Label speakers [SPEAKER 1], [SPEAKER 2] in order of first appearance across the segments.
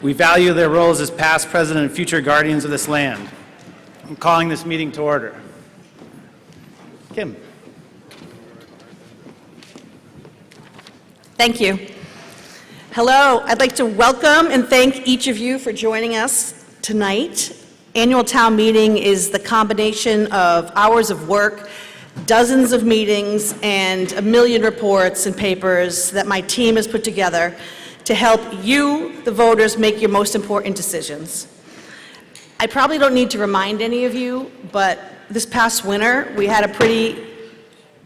[SPEAKER 1] We value their roles as past, present, and future guardians of this land. I'm calling this meeting to order. Kim.
[SPEAKER 2] Thank you. Hello, I'd like to welcome and thank each of you for joining us tonight. Annual town meeting is the combination of hours of work, dozens of meetings, and a million reports and papers that my team has put together to help you, the voters, make your most important decisions. I probably don't need to remind any of you, but this past winter, we had a pretty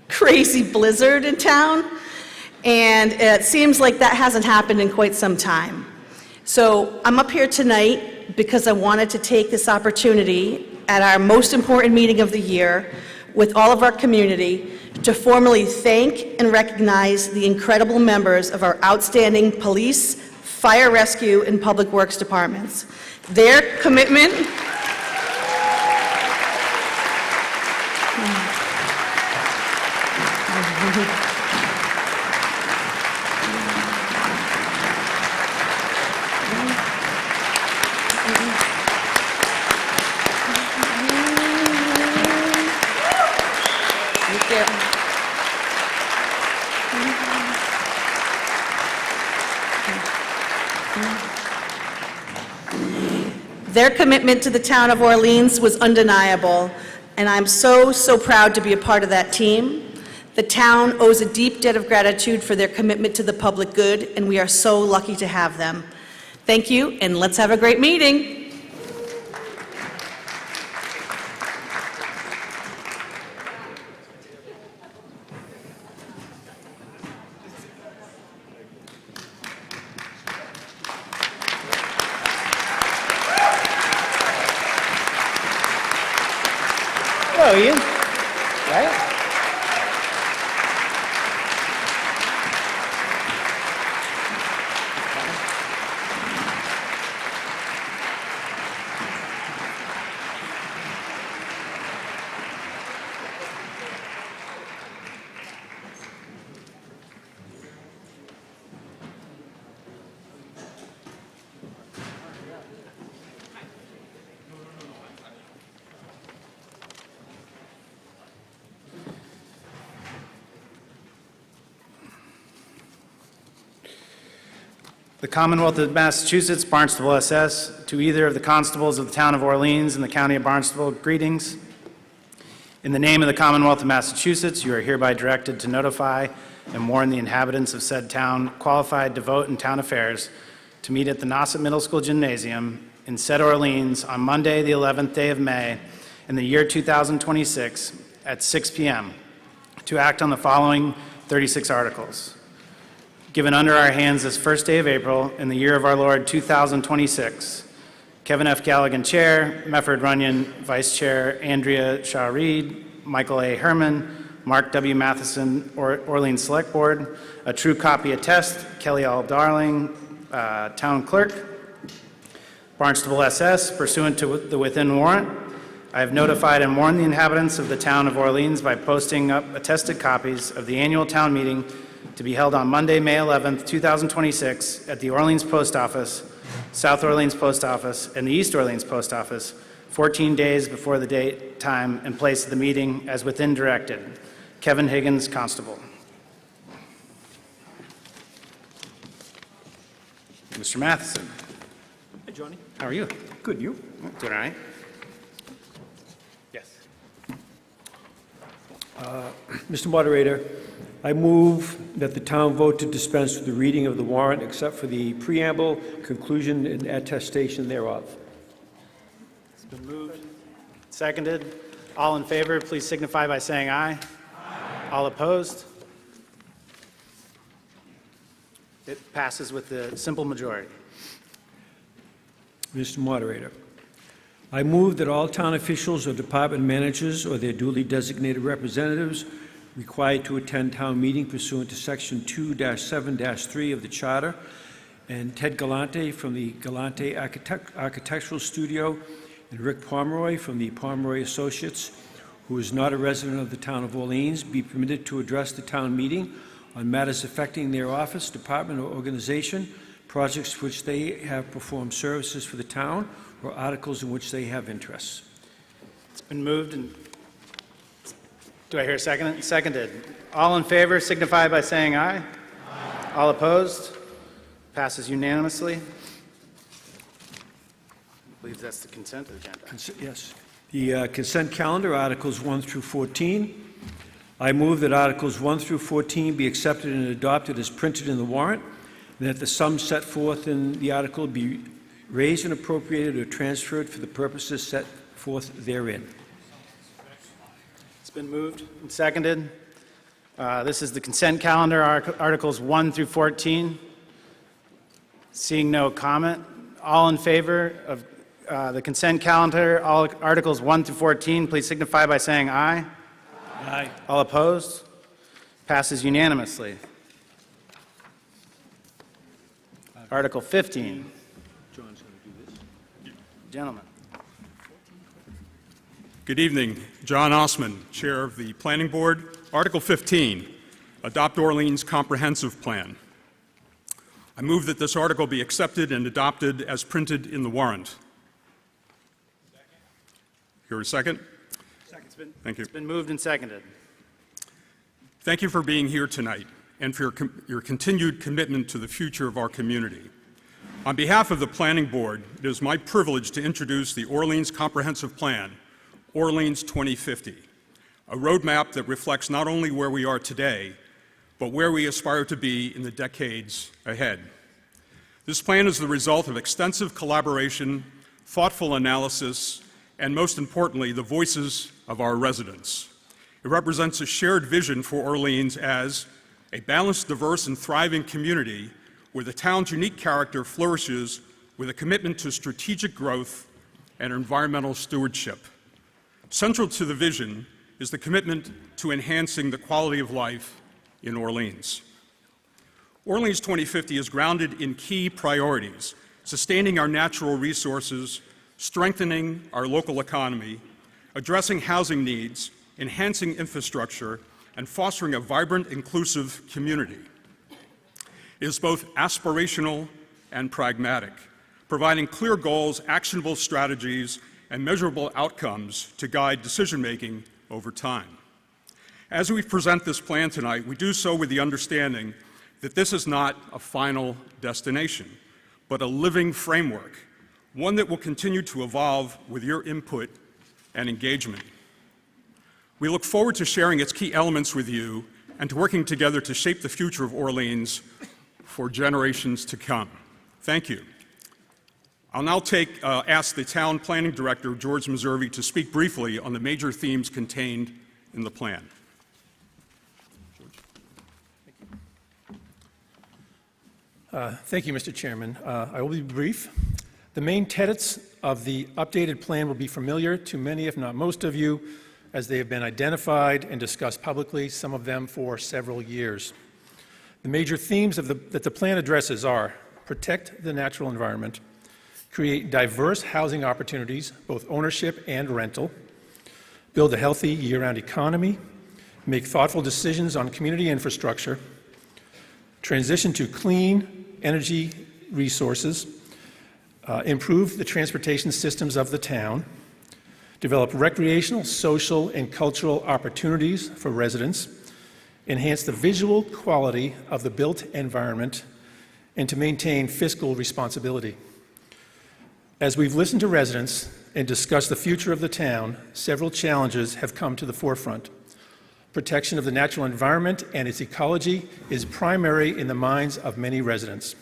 [SPEAKER 2] crazy blizzard in town, and it seems like that hasn't happened in quite some time. So I'm up here tonight because I wanted to take this opportunity at our most important meeting of the year with all of our community to formally thank and recognize the incredible members of our outstanding police, fire rescue, and public works departments. Their commitment Their commitment to the town of Orleans was undeniable, and I'm so proud to be a part of that team. The town owes a deep debt of gratitude for their commitment to the public good, and we are so lucky to have them. Thank you, and let's have a great meeting.
[SPEAKER 1] Hello, Ian. Right? The Commonwealth of Massachusetts, Barnstable, SS, to either of the constables of the town of Orleans and the county of Barnstable, greetings. In the name of the Commonwealth of Massachusetts, you are hereby directed to notify and warn the inhabitants of said town qualified to vote in town affairs to meet at the Nauset Middle School Gymnasium in said Orleans on Monday, the 11th day of May, in the year 2026 at 6 p.m. to act on the following 36 articles. Given under our hands this first day of April in the year of our Lord 2026, Kevin F. Galligan, Chair, Mefford Runyon, Vice Chair, Andrea Shaw Reed, Michael A. Herman, Mark W. Matheson, Orleans Select Board, a true copy attest, Kelly L. Darling, Town Clerk, Barnstable, SS, pursuant to the within warrant. I have notified and warned the inhabitants of the town of Orleans by posting up attested copies of the annual town meeting to be held on Monday, May 11th, 2026 at the Orleans Post Office, South Orleans Post Office, and the East Orleans Post Office, 14 days before the date, time, and place of the meeting as within directed. Kevin Higgins, Constable. Mr. Matheson.
[SPEAKER 3] Hey, Johnny.
[SPEAKER 1] How are you?
[SPEAKER 3] Good, you?
[SPEAKER 1] Doing all right? Yes.
[SPEAKER 3] Mr. Moderator, I move that the town vote to dispense with the reading of the warrant except for the preamble, conclusion, and attestation thereof.
[SPEAKER 1] It's been moved. Seconded. All in favor, please signify by saying aye. Aye. All opposed? It passes with the simple majority.
[SPEAKER 3] Mr. Moderator, I move that all town officials or department managers or their duly designated representatives required to attend town meeting pursuant to Section 2-7-3 of the Charter, and Ted Galante from the Galante Architectural Studio, and Rick Pomeroy from the Pomeroy Associates, who is not a resident of the town of Orleans, be permitted to address the town meeting on matters affecting their office, department, or organization projects which they have performed services for the town, or articles in which they have interests.
[SPEAKER 1] It's been moved and, do I hear a second? Seconded. All in favor signify by saying aye. Aye. All opposed? Passes unanimously. I believe that's the consent agenda.
[SPEAKER 3] Yes. The consent calendar, Articles 1 through 14. I move that Articles 1 through 14 be accepted and adopted as printed in the warrant, and that the sums set forth in the article be raised and appropriated or transferred for the purposes set forth therein.
[SPEAKER 1] It's been moved and seconded. This is the consent calendar, Articles 1 through 14. Seeing no comment, all in favor of the consent calendar, all Articles 1 through 14, please signify by saying aye.
[SPEAKER 3] Aye.
[SPEAKER 1] All opposed? Passes unanimously. Article 15.
[SPEAKER 3] John's going to do this.
[SPEAKER 1] Gentlemen.
[SPEAKER 4] Good evening. John Osman, Chair of the Planning Board. Article 15, Adopt Orleans Comprehensive Plan. I move that this article be accepted and adopted as printed in the warrant. Here a second? Thank you.
[SPEAKER 1] It's been moved and seconded.
[SPEAKER 4] Thank you for being here tonight and for your continued commitment to the future of our community. On behalf of the Planning Board, it is my privilege to introduce the Orleans Comprehensive Plan, Orleans 2050, a roadmap that reflects not only where we are today, but where we aspire to be in the decades ahead. This plan is the result of extensive collaboration, thoughtful analysis, and most importantly, the voices of our residents. It represents a shared vision for Orleans as a balanced, diverse, and thriving community where the town's unique character flourishes with a commitment to strategic growth and environmental stewardship. Central to the vision is the commitment to enhancing the quality of life in Orleans. Orleans 2050 is grounded in key priorities: sustaining our natural resources, strengthening our local economy, addressing housing needs, enhancing infrastructure, and fostering a vibrant, inclusive community. It is both aspirational and pragmatic, providing clear goals, actionable strategies, and measurable outcomes to guide decision-making over time. As we present this plan tonight, we do so with the understanding that this is not a final destination, but a living framework, one that will continue to evolve with your input and engagement. We look forward to sharing its key elements with you and to working together to shape the future of Orleans for generations to come. Thank you. I'll now ask the Town Planning Director, George Meservey, to speak briefly on the major themes contained in the plan.
[SPEAKER 5] Thank you, Mr. Chairman. I will be brief. The main tenets of the updated plan will be familiar to many, if not most of you, as they have been identified and discussed publicly, some of them for several years. The major themes that the plan addresses are: protect the natural environment, create diverse housing opportunities, both ownership and rental, build a healthy year-round economy, make thoughtful decisions on community infrastructure, transition to clean energy resources, improve the transportation systems of the town, develop recreational, social, and cultural opportunities for residents, enhance the visual quality of the built environment, and to maintain fiscal responsibility. As we've listened to residents and discussed the future of the town, several challenges have come to the forefront. Protection of the natural environment and its ecology is primary in the minds of many residents.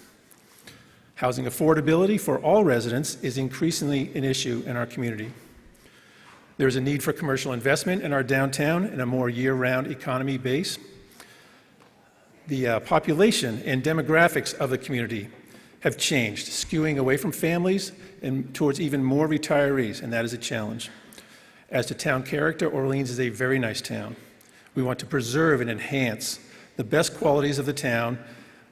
[SPEAKER 5] Housing affordability for all residents is increasingly an issue in our community. There is a need for commercial investment in our downtown and a more year-round economy base. The population and demographics of the community have changed, skewing away from families and towards even more retirees, and that is a challenge. As to town character, Orleans is a very nice town. We want to preserve and enhance the best qualities of the town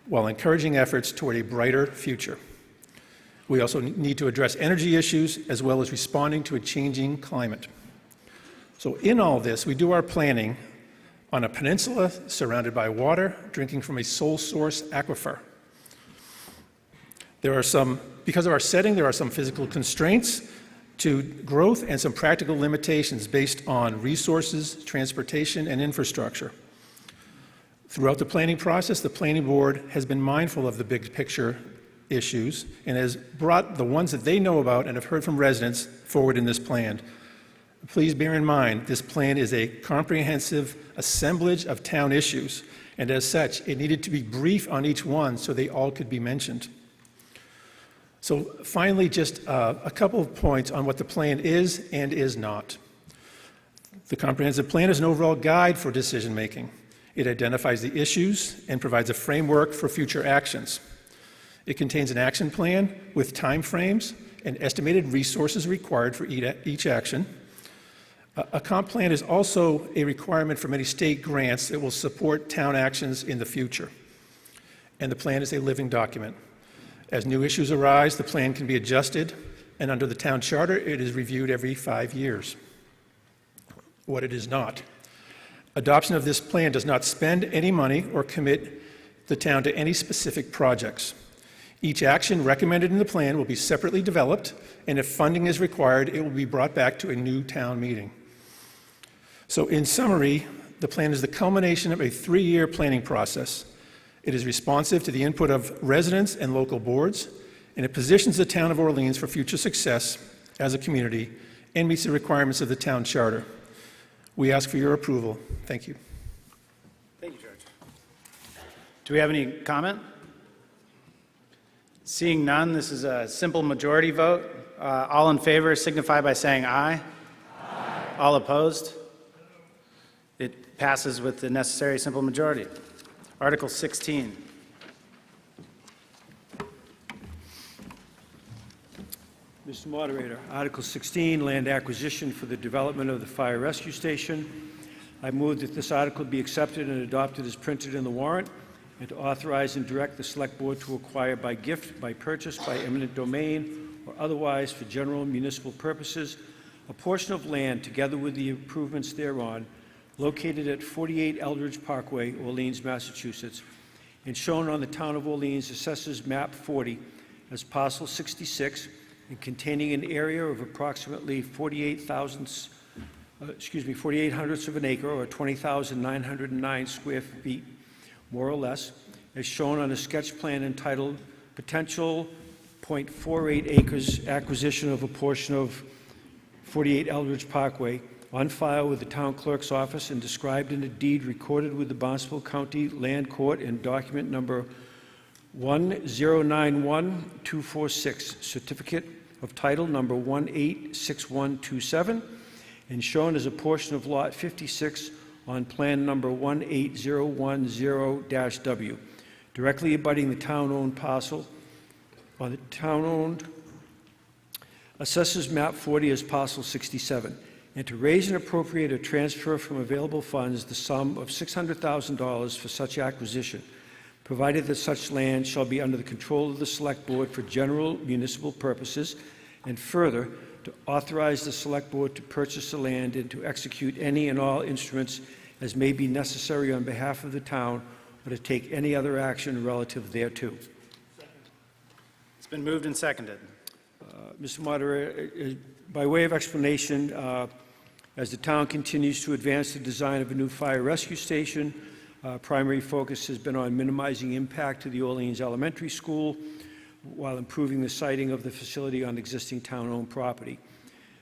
[SPEAKER 5] while encouraging efforts toward a brighter future. We also need to address energy issues as well as responding to a changing climate. So in all this, we do our planning on a peninsula surrounded by water, drinking from a sole source aquifer. Because of our setting, there are some physical constraints to growth and some practical limitations based on resources, transportation, and infrastructure. Throughout the planning process, the Planning Board has been mindful of the big picture issues and has brought the ones that they know about and have heard from residents forward in this plan. Please bear in mind, this plan is a comprehensive assemblage of town issues, and as such, it needed to be brief on each one so they all could be mentioned. So finally, just a couple of points on what the plan is and is not. The comprehensive plan is an overall guide for decision-making. It identifies the issues and provides a framework for future actions. It contains an action plan with timeframes and estimated resources required for each action. A comp plan is also a requirement for many state grants that will support town actions in the future. And the plan is a living document. As new issues arise, the plan can be adjusted, and under the town charter, it is reviewed every 5 years. What it is not. Adoption of this plan does not spend any money or commit the town to any specific projects. Each action recommended in the plan will be separately developed, and if funding is required, it will be brought back to a new town meeting. So in summary, the plan is the culmination of a 3-year planning process. It is responsive to the input of residents and local boards, and it positions the town of Orleans for future success as a community and meets the requirements of the town charter. We ask for your approval. Thank you.
[SPEAKER 1] Thank you, George. Do we have any comment? Seeing none, this is a simple majority vote. All in favor signify by saying aye. Aye. All opposed? It passes with the necessary simple majority. Article 16.
[SPEAKER 3] Mr. Moderator, Article 16, land acquisition for the development of the fire rescue station. I move that this article be accepted and adopted as printed in the warrant, and to authorize and direct the Select Board to acquire by gift, by purchase, by eminent domain, or otherwise for general municipal purposes, a portion of land together with the improvements thereon, located at 48 Eldridge Parkway, Orleans, Massachusetts, and shown on the Town of Orleans Assessors Map 40 as parcel 66, and containing an area of approximately 48 hundredths of an acre, or 20,909 square feet, more or less, as shown on a sketch plan entitled Potential .48 Acres Acquisition of a Portion of 48 Eldridge Parkway, on file with the Town Clerk's Office and described in a deed recorded with the Barnstable County Land Court in document number 1091246, certificate of title number 186127, and shown as a portion of lot 56 on plan number 18010-W, directly abutting the town-owned parcel on the town-owned Assessors Map 40 as parcel 67, and to raise and appropriate or transfer from available funds the sum of $600,000 for such acquisition, provided that such land shall be under the control of the Select Board for general municipal purposes, and further, to authorize the Select Board to purchase the land and to execute any and all instruments as may be necessary on behalf of the town, or to take any other action relative thereto.
[SPEAKER 1] It's been moved and seconded.
[SPEAKER 3] Mr. Moderator, by way of explanation, as the town continues to advance the design of a new fire rescue station, primary focus has been on minimizing impact to the Orleans Elementary School while improving the siting of the facility on existing town-owned property.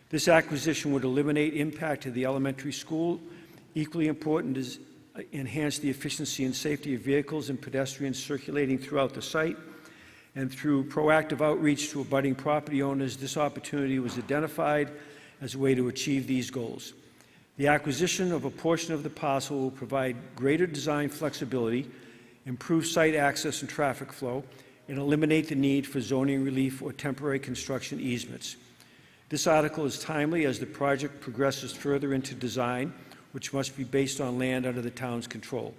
[SPEAKER 3] This acquisition would eliminate impact to the elementary school. Equally important is enhance the efficiency and safety of vehicles and pedestrians circulating throughout the site. And through proactive outreach to abutting property owners, this opportunity was identified as a way to achieve these goals. The acquisition of a portion of the parcel will provide greater design flexibility, improve site access and traffic flow, and eliminate the need for zoning relief or temporary construction easements. This article is timely as the project progresses further into design, which must be based on land under the town's control.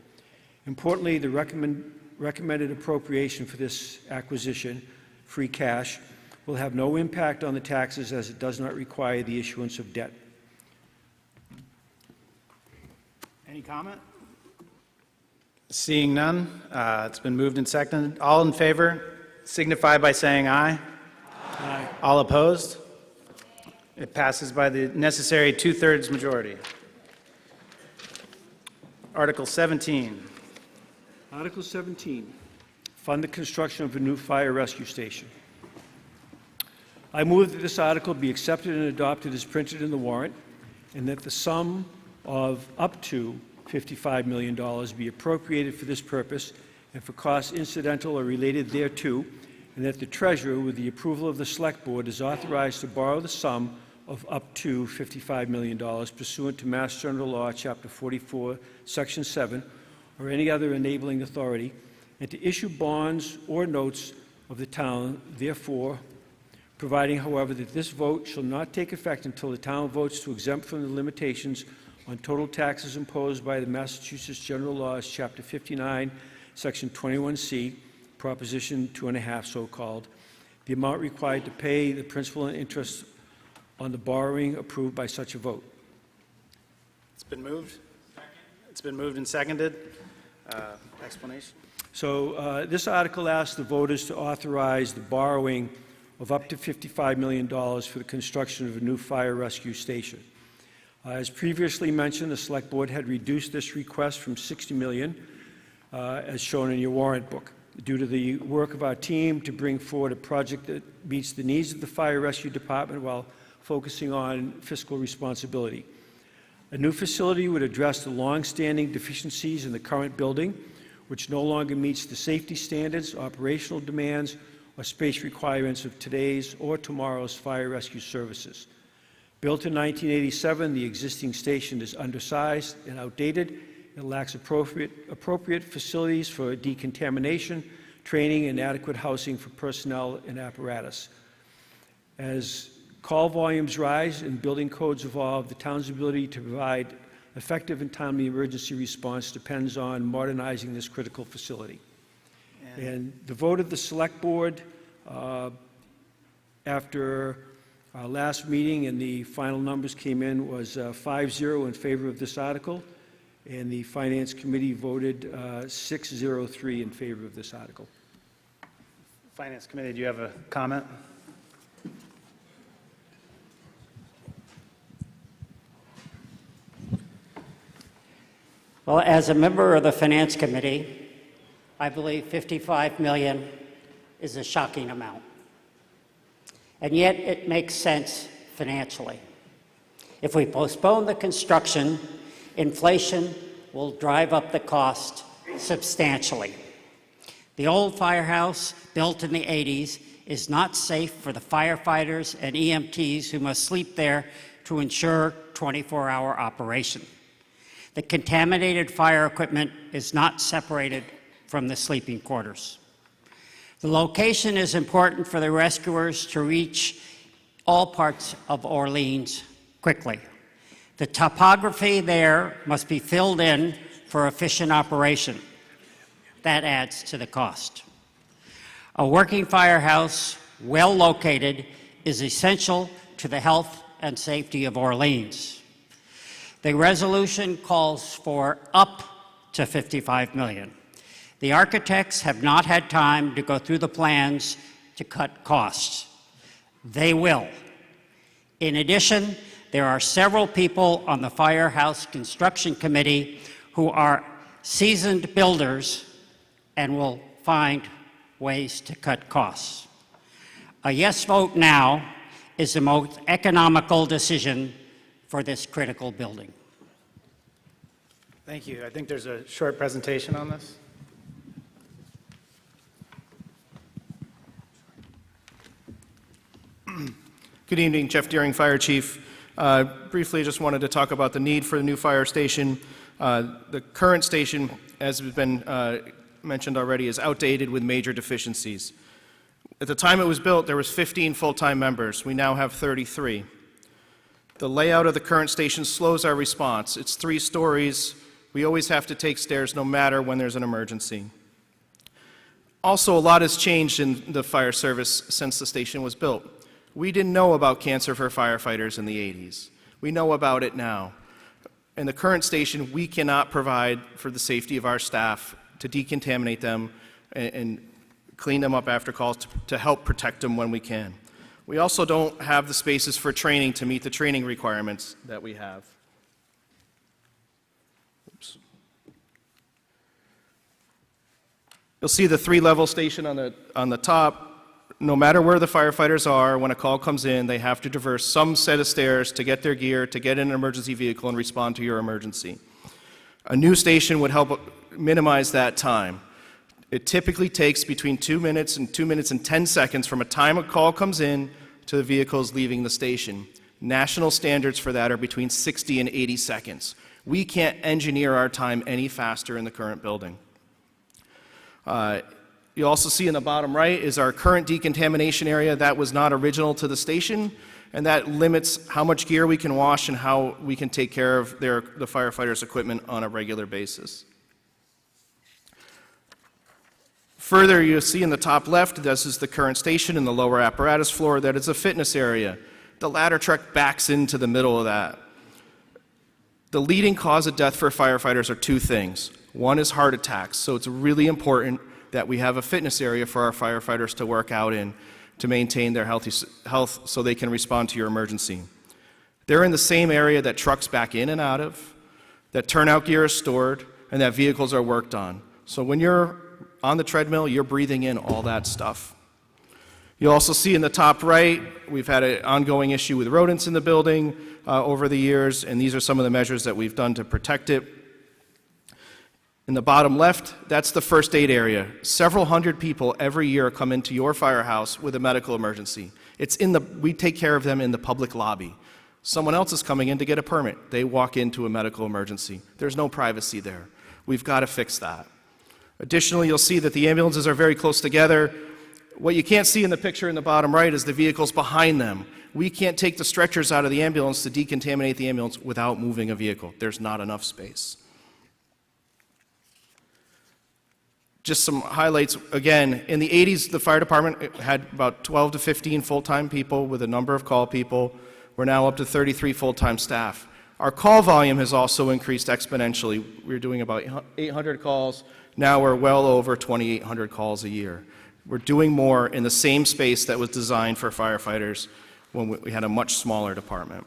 [SPEAKER 3] Importantly, the recommended appropriation for this acquisition, free cash, will have no impact on the taxes as it does not require the issuance of debt.
[SPEAKER 1] Any comment? Seeing none, it's been moved and seconded. All in favor signify by saying aye.
[SPEAKER 3] Aye.
[SPEAKER 1] All opposed? It passes by the necessary two-thirds majority. Article 17.
[SPEAKER 3] Article 17, fund the construction of a new fire rescue station. I move that this article be accepted and adopted as printed in the warrant, and that the sum of up to $55 million be appropriated for this purpose and for costs incidental or related thereto, and that the treasurer, with the approval of the Select Board, is authorized to borrow the sum of up to $55 million pursuant to Mass General Law, Chapter 44, Section 7, or any other enabling authority, and to issue bonds or notes of the town, therefore, providing, however, that this vote shall not take effect until the town votes to exempt from the limitations on total taxes imposed by the Massachusetts General Laws, Chapter 59, Section 21C, Proposition 2.5, so-called, the amount required to pay the principal and interest on the borrowing approved by such a vote.
[SPEAKER 1] It's been moved. It's been moved and seconded. Explanation?
[SPEAKER 3] So this article asks the voters to authorize the borrowing of up to $55 million for the construction of a new fire rescue station. As previously mentioned, the Select Board had reduced this request from $60 million, as shown in your warrant book, due to the work of our team to bring forward a project that meets the needs of the Fire Rescue Department while focusing on fiscal responsibility. A new facility would address the long-standing deficiencies in the current building, which no longer meets the safety standards, operational demands, or space requirements of today's or tomorrow's fire rescue services. Built in 1987, the existing station is undersized and outdated. It lacks appropriate facilities for decontamination, training, and adequate housing for personnel and apparatus. As call volumes rise and building codes evolve, the town's ability to provide effective and timely emergency response depends on modernizing this critical facility. And the vote of the Select Board after our last meeting and the final numbers came in was 5-0 in favor of this article, and the Finance Committee voted 6-0-3 in favor of this article.
[SPEAKER 1] Finance Committee, do you have a comment?
[SPEAKER 6] Well, as a member of the Finance Committee, I believe $55 million is a shocking amount. And yet it makes sense financially. If we postpone the construction, inflation will drive up the cost substantially. The old firehouse, built in the 80s, is not safe for the firefighters and EMTs who must sleep there to ensure 24-hour operation. The contaminated fire equipment is not separated from the sleeping quarters. The location is important for the rescuers to reach all parts of Orleans quickly. The topography there must be filled in for efficient operation. That adds to the cost. A working firehouse, well located, is essential to the health and safety of Orleans. The resolution calls for up to $55 million. The architects have not had time to go through the plans to cut costs. They will. In addition, there are several people on the Firehouse Construction Committee who are seasoned builders and will find ways to cut costs. A yes vote now is the most economical decision for this critical building.
[SPEAKER 1] Thank you. I think there's a short presentation on this.
[SPEAKER 7] Good evening, Jeff Deering, Fire Chief. Briefly, just wanted to talk about the need for the new fire station. The current station, as has been mentioned already, is outdated with major deficiencies. At the time it was built, there was 15 full-time members. We now have 33. The layout of the current station slows our response. It's 3 stories. We always have to take stairs no matter when there's an emergency. Also, a lot has changed in the fire service since the station was built. We didn't know about cancer for firefighters in the 80s. We know about it now. In the current station, we cannot provide for the safety of our staff to decontaminate them and clean them up after calls to help protect them when we can. We also don't have the spaces for training to meet the training requirements that we have. Oops. You'll see the 3-level station on the top. No matter where the firefighters are, when a call comes in, they have to traverse some set of stairs to get their gear, to get in an emergency vehicle and respond to your emergency. A new station would help minimize that time. It typically takes between 2 minutes and 2 minutes and 10 seconds from a time a call comes in to the vehicles leaving the station. National standards for that are between 60 and 80 seconds. We can't engineer our time any faster in the current building. You also see in the bottom right is our current decontamination area. That was not original to the station, and that limits how much gear we can wash and how we can take care of the firefighters' equipment on a regular basis. Further, you'll see in the top left, this is the current station in the lower apparatus floor. That is a fitness area. The ladder truck backs into the middle of that. The leading cause of death for firefighters are 2 things. One is heart attacks, so it's really important that we have a fitness area for our firefighters to work out in to maintain their health so they can respond to your emergency. They're in the same area that trucks back in and out of, that turnout gear is stored, and that vehicles are worked on. So when you're on the treadmill, you're breathing in all that stuff. You'll also see in the top right, we've had an ongoing issue with rodents in the building over the years, and these are some of the measures that we've done to protect it. In the bottom left, that's the first aid area. Several hundred people every year come into your firehouse with a medical emergency. We take care of them in the public lobby. Someone else is coming in to get a permit. They walk into a medical emergency. There's no privacy there. We've got to fix that. Additionally, you'll see that the ambulances are very close together. What you can't see in the picture in the bottom right is the vehicles behind them. We can't take the stretchers out of the ambulance to decontaminate the ambulance without moving a vehicle. There's not enough space. Just some highlights. Again, in the 80s, the fire department had about 12 to 15 full-time people with a number of call people. We're now up to 33 full-time staff. Our call volume has also increased exponentially. We're doing about 800 calls. Now we're well over 2,800 calls a year. We're doing more in the same space that was designed for firefighters when we had a much smaller department.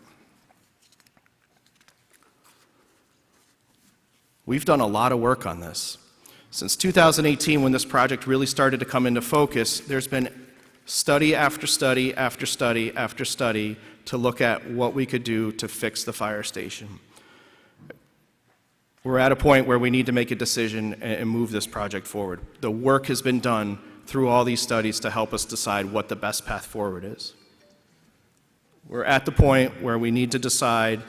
[SPEAKER 7] We've done a lot of work on this. Since 2018, when this project really started to come into focus, there's been study after study after study after study to look at what we could do to fix the fire station. We're at a point where we need to make a decision and move this project forward. The work has been done through all these studies to help us decide what the best path forward is. We're at the point where we need to decide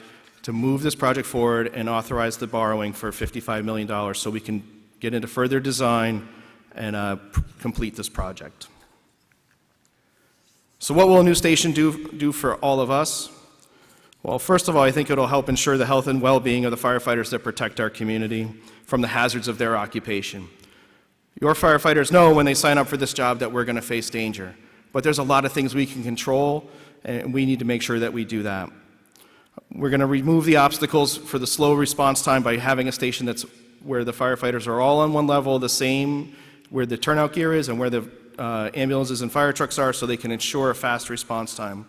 [SPEAKER 7] to move this project forward and authorize the borrowing for $55 million so we can get into further design and complete this project. So what will a new station do for all of us? Well, first of all, I think it'll help ensure the health and well-being of the firefighters that protect our community from the hazards of their occupation. Your firefighters know when they sign up for this job that we're going to face danger, but there's a lot of things we can control, and we need to make sure that we do that. We're going to remove the obstacles for the slow response time by having a station that's where the firefighters are all on one level, the same where the turnout gear is and where the ambulances and fire trucks are, so they can ensure a fast response time.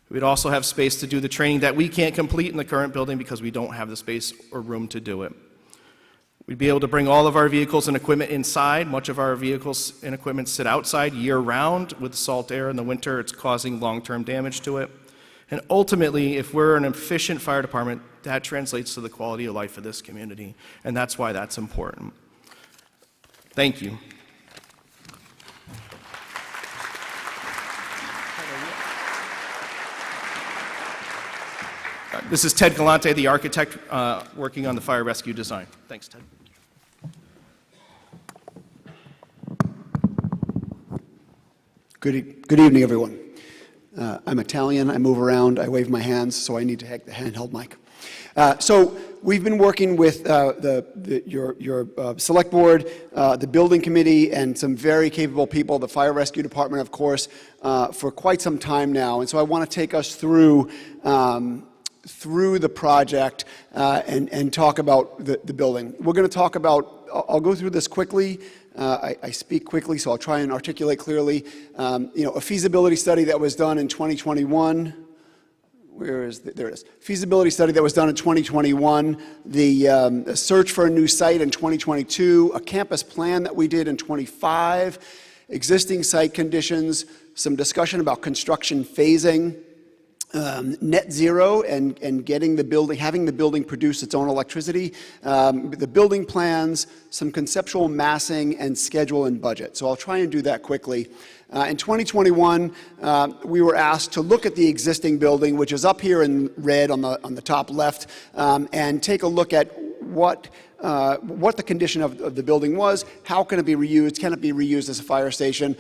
[SPEAKER 7] We'd also have space to do the training that we can't complete in the current building because we don't have the space or room to do it. We'd be able to bring all of our vehicles and equipment inside. Much of our vehicles and equipment sit outside year-round. With the salt air in the winter, it's causing long-term damage to it. And ultimately, if we're an efficient fire department, that translates to the quality of life of this community, and that's why that's important. Thank you. This is Ted Galante, the architect working on the fire rescue design. Thanks, Ted.
[SPEAKER 8] Good evening, everyone. I'm Italian, I move around, I wave my hands, so I need to have the handheld mic. So we've been working with your select board, the building committee, and some very capable people, the fire rescue department, of course, for quite some time now. And so I want to take us through the project and talk about the building. We're going to talk about, I'll go through this quickly, I speak quickly, so I'll try and articulate clearly. A feasibility study that was done in 2021. There it is. Feasibility study that was done in 2021, the search for a new site in 2022, a campus plan that we did in 25, existing site conditions, some discussion about construction phasing, net zero and getting the building, having the building produce its own electricity, the building plans, some conceptual massing, and schedule and budget. So I'll try and do that quickly. In 2021, we were asked to look at the existing building, which is up here in red on the top left, and take a look at what the condition of the building was, how can it be reused, can it be reused as a fire station,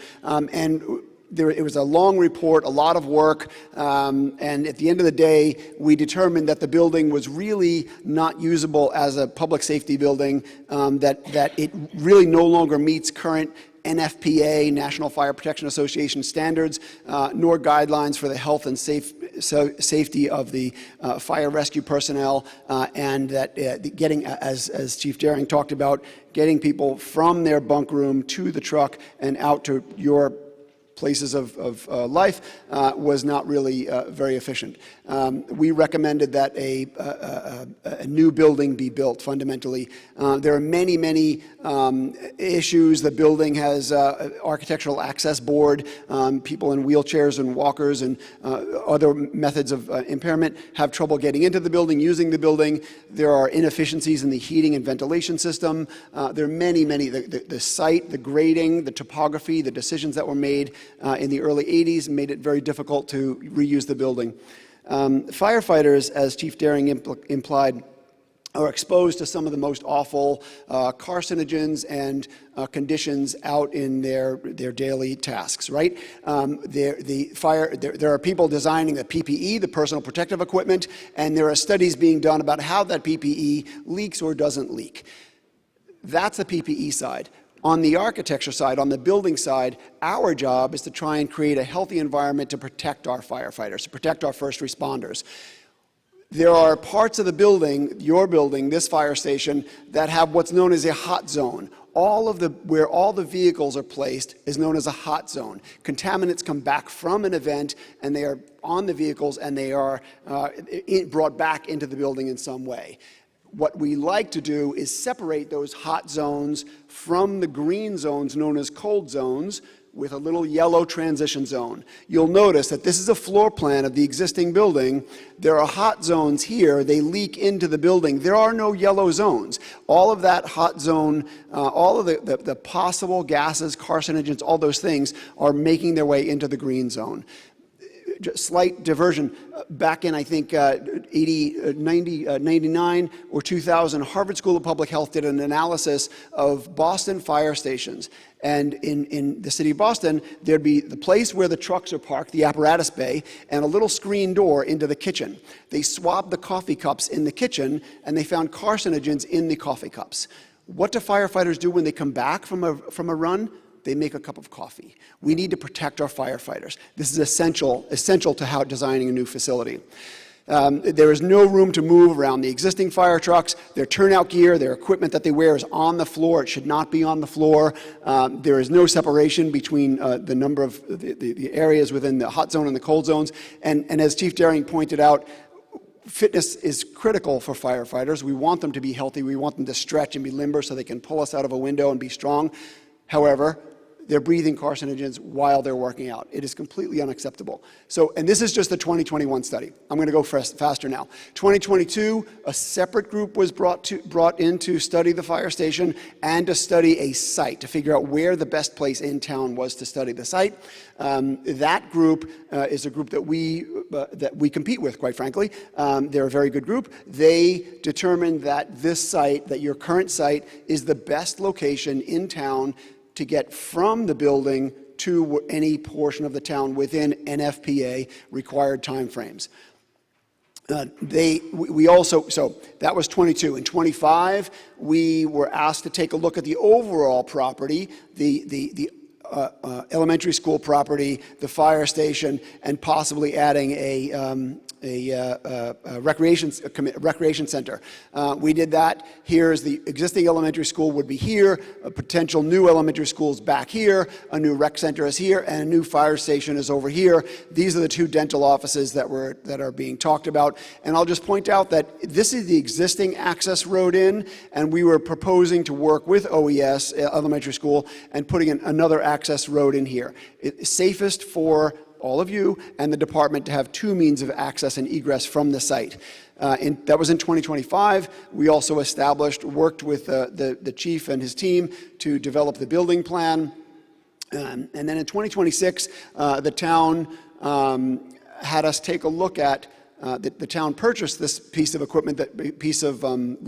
[SPEAKER 8] it was a long report, a lot of work, and at the end of the day, we determined that the building was really not usable as a public safety building, that it really no longer meets current NFPA, National Fire Protection Association standards, nor guidelines for the health and safety of the fire rescue personnel, and that getting, as Chief Daring talked about, getting people from their bunk room to the truck and out to your places of life was not really very efficient. We recommended that a new building be built fundamentally. There are many, many issues. The building has architectural access board. People in wheelchairs and walkers and other methods of impairment have trouble getting into the building, using the building. There are inefficiencies in the heating and ventilation system. There are many, the site, the grading, the topography, the decisions that were made in the early 80s made it very difficult to reuse the building. Firefighters, as Chief Daring implied, are exposed to some of the most awful carcinogens and conditions out in their daily tasks, right? There are people designing the PPE, the personal protective equipment, and there are studies being done about how that PPE leaks or doesn't leak. That's the PPE side. On the architecture side, on the building side, our job is to try and create a healthy environment to protect our firefighters, to protect our first responders. There are parts of the building, your building, this fire station, that have what's known as a hot zone. Where all the vehicles are placed is known as a hot zone. Contaminants come back from an event, and they are on the vehicles, and they are brought back into the building in some way. What we like to do is separate those hot zones from the green zones known as cold zones with a little yellow transition zone. You'll notice that this is a floor plan of the existing building. There are hot zones here. They leak into the building. There are no yellow zones. All of that hot zone, all of the possible gases, carcinogens, all those things are making their way into the green zone. Slight diversion. Back in, I think, 99 or 2000, Harvard School of Public Health did an analysis of Boston fire stations. And in the city of Boston, there'd be the place where the trucks are parked, the apparatus bay, and a little screen door into the kitchen. They swabbed the coffee cups in the kitchen, and they found carcinogens in the coffee cups. What do firefighters do when they come back from a run? They make a cup of coffee. We need to protect our firefighters. This is essential to how designing a new facility. There is no room to move around the existing fire trucks. Their turnout gear, their equipment that they wear is on the floor. It should not be on the floor. There is no separation between the number of the areas within the hot zone and the cold zones. And as Chief Daring pointed out, fitness is critical for firefighters. We want them to be healthy. We want them to stretch and be limber so they can pull us out of a window and be strong. However, they're breathing carcinogens while they're working out. It is completely unacceptable. So, and this is just the 2021 study. I'm going to go faster now. 2022, a separate group was brought in to study the fire station and to study a site, to figure out where the best place in town was to study the site. That group is a group that we compete with, quite frankly. They're a very good group. They determined that this site, that your current site, is the best location in town to get from the building to any portion of the town within NFPA required timeframes. We also, so that was 22. In 25, we were asked to take a look at the overall property, the elementary school property, the fire station, and possibly adding recreation center. We did that. Here's the existing elementary school would be here, a potential new elementary school is back here, a new rec center is here, and a new fire station is over here. These are the two dental offices that are being talked about. And I'll just point out that this is the existing access road in, and we were proposing to work with OES Elementary School and putting in another access road in here. It's safest for all of you and the department to have two means of access and egress from the site. That was in 2025. We also worked with the chief and his team to develop the building plan. And then in 2026, the town had us take a look at the town purchased this piece of equipment,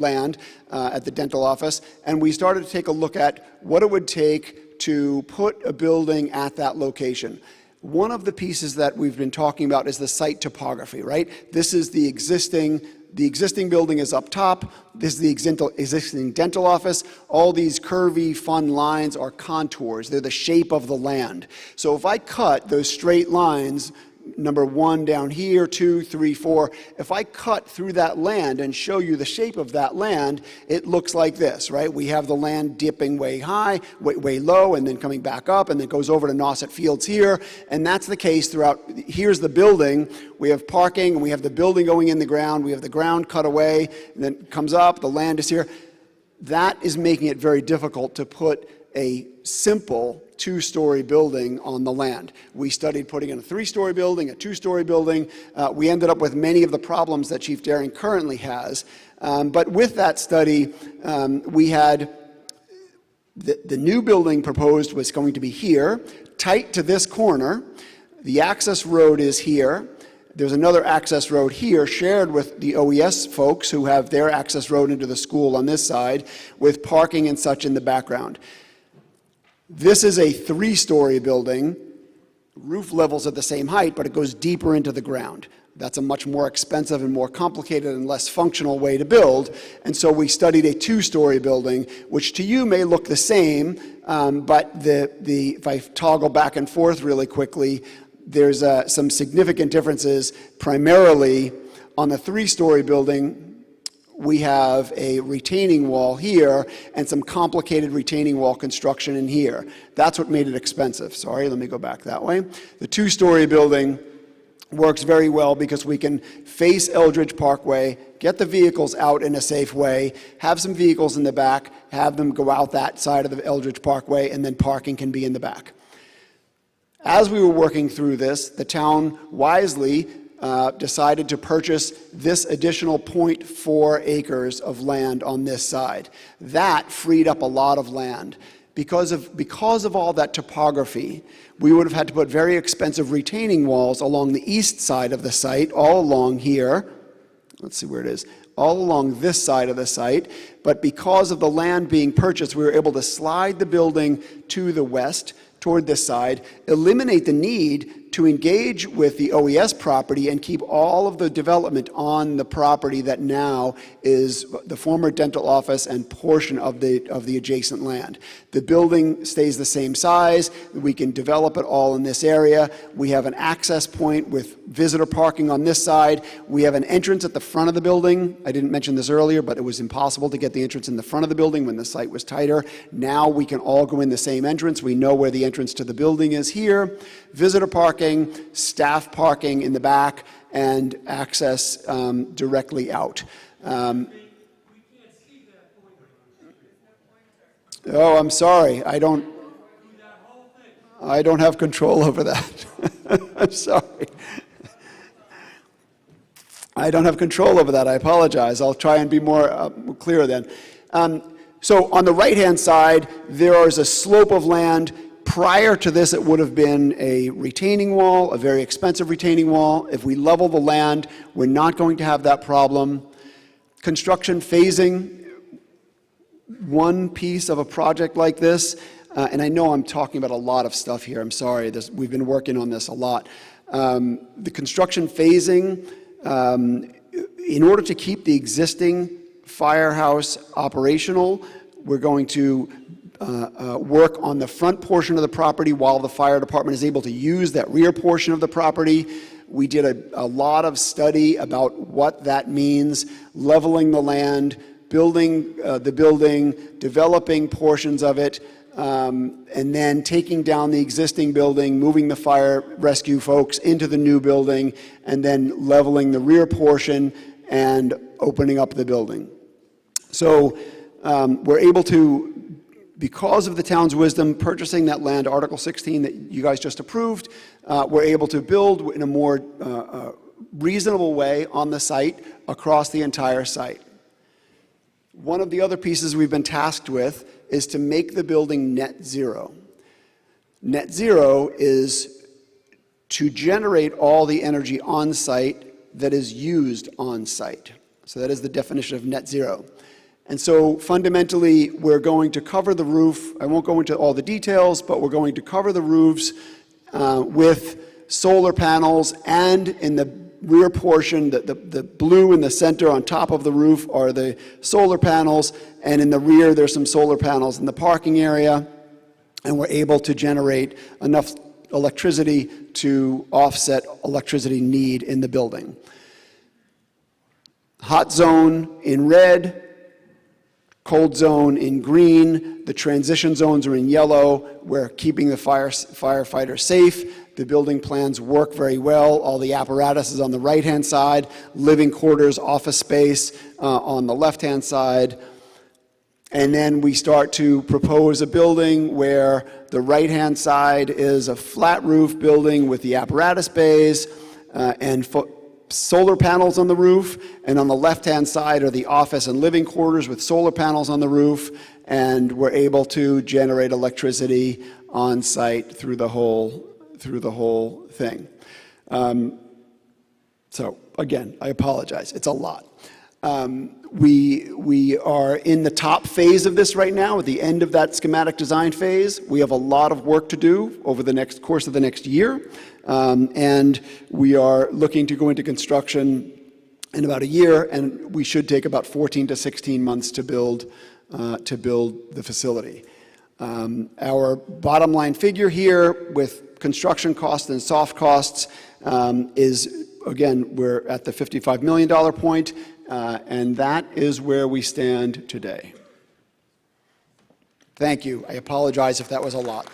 [SPEAKER 8] land at the dental office, and we started to take a look at what it would take to put a building at that location. One of the pieces that we've been talking about is the site topography, right? This is the existing building is up top. This is the existing dental office. All these curvy, fun lines are contours. They're the shape of the land. So if I cut those straight lines, number 1 down here, 2, 3, 4. If I cut through that land and show you the shape of that land, it looks like this, right? We have the land dipping way high, way low, and then coming back up, and then goes over to Nauset Fields here. And that's the case throughout. Here's the building. We have parking, and we have the building going in the ground. We have the ground cut away, and then it comes up. The land is here. That is making it very difficult to put a simple 2-story building on the land. We studied putting in a 3-story building, a 2-story building. We ended up with many of the problems that Chief Daring currently has. But with that study, we had the new building proposed was going to be here, tight to this corner. The access road is here. There's another access road here shared with the OES folks who have their access road into the school on this side with parking and such in the background. This is a 3-story building, roof levels at the same height, but it goes deeper into the ground. That's a much more expensive and more complicated and less functional way to build. And so we studied a 2-story building, which to you may look the same, but if I toggle back and forth really quickly, there's some significant differences. Primarily on the 3-story building, we have a retaining wall here and some complicated retaining wall construction in here. That's what made it expensive. Sorry, let me go back that way. The 2-story building works very well because we can face Eldridge Parkway, get the vehicles out in a safe way, have some vehicles in the back, have them go out that side of the Eldridge Parkway, and then parking can be in the back. As we were working through this, the town wisely decided to purchase this additional 0.4 acres of land on this side. That freed up a lot of land. Because of all that topography, we would have had to put very expensive retaining walls along the east side of the site, all along here. Let's see where it is. All along this side of the site. But because of the land being purchased, we were able to slide the building to the west, toward this side, eliminate the need to engage with the OES property and keep all of the development on the property that now is the former dental office and portion of the adjacent land. The building stays the same size. We can develop it all in this area. We have an access point with visitor parking on this side. We have an entrance at the front of the building. I didn't mention this earlier, but it was impossible to get the entrance in the front of the building when the site was tighter. Now we can all go in the same entrance. We know where the entrance to the building is here. Visitor parking, staff parking in the back, and access directly out. Oh, I'm sorry. I don't have control over that. I'm sorry. I don't have control over that. I apologize. I'll try and be more clear then. So on the right-hand side, there is a slope of land. Prior to this, it would have been a retaining wall, a very expensive retaining wall. If we level the land, we're not going to have that problem. Construction phasing, one piece of a project like this, and I know I'm talking about a lot of stuff here. I'm sorry. We've been working on this a lot. The construction phasing, in order to keep the existing firehouse operational, we're going to work on the front portion of the property while the fire department is able to use that rear portion of the property. We did a lot of study about what that means, leveling the land, building the building, developing portions of it, and then taking down the existing building, moving the fire rescue folks into the new building, and then leveling the rear portion and opening up the building. So we're able to, because of the town's wisdom, purchasing that land, Article 16 that you guys just approved, we're able to build in a more reasonable way on the site across the entire site. One of the other pieces we've been tasked with is to make the building net zero. Net zero is to generate all the energy on site that is used on site. So that is the definition of net zero. And so fundamentally, we're going to cover the roof. I won't go into all the details, but we're going to cover the roofs with solar panels, and in the rear portion, the blue in the center on top of the roof are the solar panels, and in the rear there's some solar panels in the parking area, and we're able to generate enough electricity to offset electricity need in the building. Hot zone in red, cold zone in green, the transition zones are in yellow. We're keeping the firefighter safe. The building plans work very well. All the apparatus is on the right-hand side, living quarters, office space on the left-hand side. And then we start to propose a building where the right-hand side is a flat roof building with the apparatus bays and solar panels on the roof, and on the left-hand side are the office and living quarters with solar panels on the roof, and we're able to generate electricity on site through the whole thing. So again, I apologize. It's a lot. We are in the top phase of this right now, at the end of that schematic design phase. We have a lot of work to do over the course of the next year, and we are looking to go into construction in about a year, and we should take about 14 to 16 months to build the facility. Our bottom line figure here with construction costs and soft costs is, again, we're at the $55 million point, and that is where we stand today. Thank you. I apologize if that was a lot.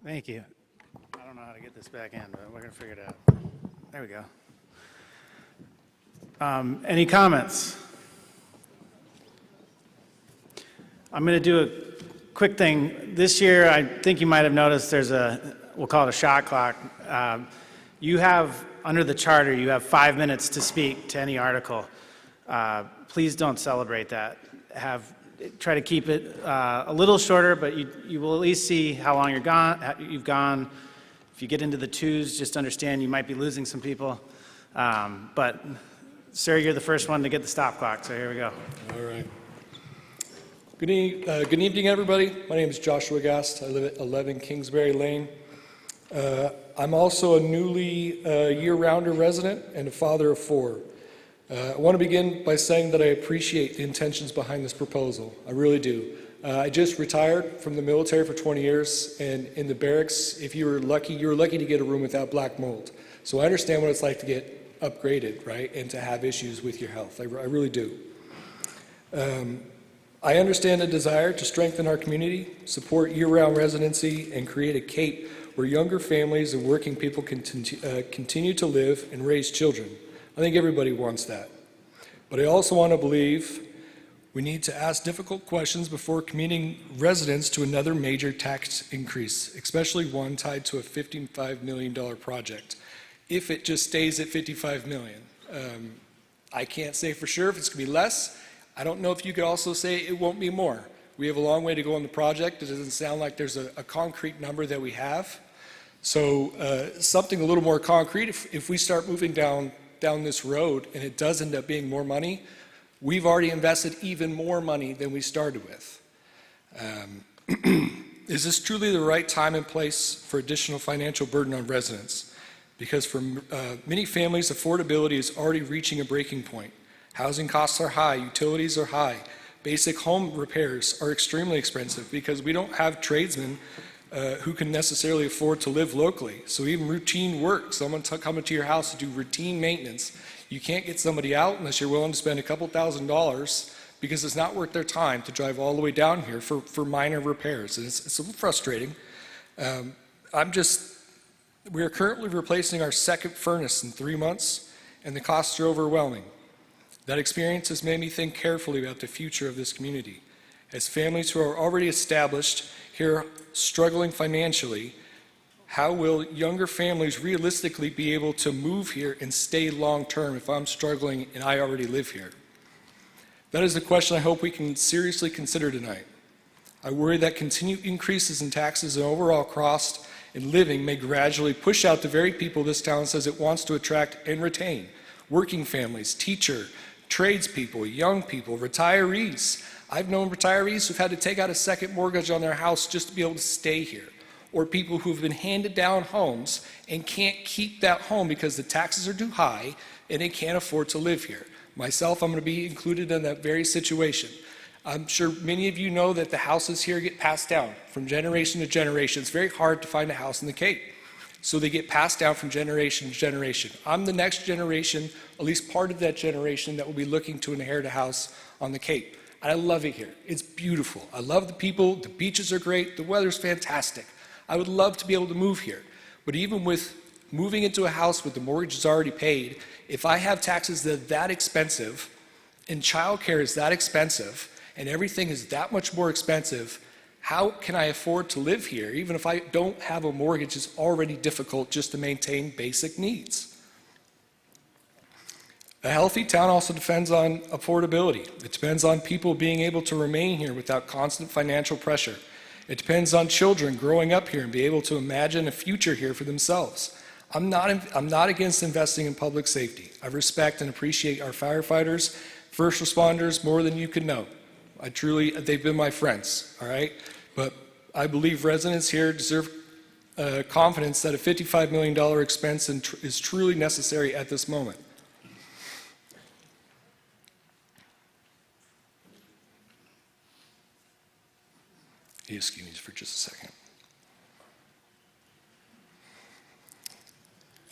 [SPEAKER 1] Thank you. I don't know how to get this back in, but we're going to figure it out. There we go. Any comments? I'm going to do a quick thing. This year, I think you might have noticed there's we'll call it a shot clock. You have, under the charter, you have 5 minutes to speak to any article. Please don't celebrate that. Try to keep it a little shorter, but you will at least see how long you've gone. If you get into the twos, just understand you might be losing some people. But, sir, you're the first one to get the stop clock, so here we go.
[SPEAKER 9] All right. Good evening, everybody. My name is Joshua Gast. I live at 11 Kingsbury Lane. I'm also a newly year-rounder resident and a father of 4. I want to begin by saying that I appreciate the intentions behind this proposal. I really do. I just retired from the military for 20 years, and in the barracks, if you were lucky to get a room without black mold. So I understand what it's like to get upgraded, right, and to have issues with your health. I really do. I understand the desire to strengthen our community, support year-round residency, and create a CAPE where younger families and working people can continue to live and raise children. I think everybody wants that. But I also want to believe we need to ask difficult questions before committing residents to another major tax increase, especially one tied to a $55 million project. If it just stays at $55 million. I can't say for sure if it's going to be less. I don't know if you could also say it won't be more. We have a long way to go on the project. It doesn't sound like there's a concrete number that we have. So something a little more concrete, if we start moving down this road and it does end up being more money, we've already invested even more money than we started with. Is this truly the right time and place for additional financial burden on residents? Because for many families, affordability is already reaching a breaking point. Housing costs are high, utilities are high, basic home repairs are extremely expensive because we don't have tradesmen who can necessarily afford to live locally. So even routine work, someone coming to your house to do routine maintenance, you can't get somebody out unless you're willing to spend a couple $1,000s because it's not worth their time to drive all the way down here for minor repairs. And it's a little frustrating. We are currently replacing our second furnace in 3 months, and the costs are overwhelming. That experience has made me think carefully about the future of this community. As families who are already established here struggling financially, how will younger families realistically be able to move here and stay long-term if I'm struggling and I already live here? That is a question I hope we can seriously consider tonight. I worry that continued increases in taxes and overall cost in living may gradually push out the very people this town says it wants to attract and retain: working families, tradespeople, young people, retirees. I've known retirees who've had to take out a second mortgage on their house just to be able to stay here, or people who've been handed down homes and can't keep that home because the taxes are too high and they can't afford to live here. Myself, I'm going to be included in that very situation. I'm sure many of you know that the houses here get passed down from generation to generation. It's very hard to find a house in the Cape. So they get passed down from generation to generation. I'm the next generation, at least part of that generation, that will be looking to inherit a house on the Cape. I love it here. It's beautiful. I love the people. The beaches are great. The weather's fantastic. I would love to be able to move here. But even with moving into a house with the mortgage is already paid, if I have taxes that are that expensive, and childcare is that expensive, and everything is that much more expensive, how can I afford to live here? Even if I don't have a mortgage, it's already difficult just to maintain basic needs. A healthy town also depends on affordability. It depends on people being able to remain here without constant financial pressure. It depends on children growing up here and be able to imagine a future here for themselves. I'm not against investing in public safety. I respect and appreciate our firefighters, first responders more than you could know. They've been my friends, all right? But I believe residents here deserve confidence that a $55 million expense is truly necessary at this moment. Excuse me for just a second.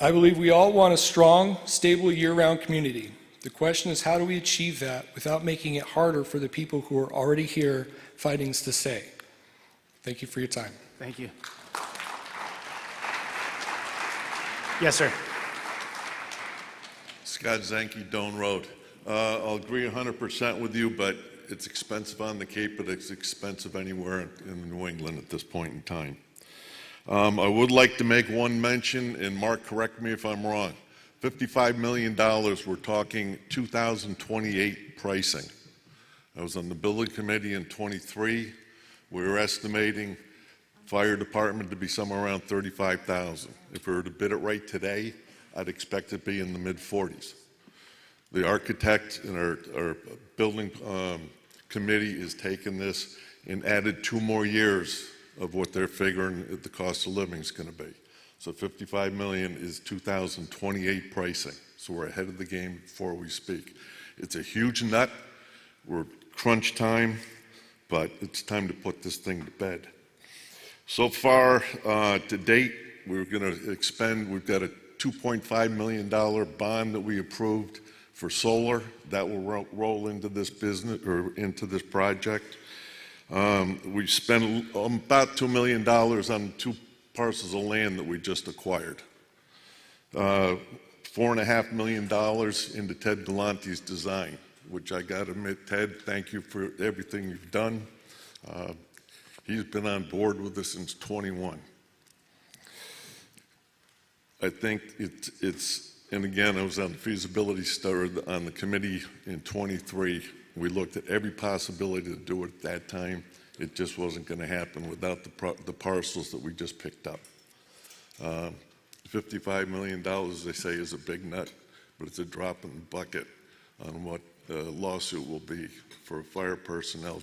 [SPEAKER 9] I believe we all want a strong, stable, year-round community. The question is, how do we achieve that without making it harder for the people who are already here fighting to stay? Thank you for your time.
[SPEAKER 1] Thank you. Yes, sir.
[SPEAKER 10] Scott Zanke, Doan Road. I'll agree 100% with you, but it's expensive on the Cape, but it's expensive anywhere in New England at this point in time. I would like to make one mention, and Mark, correct me if I'm wrong. $55 million, we're talking 2028 pricing. I was on the building committee in 23. We were estimating fire department to be somewhere around 35,000. If we were to bid it right today, I'd expect it to be in the mid-40s. The architect and our building committee is taking this and added 2 more years of what they're figuring the cost of living is going to be. So $55 million is 2028 pricing. So we're ahead of the game before we speak. It's a huge nut. We're crunch time, but it's time to put this thing to bed. So far, to date, we're going to expend, we've got a $2.5 million bond that we approved for solar that will roll into this business or into this project. We spent about $2 million on 2 parcels of land that we just acquired. $4.5 million into Ted Galante's design, which I got to admit, Ted, thank you for everything you've done. He's been on board with us since 21. I think it's, and again, I was on the feasibility study on the committee in 23. We looked at every possibility to do it at that time. It just wasn't going to happen without the parcels that we just picked up. $55 million, they say, is a big nut, but it's a drop in the bucket on what the lawsuit will be for fire personnel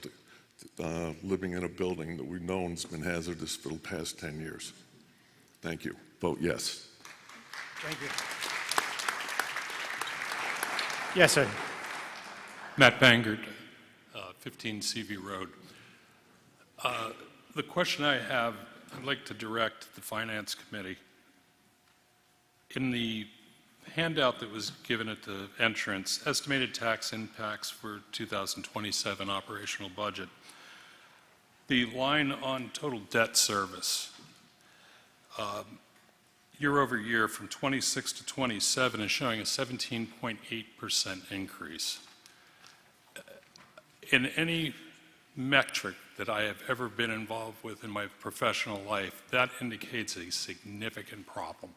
[SPEAKER 10] living in a building that we've known has been hazardous for the past 10 years. Thank you. Vote yes.
[SPEAKER 1] Thank you. Yes, sir.
[SPEAKER 11] Matt Bangert, 15 CV Road. The question I have, I'd like to direct the Finance Committee. In the handout that was given at the entrance, estimated tax impacts for 2027 operational budget, the line on total debt service, year over year from 26 to 27 is showing a 17.8% increase. In any metric that I have ever been involved with in my professional life, that indicates a significant problem.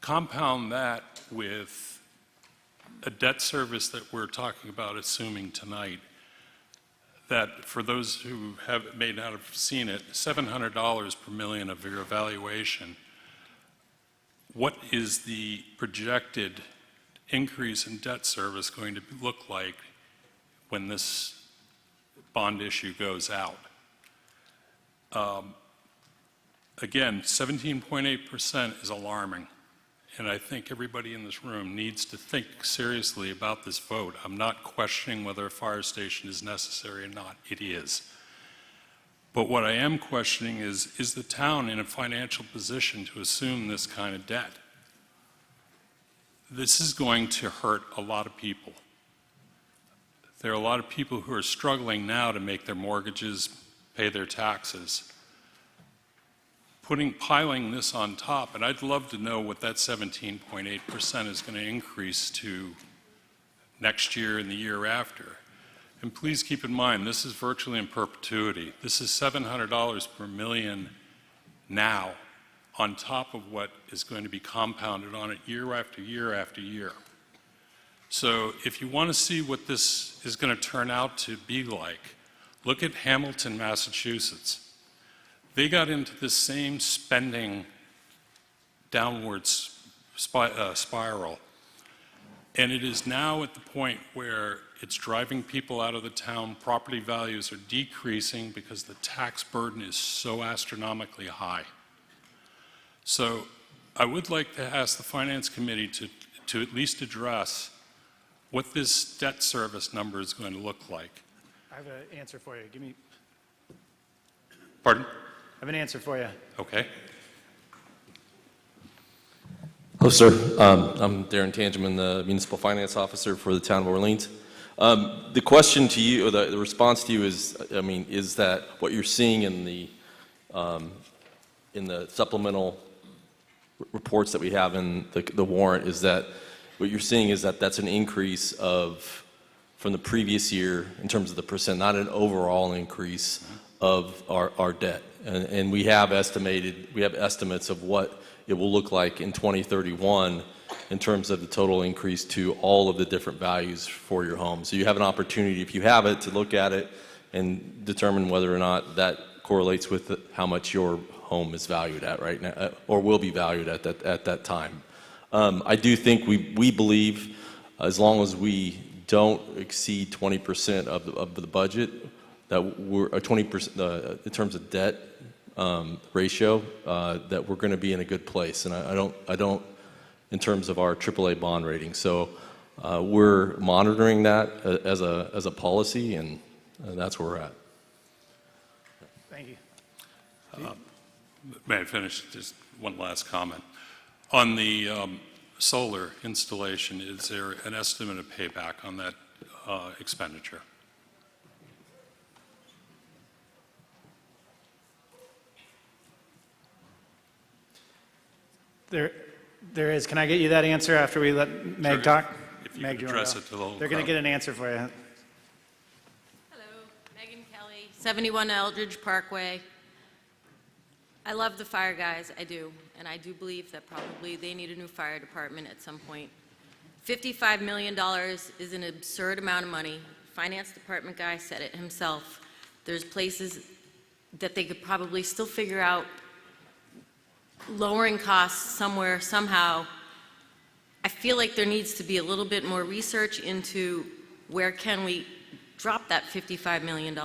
[SPEAKER 11] Compound that with a debt service that we're talking about assuming tonight, that for those who may not have seen it, $700 per million of your evaluation. What is the projected increase in debt service going to look like when this bond issue goes out? Again, 17.8% is alarming. And I think everybody in this room needs to think seriously about this vote. I'm not questioning whether a fire station is necessary or not. It is. But what I am questioning is the town in a financial position to assume this kind of debt? This is going to hurt a lot of people. There are a lot of people who are struggling now to make their mortgages, pay their taxes. Piling this on top, and I'd love to know what that 17.8% is going to increase to next year and the year after. And please keep in mind, this is virtually in perpetuity. This is $700 per million now, on top of what is going to be compounded on it year after year after year. So if you want to see what this is going to turn out to be like, look at Hamilton, Massachusetts. They got into this same spending downwards spiral. And it is now at the point where it's driving people out of the town. Property values are decreasing because the tax burden is so astronomically high. So I would like to ask the Finance Committee to at least address what this debt service number is going to look like.
[SPEAKER 1] I have an answer for you.
[SPEAKER 11] Pardon?
[SPEAKER 1] I have an answer for you.
[SPEAKER 11] Okay.
[SPEAKER 12] Hello, sir. I'm Darren Tangeman, the Municipal Finance Officer for the Town of Orleans. The question to you, or the response to you is, is that what you're seeing in the supplemental reports that we have in the warrant is that what you're seeing is that that's an increase from the previous year in terms of the percent, not an overall increase of our debt. And we have estimates of what it will look like in 2031 in terms of the total increase to all of the different values for your home. So you have an opportunity, if you have it, to look at it and determine whether or not that correlates with how much your home is valued at right now, or will be valued at that time. I do think we believe, as long as we don't exceed 20% of the budget, that we're 20% in terms of debt ratio, that we're going to be in a good place. And I don't in terms of our AAA bond rating. So we're monitoring that as a policy, and that's where we're at.
[SPEAKER 1] Thank you.
[SPEAKER 11] May I finish? Just one last comment. On the solar installation, is there an estimate of payback on that expenditure?
[SPEAKER 1] There is. Can I get you that answer after we let Meg
[SPEAKER 11] Sure.
[SPEAKER 1] talk?
[SPEAKER 11] If you
[SPEAKER 1] Meg,
[SPEAKER 11] could
[SPEAKER 1] do you wanna
[SPEAKER 11] address
[SPEAKER 1] go?
[SPEAKER 11] it to the whole
[SPEAKER 1] They're going to
[SPEAKER 11] crowd.
[SPEAKER 1] get an answer for you.
[SPEAKER 13] Hello, Megan Kelly, 71 Eldridge Parkway. I love the fire guys, I do, and I do believe that probably they need a new fire department at some point. $55 million is an absurd amount of money. Finance department guy said it himself. There's places that they could probably still figure out lowering costs somewhere, somehow. I feel like there needs to be a little bit more research into where can we drop that $55 million.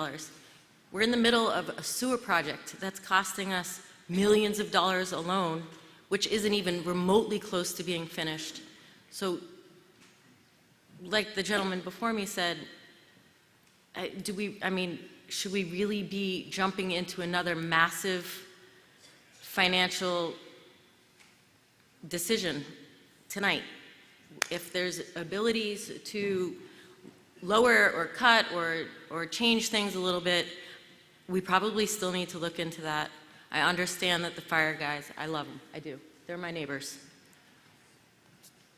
[SPEAKER 13] We're in the middle of a sewer project that's costing us millions of dollars alone, which isn't even remotely close to being finished. So, like the gentleman before me said, should we really be jumping into another massive financial decision tonight? If there's abilities to lower or cut or change things a little bit, we probably still need to look into that. I understand that the fire guys, I love them, I do. They're my neighbors.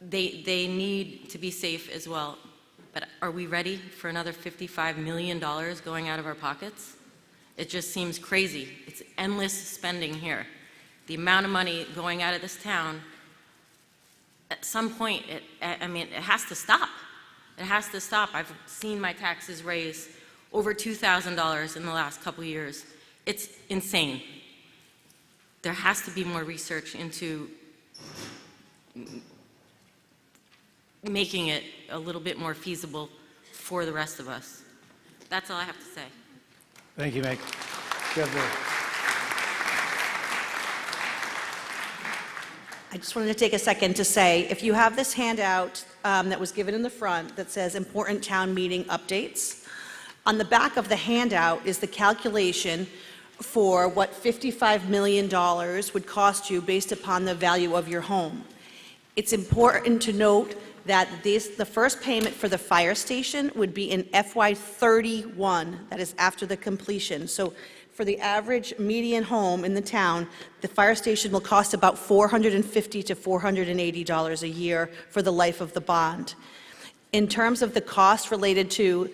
[SPEAKER 13] They need to be safe as well. But are we ready for another $55 million going out of our pockets? It just seems crazy. It's endless spending here. The amount of money going out of this town, at some point, it has to stop. It has to stop. I've seen my taxes raise over $2,000 in the last couple of years. It's insane. There has to be more research into making it a little bit more feasible for the rest of us. That's all I have to say.
[SPEAKER 1] Thank you, Meg.
[SPEAKER 2] I just wanted to take a second to say, if you have this handout that was given in the front that says important town meeting updates, on the back of the handout is the calculation for what $55 million would cost you based upon the value of your home. It's important to note that the first payment for the fire station would be in FY31, that is after the completion. So for the average median home in the town, the fire station will cost about $450 to $480 a year for the life of the bond. In terms of the cost related to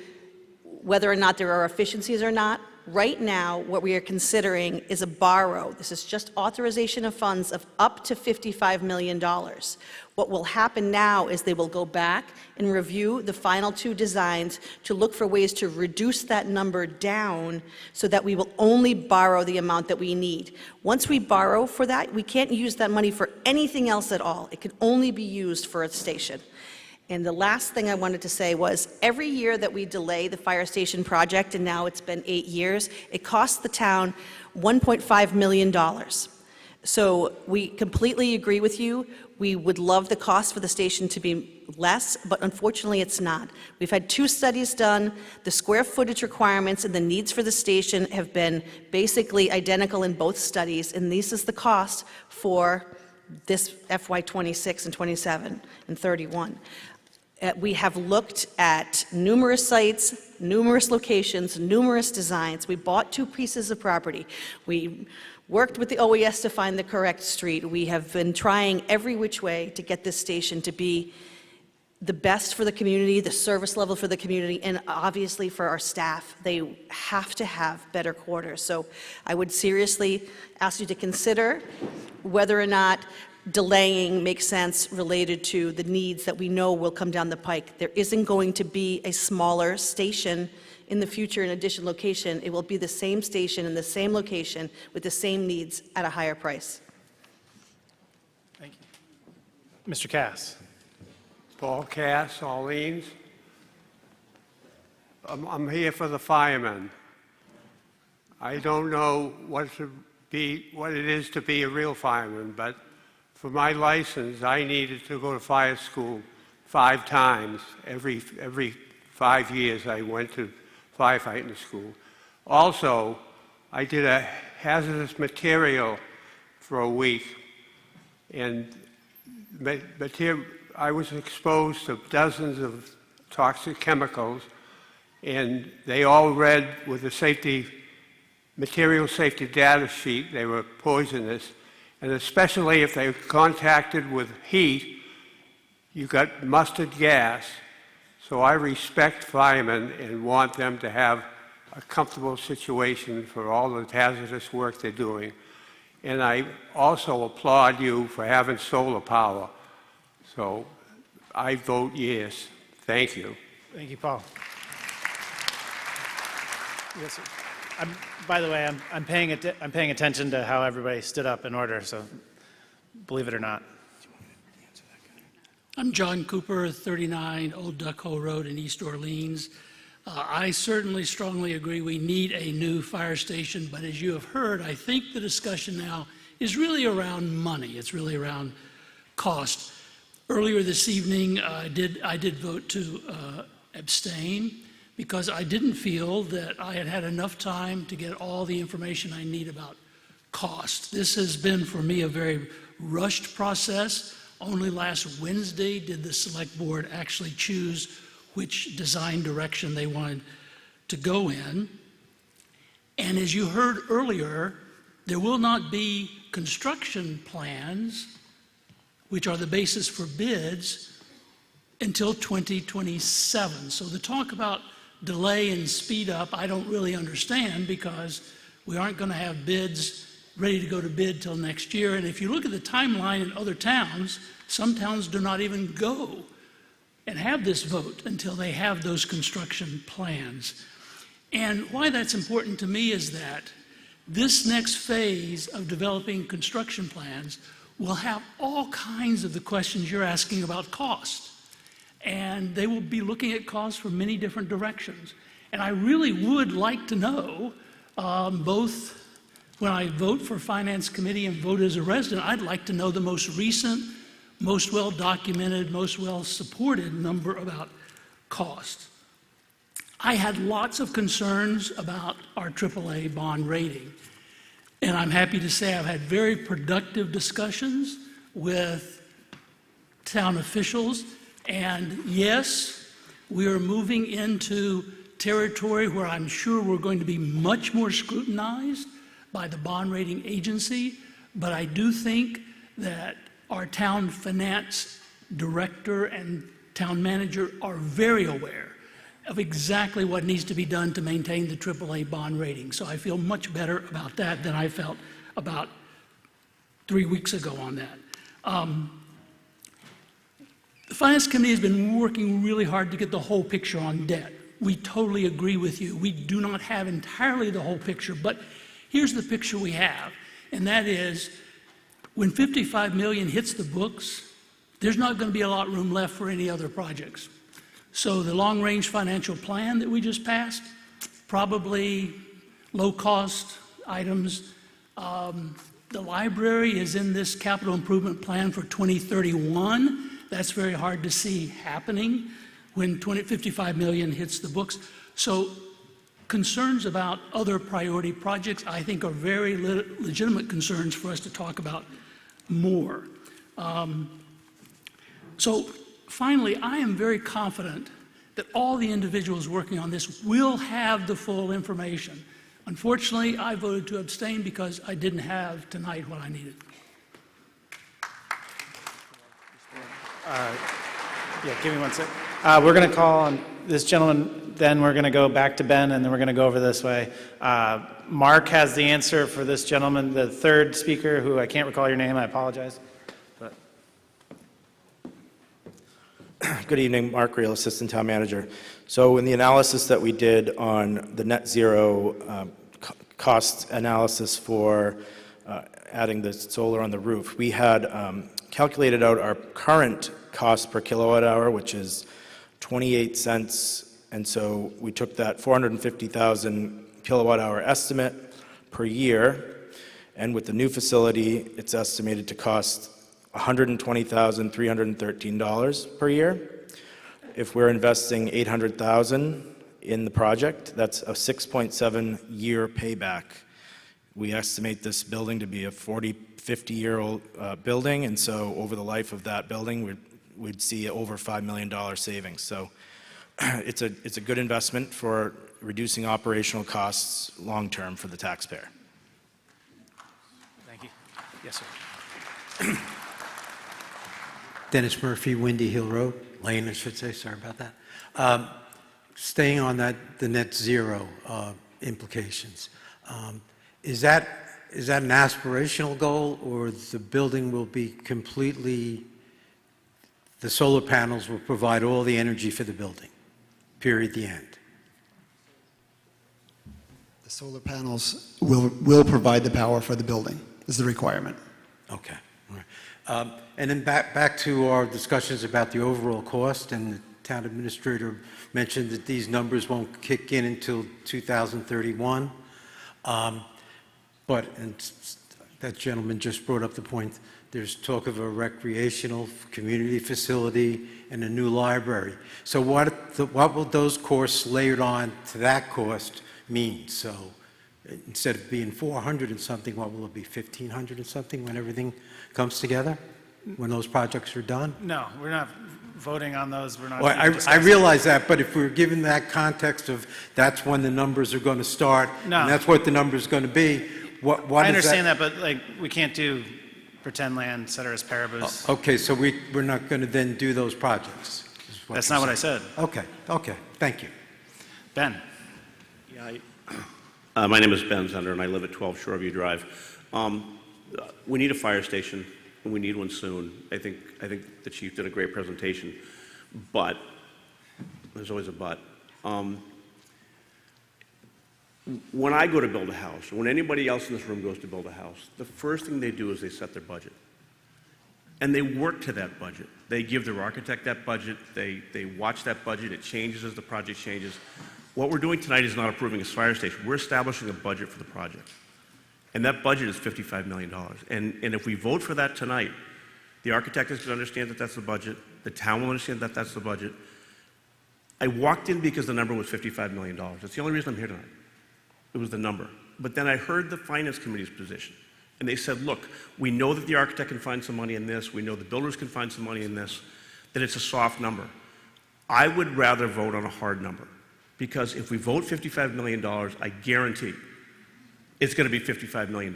[SPEAKER 2] whether or not there are efficiencies or not, right now, what we are considering is a borrow. This is just authorization of funds of up to $55 million. What will happen now is they will go back and review the final two designs to look for ways to reduce that number down so that we will only borrow the amount that we need. Once we borrow for that, we can't use that money for anything else at all. It can only be used for a station. And the last thing I wanted to say was, every year that we delay the fire station project, and now it's been 8 years, it costs the town $1.5 million. So we completely agree with you. We would love the cost for the station to be less, but unfortunately it's not. We've had 2 studies done. The square footage requirements and the needs for the station have been basically identical in both studies, and this is the cost for this FY26 and 27 and 31. We have looked at numerous sites, numerous locations, numerous designs. We bought 2 pieces of property. We worked with the OES to find the correct street. We have been trying every which way to get this station to be the best for the community, the service level for the community, and obviously for our staff. They have to have better quarters. So I would seriously ask you to consider whether or not delaying makes sense related to the needs that we know will come down the pike. There isn't going to be a smaller station in the future in a different location. It will be the same station in the same location with the same needs at a higher price.
[SPEAKER 1] Thank you. Mr. Cass.
[SPEAKER 14] Paul Cass, Orleans. I'm here for the firemen. I don't know what it is to be a real fireman, but for my license, I needed to go to fire school 5 times. Every 5 years, I went to firefighting school. Also, I did a hazardous material for a week, and I was exposed to dozens of toxic chemicals, and they all read with the material safety data sheet they were poisonous, and especially if they were contacted with heat, you got mustard gas. So I respect firemen and want them to have a comfortable situation for all the hazardous work they're doing. And I also applaud you for having solar power. So I vote yes. Thank you.
[SPEAKER 1] Thank you, Paul. Yes, sir. By the way, I'm paying attention to how everybody stood up in order, so believe it or not.
[SPEAKER 15] I'm John Cooper, 39 Old Duck Hole Road in East Orleans. I certainly strongly agree we need a new fire station, but as you have heard, I think the discussion now is really around money. It's really around cost. Earlier this evening, I did vote to abstain because I didn't feel that I had had enough time to get all the information I need about cost. This has been, for me, a very rushed process. Only last Wednesday did the select board actually choose which design direction they wanted to go in. And as you heard earlier, there will not be construction plans, which are the basis for bids, until 2027. So the talk about delay and speed up, I don't really understand, because we aren't going to have bids ready to go to bid till next year. And if you look at the timeline in other towns, some towns do not even go and have this vote until they have those construction plans. And why that's important to me is that this next phase of developing construction plans will have all kinds of the questions you're asking about cost. And they will be looking at costs from many different directions. And I really would like to know, both when I vote for Finance Committee and vote as a resident, I'd like to know the most recent, most well-documented, most well-supported number about cost. I had lots of concerns about our AAA bond rating. And I'm happy to say I've had very productive discussions with town officials. And yes, we are moving into territory where I'm sure we're going to be much more scrutinized by the bond rating agency. But I do think that our town finance director and town manager are very aware of exactly what needs to be done to maintain the AAA bond rating. So I feel much better about that than I felt about 3 weeks ago on that. The Finance Committee has been working really hard to get the whole picture on debt. We totally agree with you. We do not have entirely the whole picture, but here's the picture we have, and that is when $55 million hits the books, there's not going to be a lot of room left for any other projects. So the long-range financial plan that we just passed, probably low-cost items. The library is in this capital improvement plan for 2031. That's very hard to see happening when $55 million hits the books. So concerns about other priority projects, I think, are very legitimate concerns for us to talk about more. So finally, I am very confident that all the individuals working on this will have the full information. Unfortunately, I voted to abstain because I didn't have tonight what I needed.
[SPEAKER 1] Yeah, give me one sec. We're going to call on this gentleman, then we're going to go back to Ben, and then we're going to go over this way. Mark has the answer for this gentleman, the third speaker, who I can't recall your name, I apologize. But.
[SPEAKER 16] Good evening, Mark Reel, Assistant Town Manager. So in the analysis that we did on the net zero cost analysis for adding the solar on the roof, we had calculated out our current cost per kilowatt hour, which is 28 cents. And so we took that 450,000 kilowatt hour estimate per year. And with the new facility, it's estimated to cost $120,313 per year. If we're investing $800,000 in the project, that's a 6.7 year payback. We estimate this building to be a 50-year-old building, and so over the life of that building, we'd see over $5 million savings. So it's a good investment for reducing operational costs long-term for the taxpayer.
[SPEAKER 1] Thank you. Yes, sir.
[SPEAKER 17] Dennis Murphy, Windy Hill Road, Lane, I should say, sorry about that. Staying on that, the net zero implications, is that an aspirational goal, or the building will be completely, the solar panels will provide all the energy for the building, period, the end?
[SPEAKER 8] The solar panels will provide the power for the building, is the requirement.
[SPEAKER 17] Okay. All right. And then back to our discussions about the overall cost, and the town administrator mentioned that these numbers won't kick in until 2031. And that gentleman just brought up the point, there's talk of a recreational community facility and a new library. So what will those costs layered on to that cost mean? So instead of being 400 and something, what will it be, 1,500 and something when everything comes together? When those projects are done?
[SPEAKER 1] No, we're not voting on those. We're not.
[SPEAKER 17] Well, I realize that, but if we're given that context of that's when the numbers are going to start,
[SPEAKER 1] No.
[SPEAKER 17] and that's what the number's going to be, what
[SPEAKER 1] I
[SPEAKER 17] is
[SPEAKER 1] understand that, but like, we can't do pretend land, ceteris paribus.
[SPEAKER 17] Okay, so we're not going to then do those projects?
[SPEAKER 1] That's not what I said.
[SPEAKER 17] Okay, thank you.
[SPEAKER 1] Ben?
[SPEAKER 18] Yeah, my name is Ben Zender, and I live at 12 Shoreview Drive. We need a fire station, and we need one soon. I think the chief did a great presentation, but there's always a but. When I go to build a house, or when anybody else in this room goes to build a house, the first thing they do is they set their budget. And they work to that budget. They give their architect that budget, they watch that budget, it changes as the project changes. What we're doing tonight is not approving a fire station, we're establishing a budget for the project. And that budget is $55 million. And if we vote for that tonight, the architect is going to understand that that's the budget, the town will understand that that's the budget. I walked in because the number was $55 million. That's the only reason I'm here tonight. It was the number. But then I heard the finance committee's position. And they said, look, we know that the architect can find some money in this, we know the builders can find some money in this, that it's a soft number. I would rather vote on a hard number. Because if we vote $55 million, I guarantee it's going to be $55 million.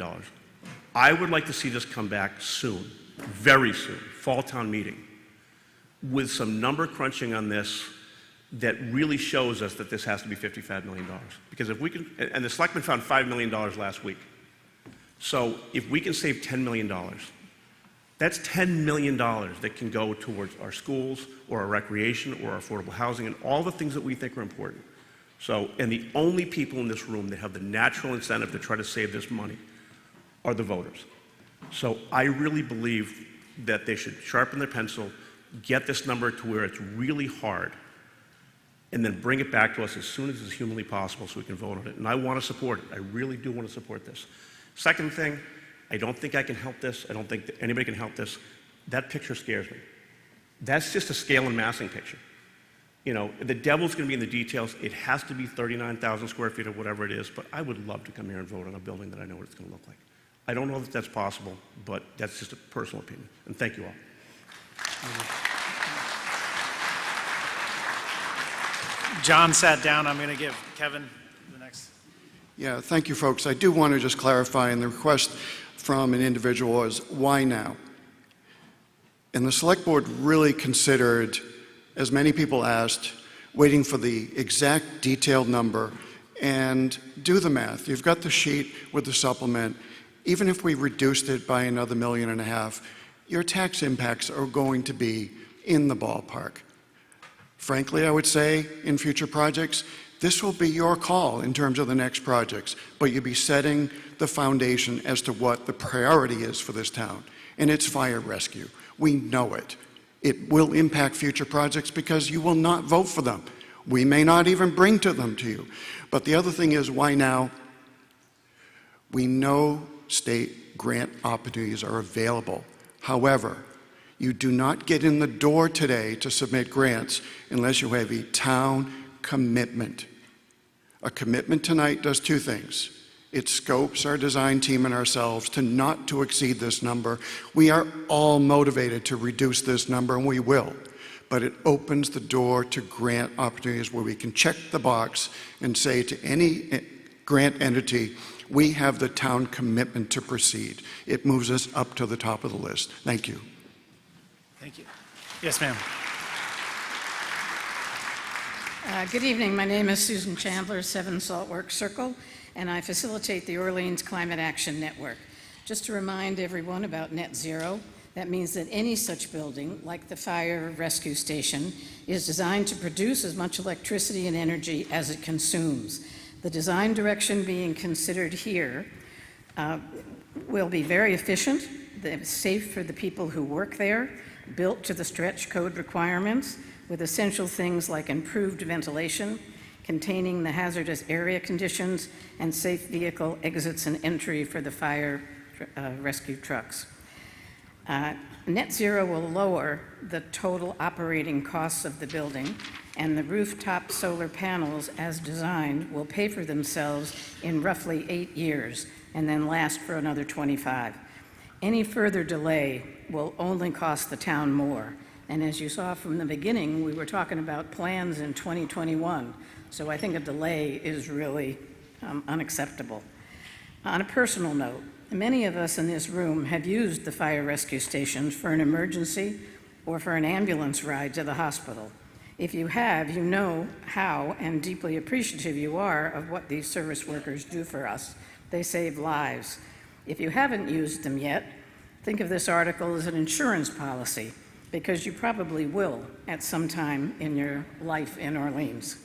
[SPEAKER 18] I would like to see this come back soon, very soon, fall town meeting, with some number crunching on this that really shows us that this has to be $55 million. Because if we can, and the selectmen found $5 million last week. So if we can save $10 million, that's $10 million that can go towards our schools or our recreation or our affordable housing and all the things that we think are important. So, and the only people in this room that have the natural incentive to try to save this money are the voters. So I really believe that they should sharpen their pencil, get this number to where it's really hard, and then bring it back to us as soon as it's humanly possible so we can vote on it. And I want to support it. I really do want to support this. Second thing, I don't think I can help this. I don't think that anybody can help this. That picture scares me. That's just a scale and massing picture. You know, the devil's going to be in the details. It has to be 39,000 square feet or whatever it is, but I would love to come here and vote on a building that I know what it's going to look like. I don't know that that's possible, but that's just a personal opinion. And thank you all.
[SPEAKER 1] John sat down. I'm going to give Kevin the next.
[SPEAKER 8] Yeah, thank you, folks. I do want to just clarify, and the request from an individual was, why now? And the Select Board really considered, as many people asked, waiting for the exact detailed number and do the math. You've got the sheet with the supplement. Even if we reduced it by another $1.5 million, your tax impacts are going to be in the ballpark. Frankly, I would say in future projects, this will be your call in terms of the next projects, but you'll be setting the foundation as to what the priority is for this town, and it's fire rescue. We know it. It will impact future projects because you will not vote for them. We may not even bring them to you. But the other thing is, why now? We know state grant opportunities are available. However, you do not get in the door today to submit grants unless you have a town commitment. A commitment tonight does two things. It scopes our design team and ourselves to not to exceed this number. We are all motivated to reduce this number, and we will. But it opens the door to grant opportunities where we can check the box and say to any grant entity, we have the town commitment to proceed. It moves us up to the top of the list. Thank you.
[SPEAKER 1] Thank you. Yes, ma'am.
[SPEAKER 19] Good evening. My name is Susan Chandler, 7 Saltworks Circle, and I facilitate the Orleans Climate Action Network. Just to remind everyone about net zero, that means that any such building, like the fire rescue station, is designed to produce as much electricity and energy as it consumes. The design direction being considered here will be very efficient, safe for the people who work there, built to the stretch code requirements, with essential things like improved ventilation, containing the hazardous area conditions, and safe vehicle exits and entry for the fire rescue trucks. Net zero will lower the total operating costs of the building, and the rooftop solar panels, as designed, will pay for themselves in roughly 8 years and then last for another 25. Any further delay will only cost the town more. And as you saw from the beginning, we were talking about plans in 2021. So I think a delay is really unacceptable. On a personal note, many of us in this room have used the fire rescue stations for an emergency or for an ambulance ride to the hospital. If you have, you know how and deeply appreciative you are of what these service workers do for us. They save lives. If you haven't used them yet, think of this article as an insurance policy, because you probably will at some time in your life in Orleans.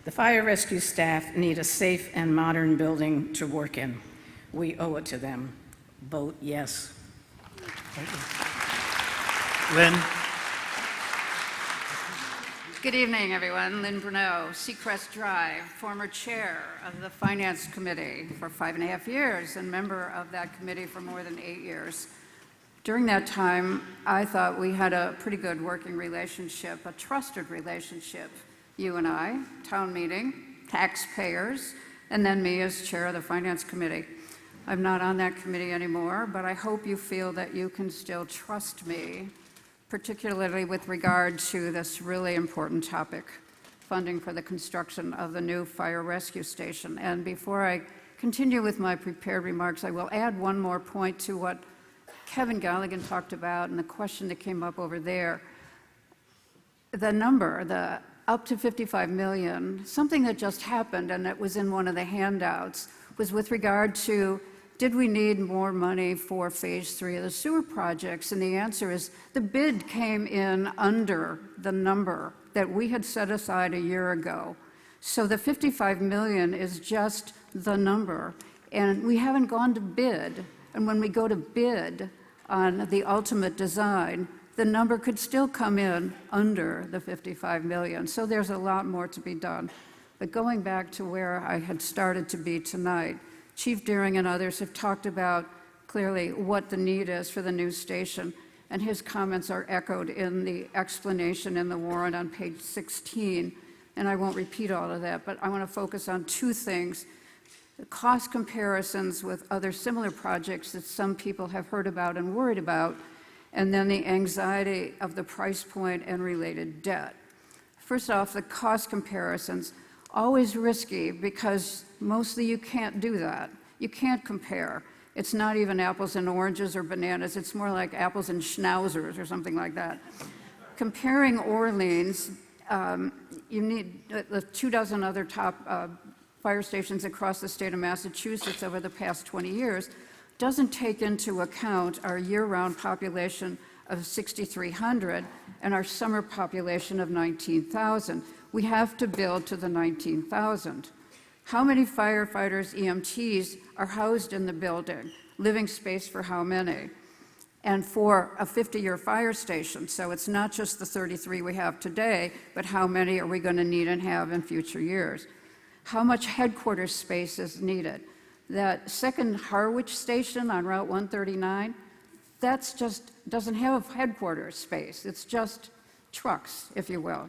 [SPEAKER 19] The fire rescue staff need a safe and modern building to work in. We owe it to them. Vote yes.
[SPEAKER 1] Lynn?
[SPEAKER 20] Good evening, everyone. Lynn Bruneau, Seacrest Drive, former chair of the Finance Committee for 5.5 years and member of that committee for more than 8 years. During that time, I thought we had a pretty good working relationship, a trusted relationship, you and I, town meeting, taxpayers, and then me as chair of the Finance Committee. I'm not on that committee anymore, but I hope you feel that you can still trust me, particularly with regard to this really important topic, funding for the construction of the new fire rescue station. And before I continue with my prepared remarks, I will add one more point to what Kevin Galligan talked about and the question that came up over there. The number, the up to 55 million, something that just happened and it was in one of the handouts, was with regard to, did we need more money for phase 3 of the sewer projects? And the answer is the bid came in under the number that we had set aside a year ago. So the 55 million is just the number. And we haven't gone to bid. And when we go to bid on the ultimate design, the number could still come in under the 55 million. So there's a lot more to be done. But going back to where I had started to be tonight, Chief Deering and others have talked about clearly what the need is for the new station, and his comments are echoed in the explanation in the warrant on page 16, and I won't repeat all of that, but I want to focus on two things: the cost comparisons with other similar projects that some people have heard about and worried about, and then the anxiety of the price point and related debt. First off, the cost comparisons. Always risky because mostly you can't do that. You can't compare. It's not even apples and oranges or bananas. It's more like apples and schnauzers or something like that. Comparing Orleans, you need the 24 other top fire stations across the state of Massachusetts over the past 20 years, doesn't take into account our year-round population of 6,300 and our summer population of 19,000. We have to build to the 19,000. How many firefighters, EMTs, are housed in the building? Living space for how many? And for a 50-year fire station, so it's not just the 33 we have today, but how many are we going to need and have in future years? How much headquarters space is needed? That second Harwich station on Route 139, that's just doesn't have headquarters space. It's just trucks, if you will.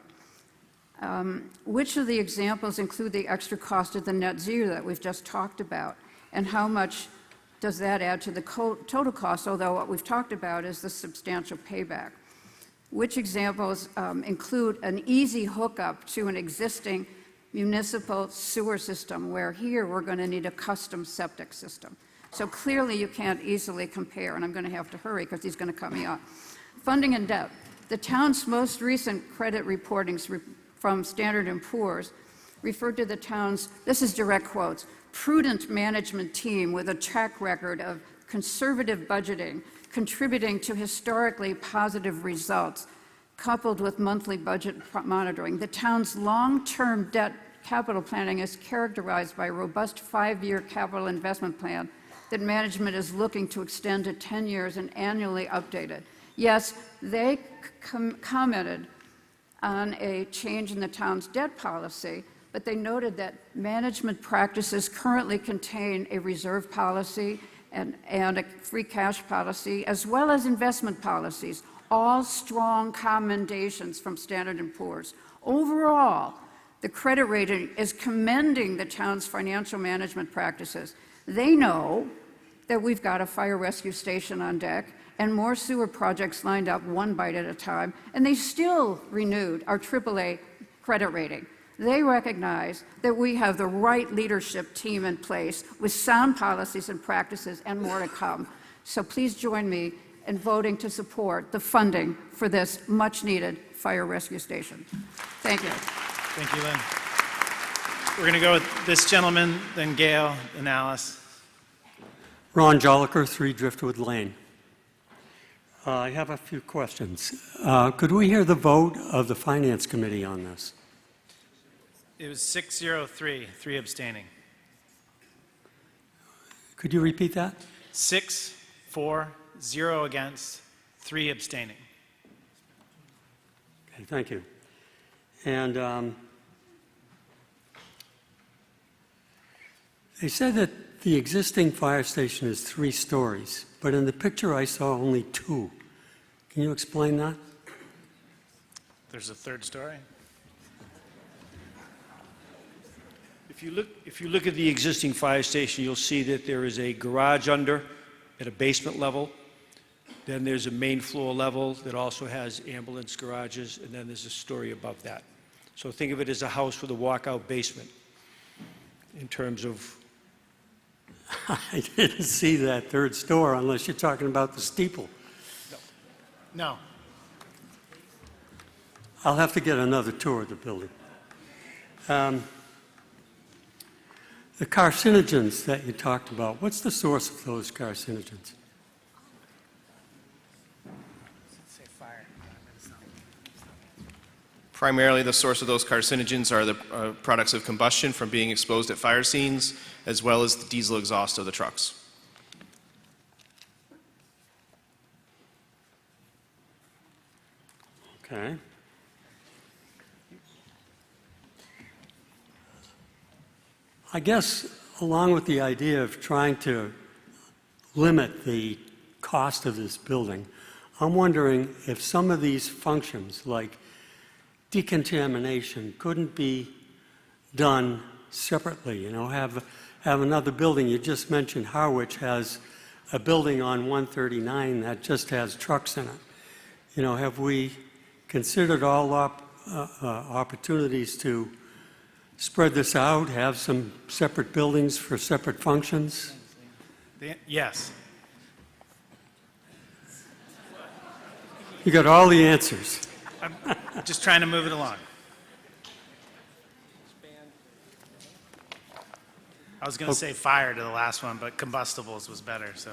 [SPEAKER 20] Which of the examples include the extra cost of the net zero that we've just talked about? And how much does that add to the total cost, although what we've talked about is the substantial payback? Which examples include an easy hookup to an existing municipal sewer system, where here we're going to need a custom septic system? So clearly you can't easily compare, and I'm going to have to hurry because he's going to cut me off. Funding and debt. The town's most recent credit reportings from Standard & Poor's referred to the town's, this is direct quotes, prudent management team with a track record of conservative budgeting, contributing to historically positive results, coupled with monthly budget monitoring. The town's long-term debt capital planning is characterized by a robust 5-year capital investment plan that management is looking to extend to 10 years and annually updated. Yes, they commented on a change in the town's debt policy, but they noted that management practices currently contain a reserve policy and a free cash policy, as well as investment policies, all strong commendations from Standard & Poor's. Overall, the credit rating is commending the town's financial management practices. They know that we've got a fire rescue station on deck and more sewer projects lined up one bite at a time, and they still renewed our AAA credit rating. They recognize that we have the right leadership team in place with sound policies and practices and more to come. So please join me in voting to support the funding for this much-needed fire rescue station. Thank you.
[SPEAKER 1] Thank you, Lynn. We're going to go with this gentleman, then Gail, and Alice.
[SPEAKER 21] Ron Joliker, 3 Driftwood Lane. I have a few questions. Could we hear the vote of the Finance Committee on this?
[SPEAKER 1] It was 6-0-3, 3 abstaining.
[SPEAKER 21] Could you repeat that?
[SPEAKER 1] 6-4, 0 against, 3 abstaining.
[SPEAKER 21] Okay, thank you. And they said that the existing fire station is 3 stories, but in the picture I saw only 2. Can you explain that?
[SPEAKER 1] There's a 3rd story.
[SPEAKER 3] If you look at the existing fire station, you'll see that there is a garage under at a basement level. Then there's a main floor level that also has ambulance garages, and then there's a story above that. So think of it as a house with a walkout basement in terms of...
[SPEAKER 21] I didn't see that 3rd store unless you're talking about the steeple.
[SPEAKER 1] No.
[SPEAKER 21] I'll have to get another tour of the building. The carcinogens that you talked about, what's the source of those carcinogens?
[SPEAKER 7] Primarily, the source of those carcinogens are the products of combustion from being exposed at fire scenes, as well as the diesel exhaust of the trucks.
[SPEAKER 21] Okay. I guess along with the idea of trying to limit the cost of this building, I'm wondering if some of these functions, like decontamination, couldn't be done separately. You know, have another building. You just mentioned Harwich has a building on 139 that just has trucks in it. You know, have we considered all opportunities to spread this out, have some separate buildings for separate functions?
[SPEAKER 1] Yes.
[SPEAKER 21] You got all the answers.
[SPEAKER 1] I'm just trying to move it along. I was going to say fire to the last one, but combustibles was better, so.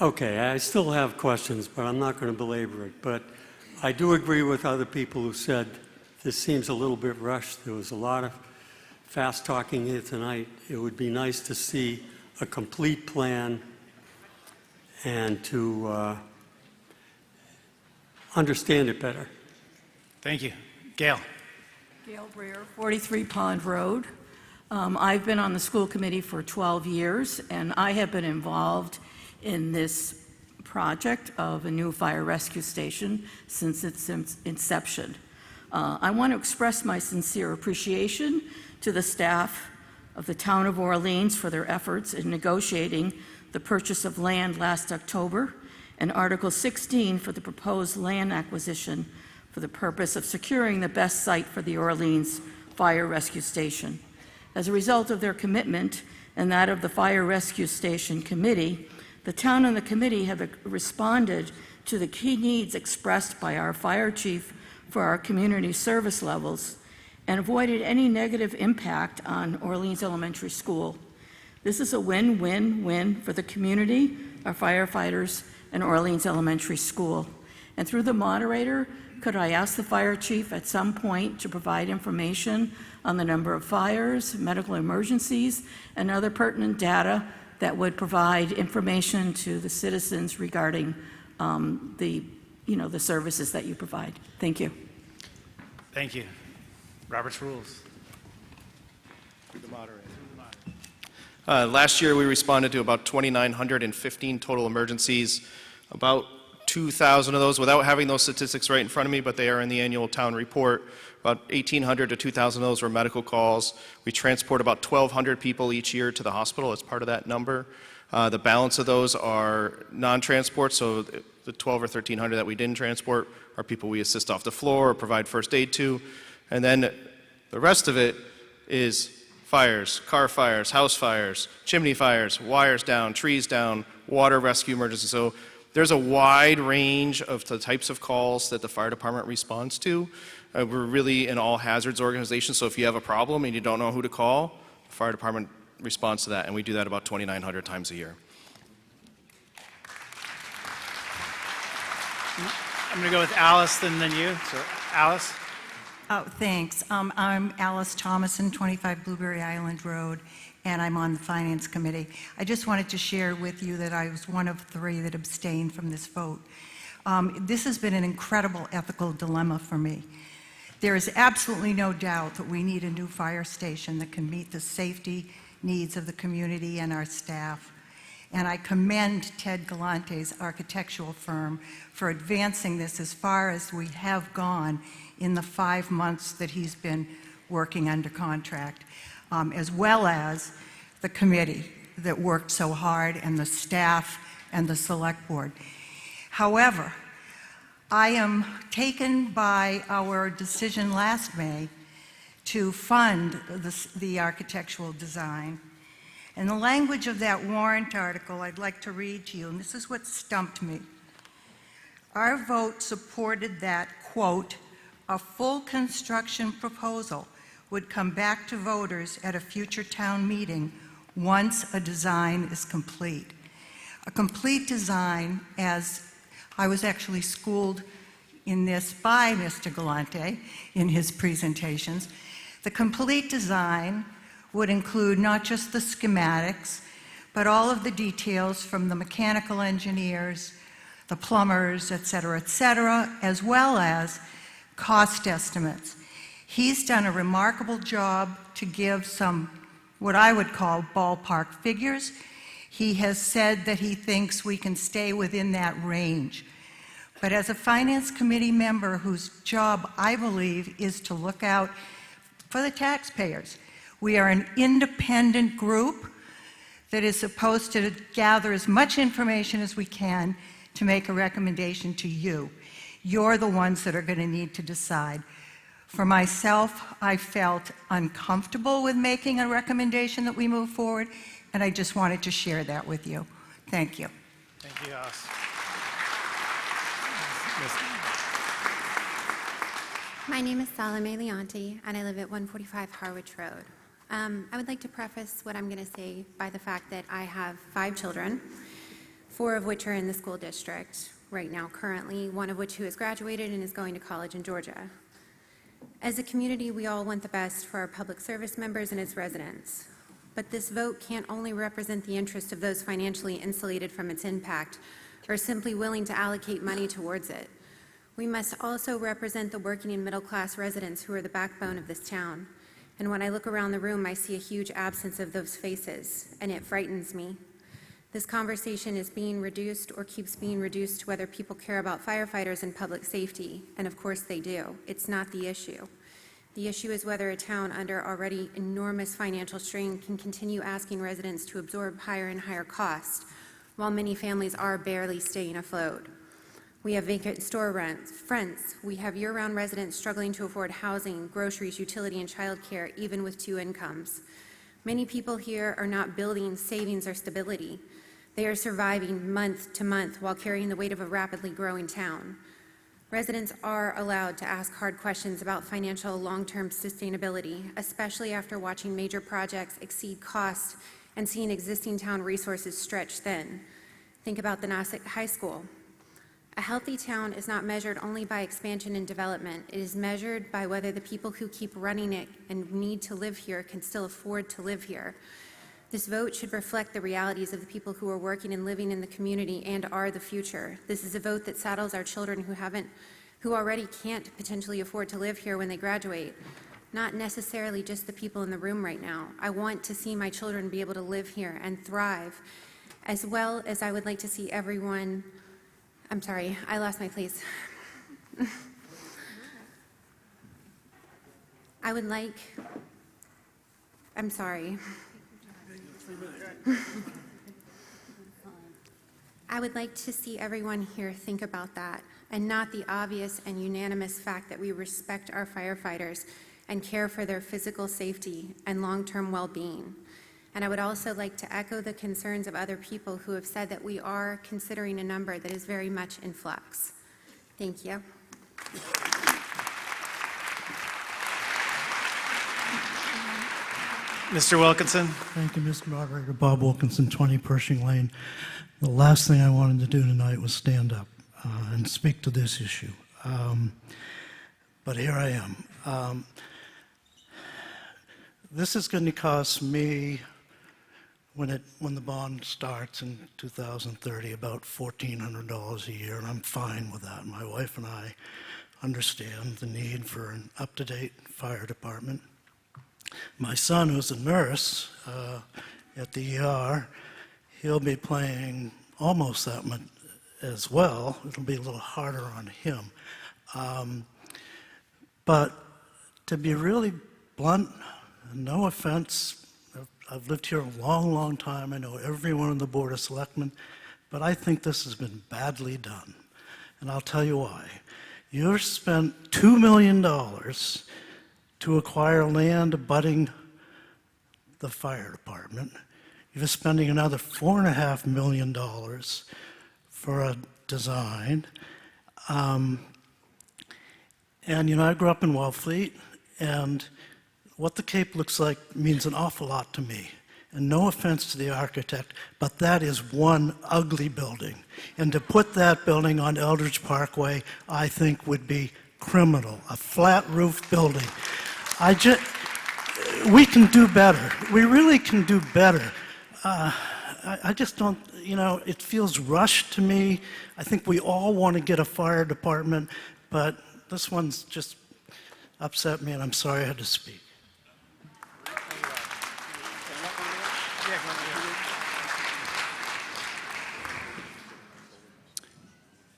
[SPEAKER 21] Okay, I still have questions, but I'm not going to belabor it. But I do agree with other people who said this seems a little bit rushed. There was a lot of fast talking here tonight. It would be nice to see a complete plan and to understand it better.
[SPEAKER 1] Thank you. Gail.
[SPEAKER 22] Gail Breer, 43 Pond Road. I've been on the school committee for 12 years, and I have been involved in this project of a new fire rescue station since its inception. I want to express my sincere appreciation to the staff of the town of Orleans for their efforts in negotiating the purchase of land last October and Article 16 for the proposed land acquisition for the purpose of securing the best site for the Orleans Fire Rescue Station. As a result of their commitment and that of the Fire Rescue Station Committee, the town and the committee have responded to the key needs expressed by our fire chief for our community service levels and avoided any negative impact on Orleans Elementary School. This is a win-win-win for the community, our firefighters, and Orleans Elementary School. And through the moderator, could I ask the fire chief at some point to provide information on the number of fires, medical emergencies, and other pertinent data that would provide information to the citizens regarding the services that you provide? Thank you.
[SPEAKER 1] Thank you. Robert's rules.
[SPEAKER 7] The moderator. Last year, we responded to about 2,915 total emergencies, about 2,000 of those, without having those statistics right in front of me, but they are in the annual town report. About 1,800 to 2,000 of those were medical calls. We transport about 1,200 people each year to the hospital as part of that number. The balance of those are non-transport, so the 12 or 1,300 that we didn't transport are people we assist off the floor or provide first aid to. And then the rest of it is fires, car fires, house fires, chimney fires, wires down, trees down, water rescue emergencies. So there's a wide range of the types of calls that the fire department responds to. We're really an all hazards organization, so if you have a problem and you don't know who to call, the fire department responds to that, and we do that about 2,900 times a year.
[SPEAKER 1] I'm going to go with Alice and then you. So, Alice?
[SPEAKER 4] Oh, thanks. I'm Alice Thomason, 25 Blueberry Island Road, and I'm on the Finance Committee. I just wanted to share with you that I was one of 3 that abstained from this vote. This has been an incredible ethical dilemma for me. There is absolutely no doubt that we need a new fire station that can meet the safety needs of the community and our staff. And I commend Ted Galante's architectural firm for advancing this as far as we have gone in the 5 months that he's been working under contract, as well as the committee that worked so hard and the staff and the select board. However, I am taken by our decision last May to fund the architectural design. And the language of that warrant article I'd like to read to you, and this is what stumped me. Our vote supported that, quote, a full construction proposal would come back to voters at a future town meeting once a design is complete. A complete design, as I was actually schooled in this by Mr. Galante in his presentations, the complete design would include not just the schematics, but all of the details from the mechanical engineers, the plumbers, et cetera, as well as cost estimates. He's done a remarkable job to give some, what I would call ballpark figures. He has said that he thinks we can stay within that range. But as a Finance Committee member whose job, I believe, is to look out for the taxpayers, we are an independent group that is supposed to gather as much information as we can to make a recommendation to you. You're the ones that are going to need to decide. For myself, I felt uncomfortable with making a recommendation that we move forward, and I just wanted to share that with you. Thank you.
[SPEAKER 1] Thank you, Alice.
[SPEAKER 5] My name is Salome Leonti, and I live at 145 Harwich Road. I would like to preface what I'm going to say by the fact that I have 5 children, 4 of which are in the school district right now currently, 1 of which who has graduated and is going to college in Georgia. As a community, we all want the best for our public service members and its residents. But this vote can't only represent the interests of those financially insulated from its impact or simply willing to allocate money towards it. We must also represent the working and middle-class residents who are the backbone of this town. And when I look around the room, I see a huge absence of those faces, and it frightens me. This conversation is being reduced or keeps being reduced to whether people care about firefighters and public safety, and of course they do. It's not the issue. The issue is whether a town under already enormous financial strain can continue asking residents to absorb higher and higher costs, while many families are barely staying afloat. We have vacant store rents, we have year-round residents struggling to afford housing, groceries, utility, and childcare, even with 2 incomes. Many people here are not building savings or stability. They are surviving month to month while carrying the weight of a rapidly growing town. Residents are allowed to ask hard questions about financial long-term sustainability, especially after watching major projects exceed costs and seeing existing town resources stretched thin. Think about the Nassau High School. A healthy town is not measured only by expansion and development. It is measured by whether the people who keep running it and need to live here can still afford to live here. This vote should reflect the realities of the people who are working and living in the community and are the future. This is a vote that saddles our children who already can't potentially afford to live here when they graduate, not necessarily just the people in the room right now. I want to see my children be able to live here and thrive, as well as I would like to see everyone, I'm sorry, I lost my place. I would like, I'm sorry. I would like to see everyone here think about that, and not the obvious and unanimous fact that we respect our firefighters and care for their physical safety and long-term well-being. And I would also like to echo the concerns of other people who have said that we are considering a number that is very much in flux. Thank you.
[SPEAKER 1] Mr. Wilkinson.
[SPEAKER 6] Thank you, Mr. Moderator. Bob Wilkinson, 20 Pershing Lane. The last thing I wanted to do tonight was stand up and speak to this issue. But here I am. This is going to cost me, when the bond starts in 2030, about $1,400 a year, and I'm fine with that. My wife and I understand the need for an up-to-date fire department. My son, who's a nurse at the ER, he'll be paying almost that much as well. It'll be a little harder on him. But to be really blunt, no offense, I've lived here a long, long time. I know everyone on the Board of Selectmen, but I think this has been badly done. And I'll tell you why. You've spent $2 million to acquire land abutting the fire department. You're spending another $4.5 million for a design. And, I grew up in Wellfleet, and what the Cape looks like means an awful lot to me. And no offense to the architect, but that is one ugly building. And to put that building on Eldridge Parkway, I think would be criminal. A flat roof building. We can do better. We really can do better. I just don't, it feels rushed to me. I think we all want to get a fire department, but this one's just upset me, and I'm sorry I had to speak.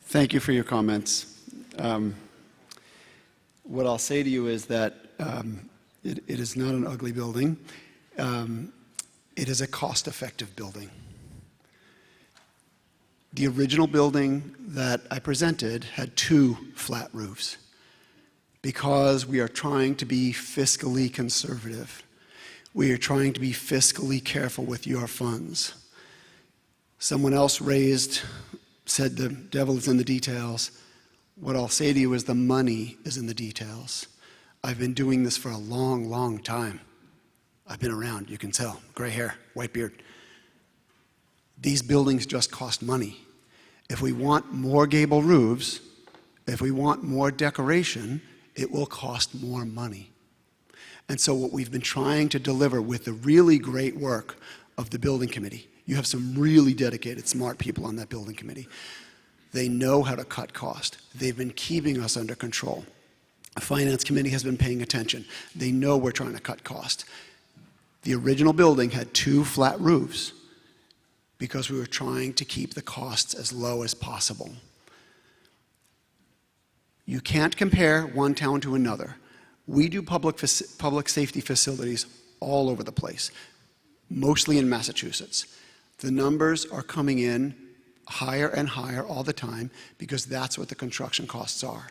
[SPEAKER 8] Thank you for your comments. What I'll say to you is that it is not an ugly building. It is a cost-effective building. The original building that I presented had 2 flat roofs because we are trying to be fiscally conservative. We are trying to be fiscally careful with your funds. Someone else said the devil is in the details. What I'll say to you is the money is in the details. I've been doing this for a long, long time. I've been around, you can tell. Gray hair, white beard. These buildings just cost money. If we want more gable roofs, if we want more decoration, it will cost more money. And so what we've been trying to deliver with the really great work of the building committee, you have some really dedicated, smart people on that building committee. They know how to cut cost. They've been keeping us under control. The finance committee has been paying attention. They know we're trying to cut cost. The original building had 2 flat roofs because we were trying to keep the costs as low as possible. You can't compare one town to another. We do public safety facilities all over the place, mostly in Massachusetts. The numbers are coming in higher and higher all the time because that's what the construction costs are.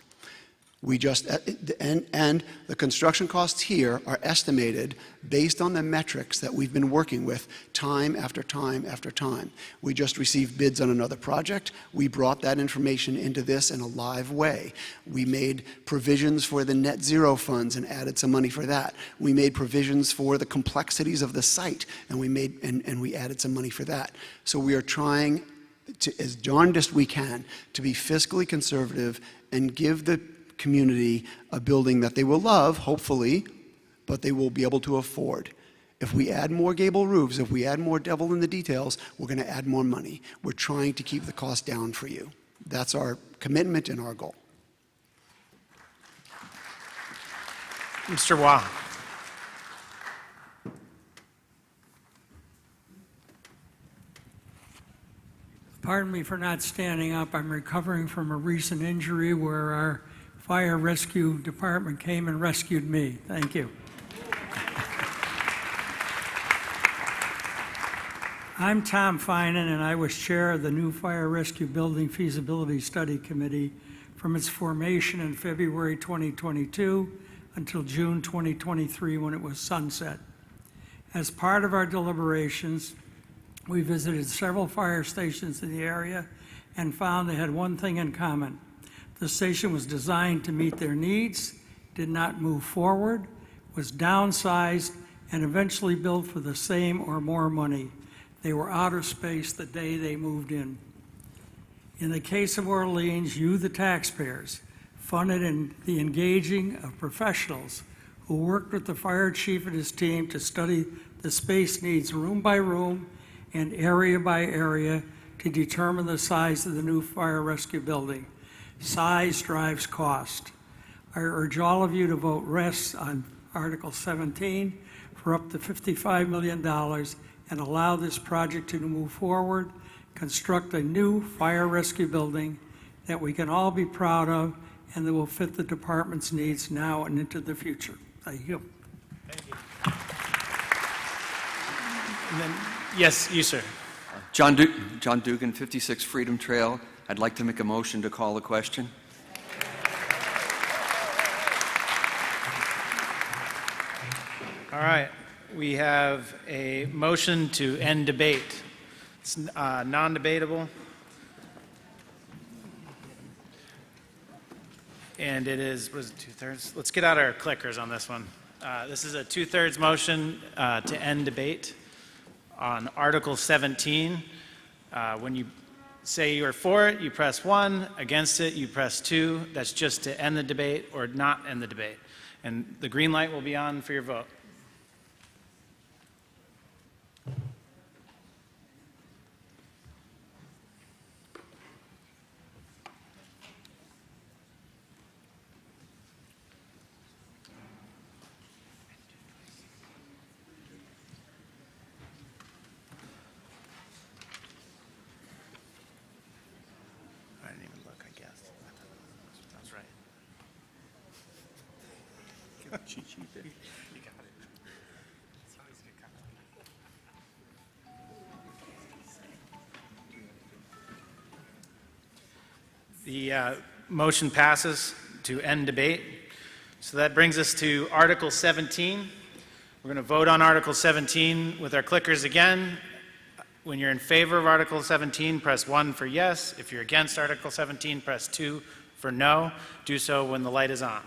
[SPEAKER 8] And the construction costs here are estimated based on the metrics that we've been working with time after time after time. We just received bids on another project. We brought that information into this in a live way. We made provisions for the net zero funds and added some money for that. We made provisions for the complexities of the site, and we added some money for that. So we are trying to, as darndest we can, to be fiscally conservative and give the community a building that they will love, hopefully, but they will be able to afford. If we add more gable roofs, if we add more devil in the details, we're going to add more money. We're trying to keep the cost down for you. That's our commitment and our goal.
[SPEAKER 1] Mr. Wah.
[SPEAKER 9] Pardon me for not standing up. I'm recovering from a recent injury where our fire rescue department came and rescued me. Thank you. I'm Tom Finan, and I was chair of the new Fire Rescue Building Feasibility Study Committee from its formation in February 2022 until June 2023 when it was sunset. As part of our deliberations, we visited several fire stations in the area and found they had one thing in common. The station was designed to meet their needs, did not move forward, was downsized, and eventually built for the same or more money. They were out of space the day they moved in. In the case of Orleans, you, the taxpayers, funded the engaging of professionals who worked with the fire chief and his team to study the space needs room by room and area by area to determine the size of the new fire rescue building. Size drives cost. I urge all of you to vote yes on Article 17 for up to $55 million and allow this project to move forward, construct a new fire rescue building that we can all be proud of and that will fit the department's needs now and into the future. Thank you.
[SPEAKER 1] Thank you. And then, yes, you, sir.
[SPEAKER 10] John Dugan, 56 Freedom Trail. I'd like to make a motion to call the question.
[SPEAKER 1] All right. We have a motion to end debate. It's non-debatable. And it is, was it 2/3? Let's get out our clickers on this one. This is a 2/3 motion to end debate on Article 17. When you say you're for it, you press 1. Against it, you press 2. That's just to end the debate or not end the debate. And the green light will be on for your vote. I didn't even look, I guess. Sounds right. Cheat sheet there. You got it. It's always good company. The motion passes to end debate. So that brings us to Article 17. We're going to vote on Article 17 with our clickers again. When you're in favor of Article 17, press 1 for yes. If you're against Article 17, press 2 for no. Do so when the light is on.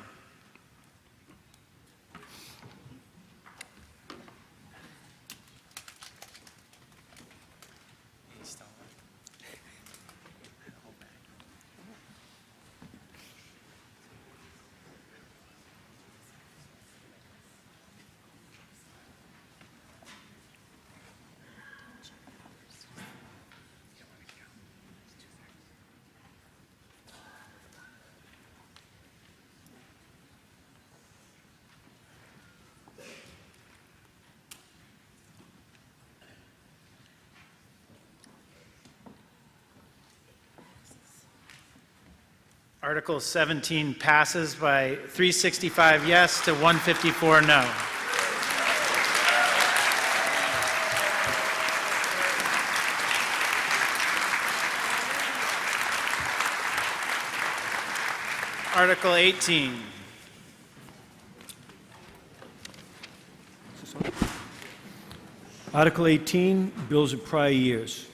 [SPEAKER 1] Article 17 passes by 365 yes to 154 no. Article 18.
[SPEAKER 3] Article 18, bills of prior years.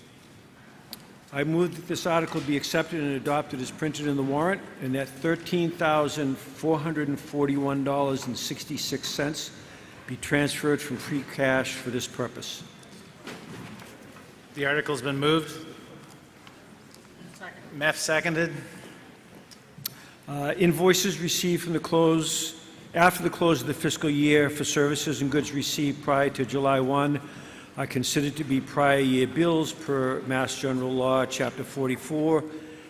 [SPEAKER 3] I move that this article be accepted and adopted as printed in the warrant, and that $13,441.66 be transferred from free cash for this purpose.
[SPEAKER 1] The article's been moved. Meff seconded.
[SPEAKER 3] Invoices received from after the close of the fiscal year for services and goods received prior to July 1 are considered to be prior year bills per Mass General Law, Chapter 44,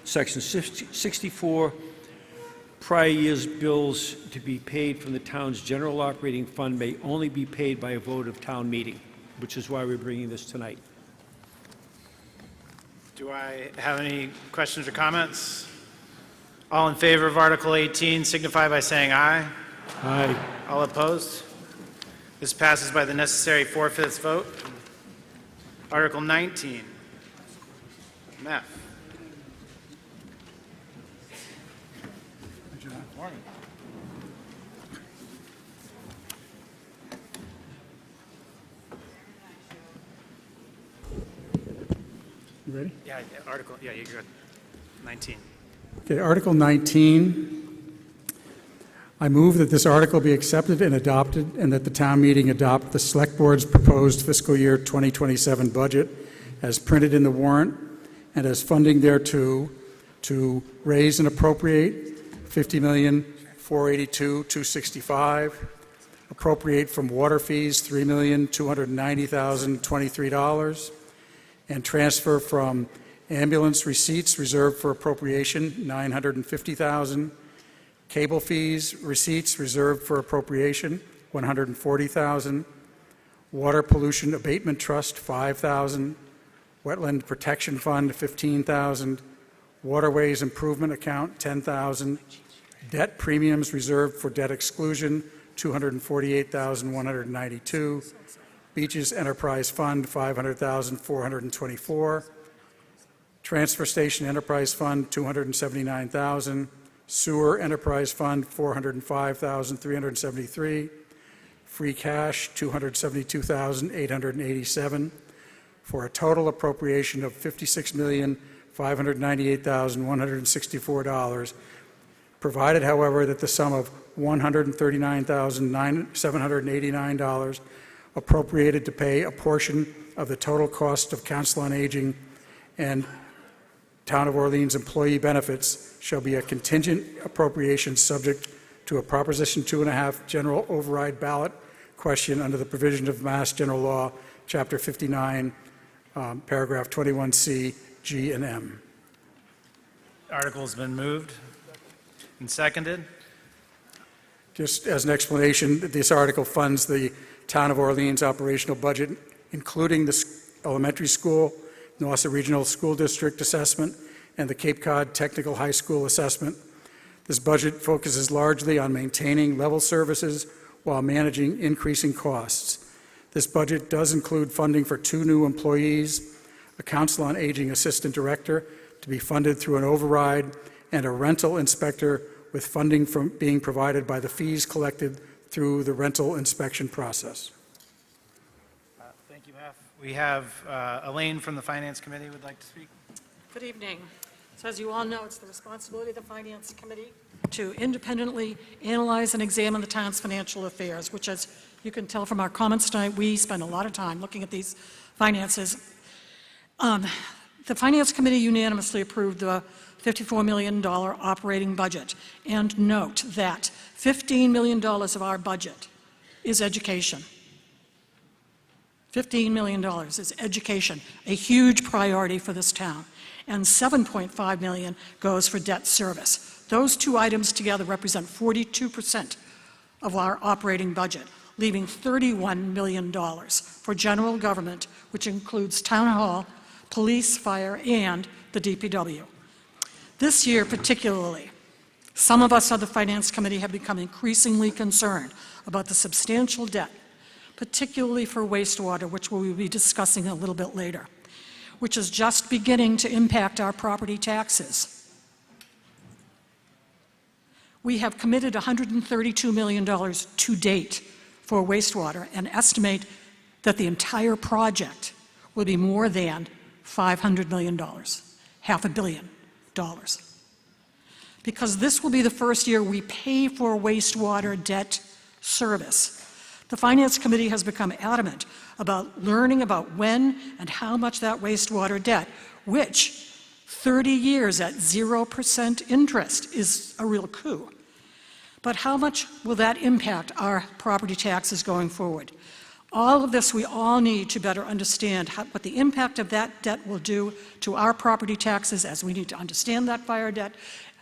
[SPEAKER 3] Section 64, prior year's bills to be paid from the town's general operating fund may only be paid by a vote of town meeting, which is why we're bringing this tonight.
[SPEAKER 1] Do I have any questions or comments? All in favor of Article 18 signify by saying aye.
[SPEAKER 3] Aye.
[SPEAKER 1] All opposed? This passes by the necessary 4/5 vote. Article 19. MEF.
[SPEAKER 11] You ready?
[SPEAKER 1] Yeah, Article, yeah, you're good. 19.
[SPEAKER 11] Okay, Article 19. I move that this article be accepted and adopted, and that the town meeting adopt the Select Board's proposed fiscal year 2027 budget as printed in the warrant and as funding thereto to raise and appropriate $50,482,265, appropriate from water fees $3,290,023, and transfer from ambulance receipts reserved for appropriation $950,000, cable fees receipts reserved for appropriation $140,000, water pollution abatement trust $5,000, wetland protection fund $15,000, waterways improvement account $10,000, debt premiums reserved for debt exclusion $248,192, Beaches Enterprise Fund, $500,424. Transfer Station Enterprise Fund, $279,000. Sewer Enterprise Fund, $405,373. Free cash, $272,887, for a total appropriation of $56,598,164, provided, however, that the sum of $139,789 appropriated to pay a portion of the total cost of Council on Aging and Town of Orleans employee benefits shall be a contingent appropriation subject to a Proposition 2.5 general override ballot question under the provision of Mass General Law, Chapter 59, Paragraph 21C, G and M.
[SPEAKER 1] Article's been moved and seconded.
[SPEAKER 11] Just as an explanation, this article funds the Town of Orleans operational budget, including the elementary school, Nauset Regional School District assessment, and the Cape Cod Technical High School assessment. This budget focuses largely on maintaining level services while managing increasing costs. This budget does include funding for 2 new employees, a Council on Aging Assistant Director to be funded through an override, and a rental inspector with funding from being provided by the fees collected through the rental inspection process.
[SPEAKER 1] Thank you, Matt. We have Elaine from the Finance Committee would like to speak.
[SPEAKER 22] Good evening. So as you all know, it's the responsibility of the Finance Committee to independently analyze and examine the town's financial affairs, which, as you can tell from our comments tonight, we spend a lot of time looking at these finances. The Finance Committee unanimously approved the $54 million operating budget. And note that $15 million of our budget is education. $15 million is education, a huge priority for this town. And $7.5 million goes for debt service. Those two items together represent 42% of our operating budget, leaving $31 million for general government, which includes town hall, police, fire, and the DPW. This year particularly, some of us on the Finance Committee have become increasingly concerned about the substantial debt, particularly for wastewater, which we will be discussing a little bit later, which is just beginning to impact our property taxes. We have committed $132 million to date for wastewater and estimate that the entire project will be more than $500 million, $500 million. Because this will be the first year we pay for wastewater debt service. The Finance Committee has become adamant about learning about when and how much that wastewater debt, which 30 years at 0% interest is a real coup. But how much will that impact our property taxes going forward? All of this we all need to better understand what the impact of that debt will do to our property taxes, as we need to understand that fire debt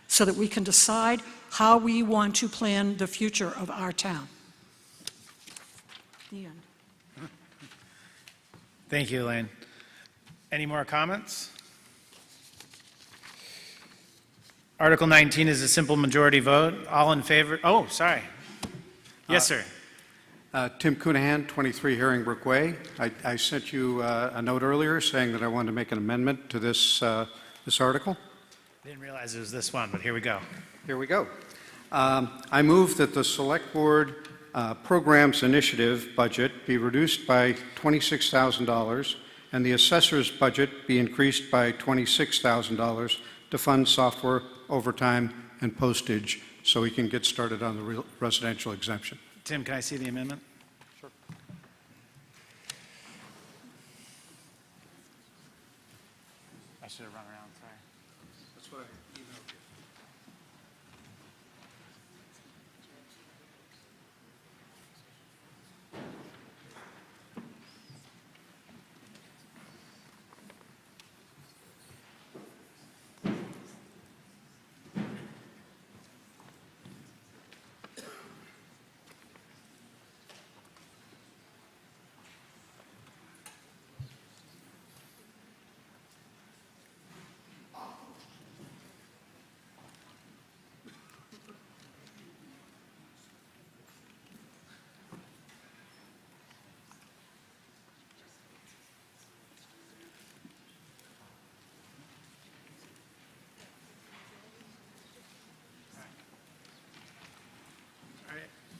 [SPEAKER 22] so that we can decide
[SPEAKER 12] how we want to plan the future of our town. The end.
[SPEAKER 1] Thank you, Elaine. Any more comments? Article 19 is a simple majority vote. All in favor? Oh, sorry. Yes, sir.
[SPEAKER 13] Tim Coonahan, 23 Herringbrook Way. I sent you a note earlier saying that I wanted to make an amendment to this article.
[SPEAKER 1] Didn't realize it was this one, but here we go.
[SPEAKER 13] Here we go. I move that the Select Board Programs Initiative budget be reduced by $26,000 and the assessor's budget be increased by $26,000 to fund software, overtime, and postage so we can get started on the residential exemption.
[SPEAKER 1] Tim, can I see the amendment?
[SPEAKER 13] Sure.
[SPEAKER 1] I should have run around, sorry.
[SPEAKER 13] That's what I emailed you.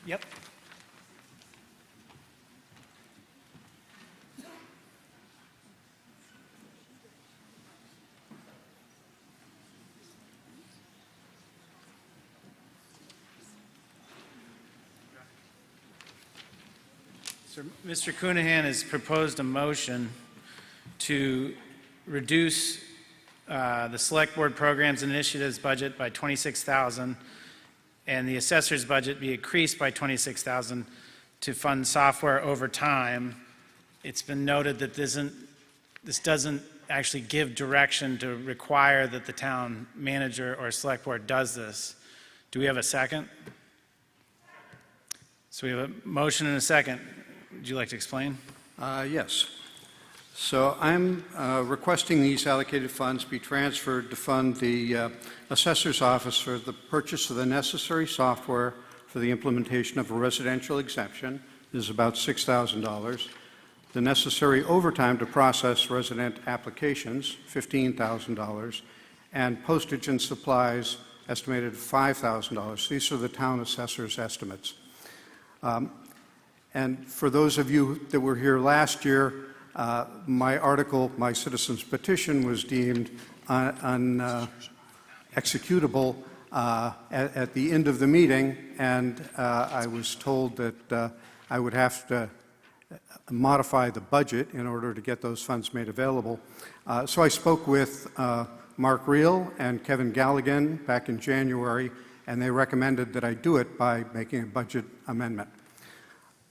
[SPEAKER 1] Yep. So Mr. Coonahan has proposed a motion to reduce the Select Board Programs and Initiatives budget by $26,000 and the assessor's budget be increased by $26,000 to fund software over time. It's been noted that this doesn't actually give direction to require that the town manager or select board does this. Do we have a second? So we have a motion and a second. Would you like to explain?
[SPEAKER 13] Yes. So I'm requesting these allocated funds be transferred to fund the assessor's office for the purchase of the necessary software for the implementation of a residential exemption. This is about $6,000. The necessary overtime to process resident applications, $15,000, and postage and supplies estimated $5,000. These are the town assessor's estimates. And for those of you that were here last year, my article, my citizen's petition, was deemed unexecutable at the end of the meeting, and I was told that I would have to modify the budget in order to get those funds made available. So I spoke with Mark Reel and Kevin Galligan back in January, and they recommended that I do it by making a budget amendment.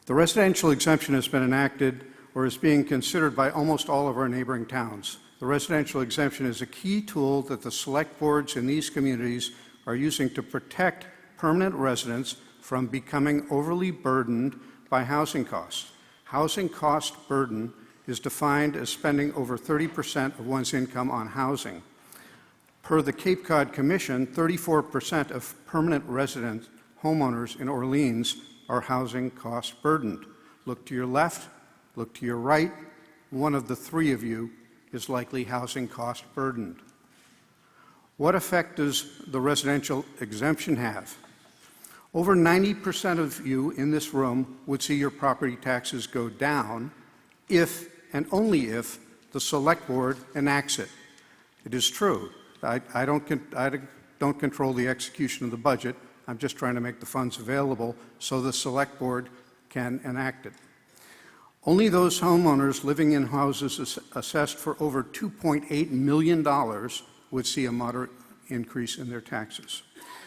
[SPEAKER 13] The residential exemption has been enacted or is being considered by almost all of our neighboring towns. The residential exemption is a key tool that the select boards in these communities are using to protect permanent residents from becoming overly burdened by housing costs. Housing cost burden is defined as spending over 30% of one's income on housing. Per the Cape Cod Commission, 34% of permanent resident homeowners in Orleans are housing cost burdened. Look to your left, look to your right. One of the three of you is likely housing cost burdened. What effect does the residential exemption have? Over 90% of you in this room would see your property taxes go down if and only if the select board enacts it. It is true. I don't control the execution of the budget. I'm just trying to make the funds available so the select board can enact it. Only those homeowners living in houses assessed for over $2.8 million would see a moderate increase in their taxes.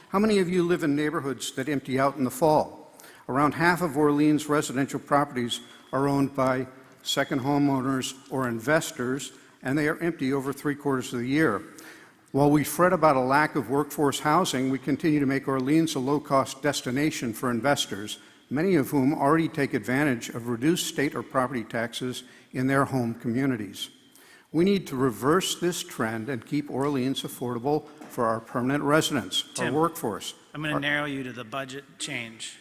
[SPEAKER 13] How many of you live in neighborhoods that empty out in the fall? Around half of Orleans' residential properties are owned by second homeowners or investors, and they are empty over 3/4 of the year. While we fret about a lack of workforce housing, we continue to make Orleans a low-cost destination for investors, many of whom already take advantage of reduced state or property taxes in their home communities. We need to reverse this trend and keep Orleans affordable for our permanent residents, our
[SPEAKER 1] Tim,
[SPEAKER 13] workforce.
[SPEAKER 1] I'm going to narrow you to the budget change.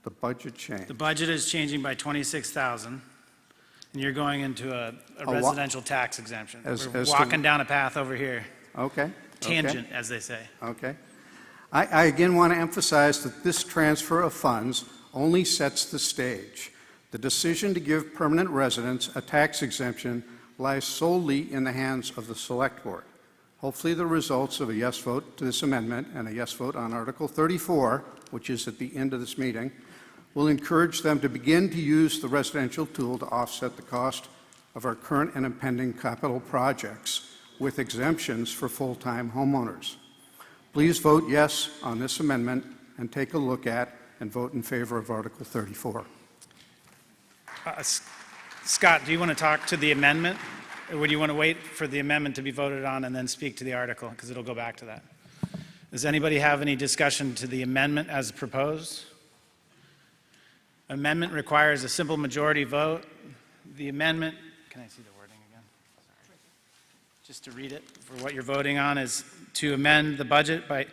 [SPEAKER 13] The budget change.
[SPEAKER 1] The budget is changing by 26,000, and you're going into a residential tax exemption. We're walking down a path over here.
[SPEAKER 13] Okay.
[SPEAKER 1] Tangent, as they say.
[SPEAKER 13] Okay. I again want to emphasize that this transfer of funds only sets the stage. The decision to give permanent residents a tax exemption lies solely in the hands of the Select Board. Hopefully the results of a yes vote to this amendment and a yes vote on Article 34, which is at the end of this meeting, will encourage them to begin to use the residential tool to offset the cost of our current and impending capital projects with exemptions for full-time homeowners. Please vote yes on this amendment and take a look at and vote in favor of Article 34.
[SPEAKER 1] Scott, do you want to talk to the amendment? Or would you want to wait for the amendment to be voted on and then speak to the article? Because it'll go back to that. Does anybody have any discussion to the amendment as proposed? Amendment requires a simple majority vote. The amendment, can I see the wording again? Sorry. Just to read it, for what you're voting on is to amend the budget by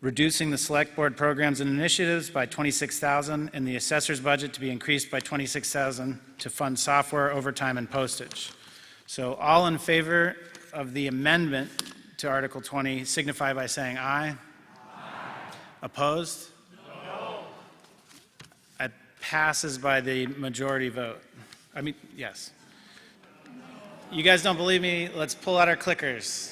[SPEAKER 1] reducing the Select Board programs and initiatives by $26,000 and the assessor's budget to be increased by $26,000 to fund software, overtime, and postage. So all in favor of the amendment to Article 20 signify by saying aye. Aye. Opposed? No. It passes by the majority vote. I mean, yes. You guys don't believe me? Let's pull out our clickers.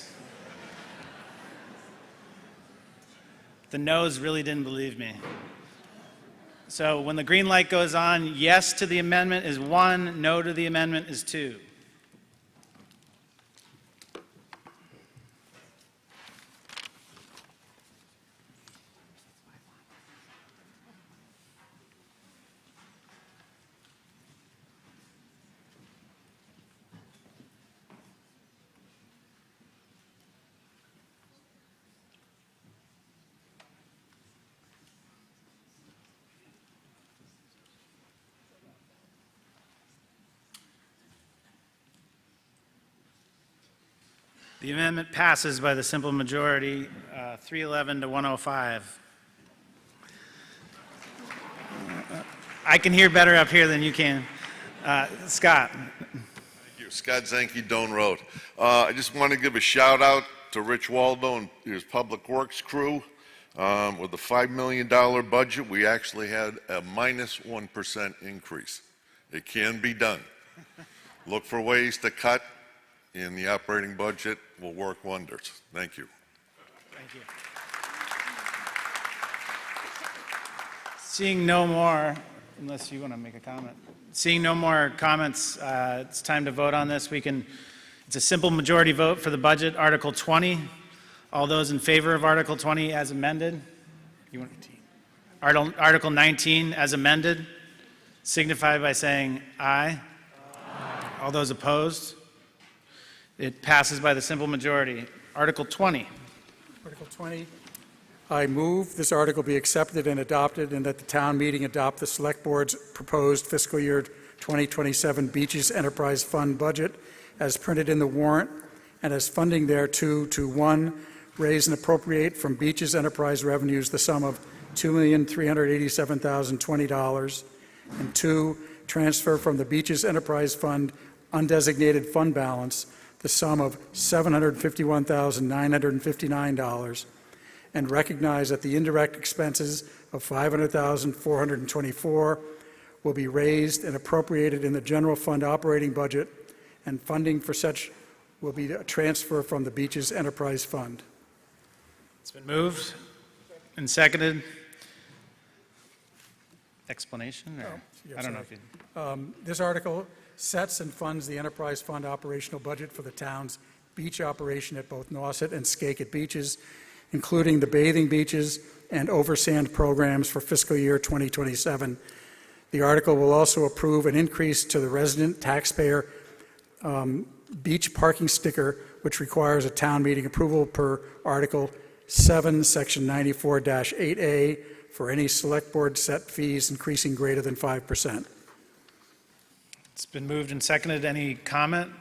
[SPEAKER 1] The noes really didn't believe me. So when the green light goes on, yes to the amendment is 1, no to the amendment is 2. The amendment passes by the simple majority, 311 to 105. I can hear better up here than you can. Scott.
[SPEAKER 2] Thank you. Scott Zanke, Doan Road. I just want to give a shout out to Rich Waldo and his Public Works crew. With a $5 million budget, we actually had a minus 1% increase. It can be done. Look for ways to cut in the operating budget will work wonders. Thank you.
[SPEAKER 1] Thank you. Seeing no more, unless you want to make a comment. Seeing no more comments, it's time to vote on this. It's a simple majority vote for the budget, Article 20. All those in favor of Article 20 as amended? Article 19 as amended, signify by saying aye. Aye. All those opposed? It passes by the simple majority. Article 20.
[SPEAKER 11] Article 20. I move this article be accepted and adopted and that the town meeting adopt the Select Board's proposed fiscal year 2027 Beaches Enterprise Fund budget as printed in the warrant and as funding thereto to 1, raise and appropriate from Beaches Enterprise revenues the sum of $2,387,020, and 2, transfer from the Beaches Enterprise Fund undesignated fund balance the sum of $751,959, and recognize that the indirect expenses of $500,424 will be raised and appropriated in the general fund operating budget, and funding for such will be a transfer from the Beaches Enterprise Fund.
[SPEAKER 1] It's been moved and seconded. Explanation? Or? I don't know if you...
[SPEAKER 11] This article sets and funds the Enterprise Fund operational budget for the town's beach operation at both Nauset and Skakit beaches, including the bathing beaches and oversand programs for fiscal year 2027. The article will also approve an increase to the resident taxpayer beach parking sticker, which requires a town meeting approval per Article 7, Section 94-8A for any select board set fees increasing greater than 5%.
[SPEAKER 1] It's been moved and seconded. Any comment?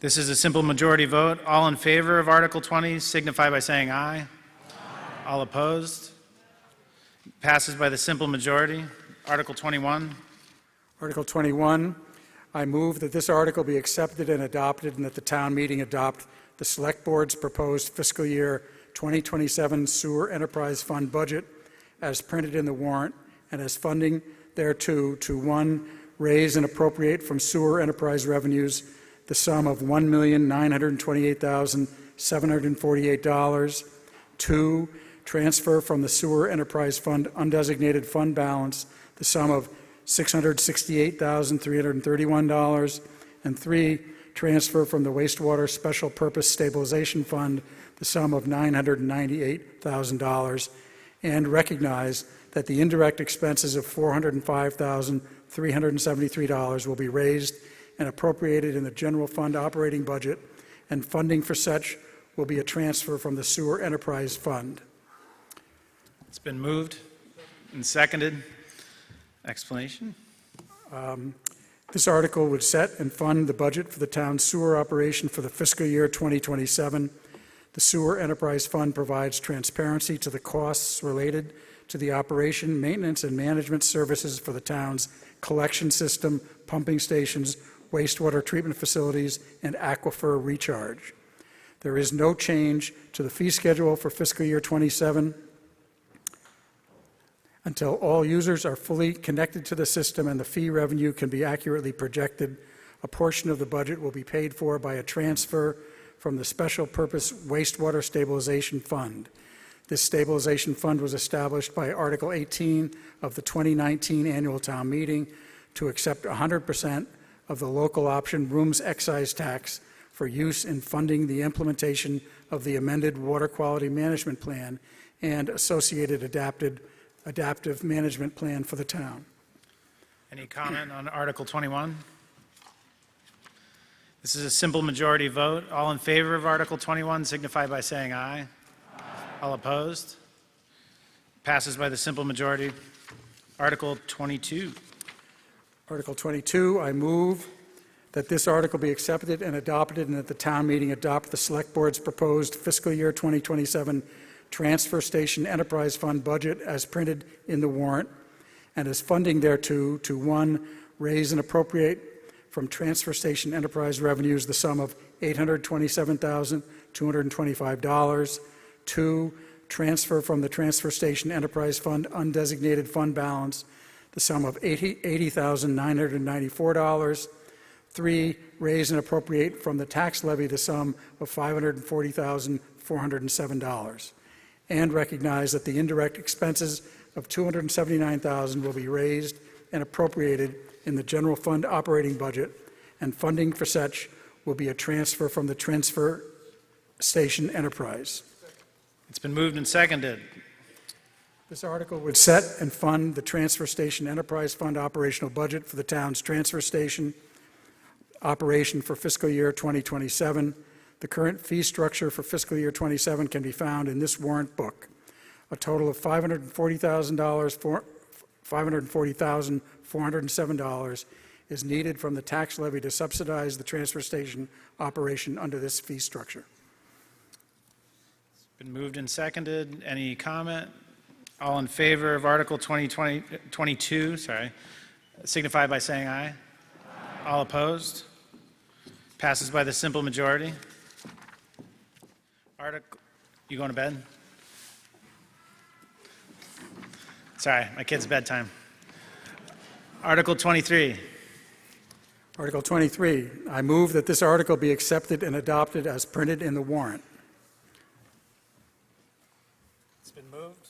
[SPEAKER 1] This is a simple majority vote. All in favor of Article 20 signify by saying aye. Aye. All opposed? Passes by the simple majority. Article 21.
[SPEAKER 11] Article 21, I move that this article be accepted and adopted and that the town meeting adopt the Select Board's proposed fiscal year 2027 Sewer Enterprise Fund budget as printed in the warrant and as funding thereto to 1, raise and appropriate from sewer enterprise revenues the sum of $1,928,748. 2, transfer from the sewer enterprise fund undesignated fund balance the sum of $668,331. And 3, transfer from the wastewater special purpose stabilization fund the sum of $998,000, and recognize that the indirect expenses of $405,373 will be raised and appropriated in the general fund operating budget, and funding for such will be a transfer from the sewer enterprise fund.
[SPEAKER 1] It's been moved and seconded. Explanation?
[SPEAKER 11] This article would set and fund the budget for the town's sewer operation for the fiscal year 2027. The Sewer Enterprise Fund provides transparency to the costs related to the operation, maintenance, and management services for the town's collection system, pumping stations, wastewater treatment facilities, and aquifer recharge. There is no change to the fee schedule for fiscal year 27 until all users are fully connected to the system and the fee revenue can be accurately projected. A portion of the budget will be paid for by a transfer from the Special Purpose Wastewater Stabilization Fund. This stabilization fund was established by Article 18 of the 2019 Annual Town Meeting to accept 100% of the local option rooms excise tax for use in funding the implementation of the amended Water Quality Management Plan and associated adaptive management plan for the town.
[SPEAKER 1] Any comment on Article 21? This is a simple majority vote. All in favor of Article 21 signify by saying aye. Aye. All opposed? Passes by the simple majority. Article 22.
[SPEAKER 11] Article 22, I move that this article be accepted and adopted and that the town meeting adopt the Select Board's proposed fiscal year 2027 Transfer Station Enterprise Fund budget as printed in the warrant and as funding thereto to 1, raise and appropriate from Transfer Station Enterprise revenues the sum of $827,225. 2, transfer from the Transfer Station Enterprise Fund undesignated fund balance the sum of $80,994. 3, raise and appropriate from the tax levy the sum of $540,407. And recognize that the indirect expenses of $279,000 will be raised and appropriated in the general fund operating budget, and funding for such will be a transfer from the Transfer Station Enterprise.
[SPEAKER 1] It's been moved and seconded.
[SPEAKER 11] This article would set and fund the Transfer Station Enterprise Fund operational budget for the town's transfer station operation for fiscal year 2027. The current fee structure for fiscal year 27 can be found in this warrant book. A total of $540,407 is needed from the tax levy to subsidize the transfer station operation under this fee structure.
[SPEAKER 1] It's been moved and seconded. Any comment? All in favor of Article 22, signify by saying aye. Aye. All opposed? Passes by the simple majority. You going to bed? Sorry, my kid's bedtime. Article 23.
[SPEAKER 11] Article 23, I move that this article be accepted and adopted as printed in the warrant.
[SPEAKER 1] It's been moved.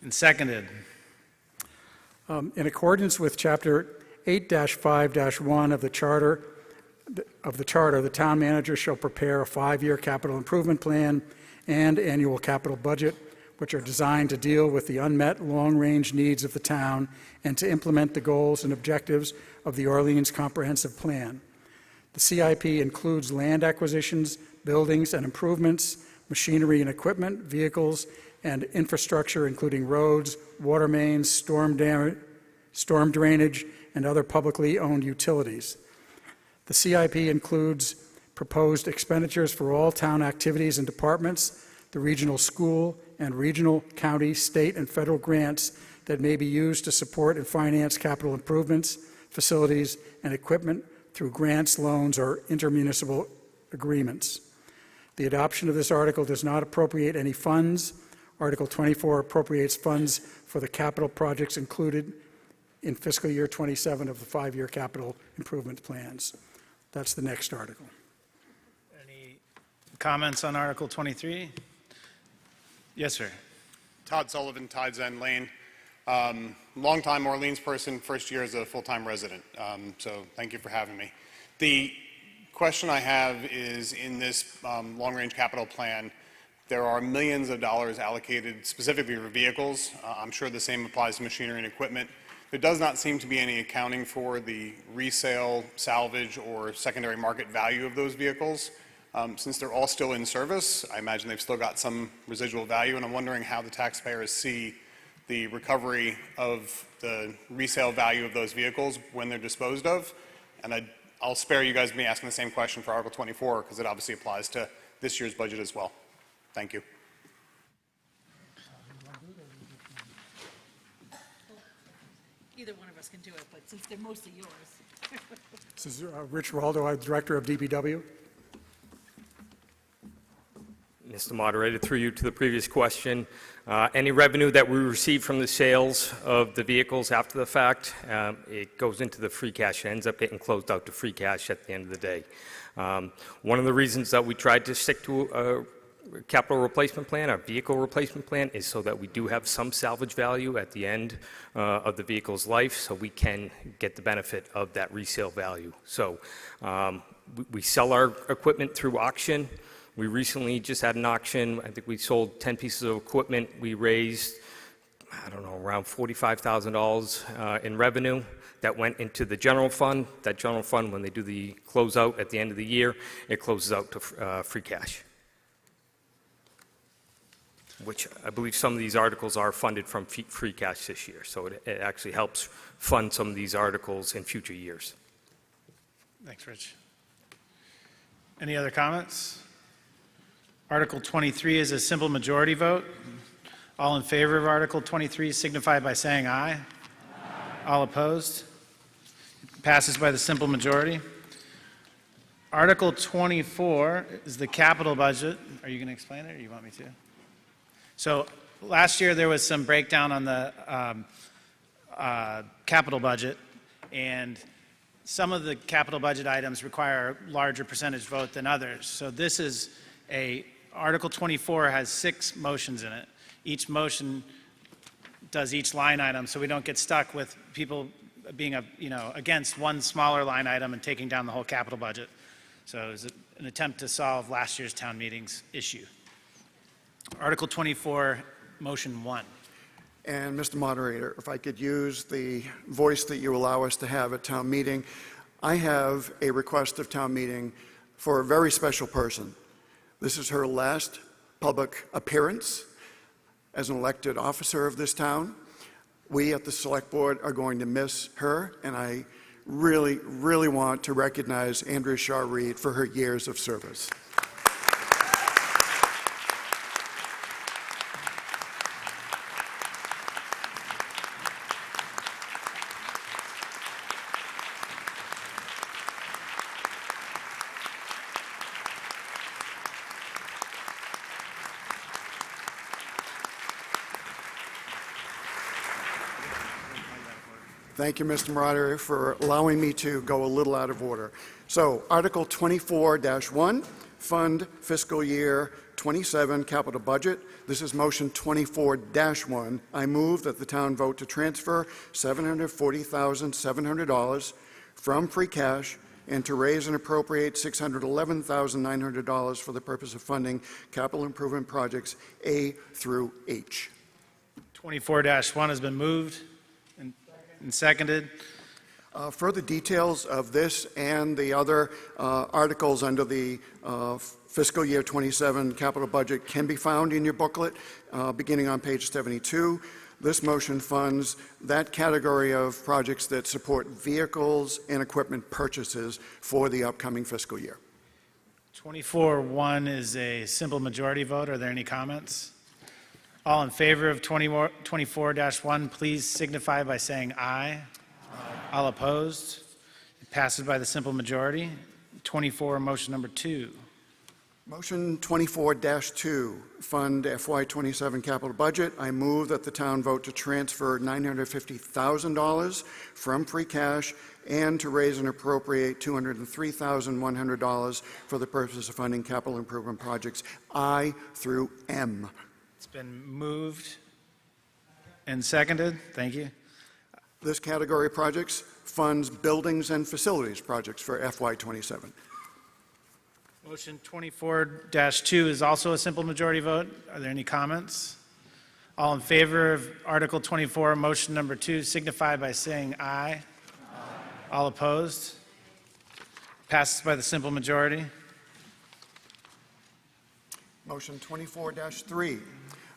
[SPEAKER 1] And seconded.
[SPEAKER 11] In accordance with Chapter 8-5-1 of the Charter, the town manager shall prepare a 5-year capital improvement plan and annual capital budget which are designed to deal with the unmet long-range needs of the town and to implement the goals and objectives of the Orleans Comprehensive Plan. The CIP includes land acquisitions, buildings and improvements, machinery and equipment, vehicles, and infrastructure, including roads, water mains, storm drainage, and other publicly owned utilities. The CIP includes proposed expenditures for all town activities and departments, the regional school, and regional, county, state, and federal grants that may be used to support and finance capital improvements, facilities, and equipment through grants, loans, or intermunicipal agreements. The adoption of this article does not appropriate any funds. Article 24 appropriates funds for the capital projects included in fiscal year 27 of the 5-year capital improvement plans. That's the next article.
[SPEAKER 1] Any comments on Article 23? Yes, sir.
[SPEAKER 14] Todd Sullivan, Tides End Lane. Longtime Orleans person, first year as a full-time resident. So thank you for having me. The question I have is, in this long-range capital plan, there are millions of dollars allocated specifically for vehicles. I'm sure the same applies to machinery and equipment. There does not seem to be any accounting for the resale, salvage, or secondary market value of those vehicles. Since they're all still in service, I imagine they've still got some residual value, and I'm wondering how the taxpayers see the recovery of the resale value of those vehicles when they're disposed of. And I'll spare you guys me asking the same question for Article 24, because it obviously applies to this year's budget as well. Thank you.
[SPEAKER 12] Either one of us can do it, but since they're mostly yours.
[SPEAKER 11] This is Rich Waldo, I'm Director of DPW.
[SPEAKER 15] Mr. Moderator, through you to the previous question, any revenue that we receive from the sales of the vehicles after the fact, it goes into the free cash. It ends up getting closed out to free cash at the end of the day. One of the reasons that we tried to stick to a capital replacement plan, our vehicle replacement plan, is so that we do have some salvage value at the end of the vehicle's life, so we can get the benefit of that resale value. So we sell our equipment through auction. We recently just had an auction. I think we sold 10 pieces of equipment. We raised, I don't know, around $45,000 in revenue that went into the general fund. That general fund, when they do the closeout at the end of the year, it closes out to free cash, which I believe some of these articles are funded from free cash this year. So it actually helps fund some of these articles in future years.
[SPEAKER 1] Thanks, Rich. Any other comments? Article 23 is a simple majority vote. All in favor of Article 23 signify by saying aye. Aye. All opposed? It passes by the simple majority. Article 24 is the capital budget. Are you going to explain it, or you want me to? So last year there was some breakdown on the capital budget, and some of the capital budget items require a larger percentage vote than others. So this is Article 24 has 6 motions in it. Each motion does each line item, so we don't get stuck with people being against one smaller line item and taking down the whole capital budget. So it was an attempt to solve last year's town meeting's issue. Article 24, Motion 1.
[SPEAKER 23] And Mr. Moderator, if I could use the voice that you allow us to have at town meeting, I have a request of town meeting for a very special person. This is her last public appearance as an elected officer of this town. We at the Select Board are going to miss her, and I really, really want to recognize Andrea Shaw Reed for her years of service. Thank you, Mr. Moderator, for allowing me to go a little out of order. So, Article 24-1, Fund Fiscal Year 27 Capital Budget. This is Motion 24-1. I move that the town vote to transfer $740,700 from free cash and to raise and appropriate $611,900 for the purpose of funding capital improvement projects A through H.
[SPEAKER 1] 24-1 has been moved and seconded.
[SPEAKER 23] Further details of this and the other articles under the fiscal year 27 capital budget can be found in your booklet, beginning on page 72. This motion funds that category of projects that support vehicles and equipment purchases for the upcoming fiscal year.
[SPEAKER 1] 24-1 is a simple majority vote. Are there any comments? All in favor of 24-1, please signify by saying aye. All opposed? It passes by the simple majority. 24, motion number 2.
[SPEAKER 23] Motion 24-2, fund FY27 capital budget. I move that the town vote to transfer $950,000 from free cash and to raise and appropriate $203,100 for the purpose of funding capital improvement projects I through M.
[SPEAKER 1] It's been moved and seconded. Thank you.
[SPEAKER 23] This category of projects funds buildings and facilities projects for FY27.
[SPEAKER 1] Motion 24-2 is also a simple majority vote. Are there any comments? All in favor of Article 24, motion number 2, signify by saying aye. All opposed? Passes by the simple majority.
[SPEAKER 23] Motion 24-3.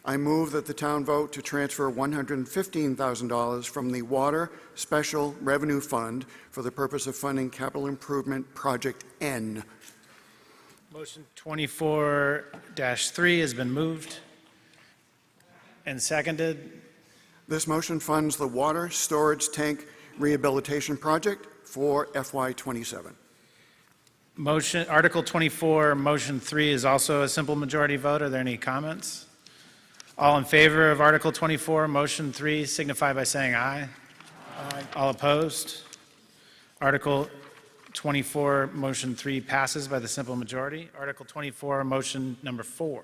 [SPEAKER 23] I move that the town vote to transfer $115,000 from the Water Special Revenue Fund for the purpose of funding capital improvement project N.
[SPEAKER 1] Motion 24-3 has been moved and seconded.
[SPEAKER 23] This motion funds the water storage tank rehabilitation project for FY27.
[SPEAKER 1] Motion, Article 24, motion 3 is also a simple majority vote. Are there any comments? All in favor of Article 24, motion 3, signify by saying aye. Aye. All opposed? Article 24, motion 3 passes by the simple majority. Article 24, motion number 4.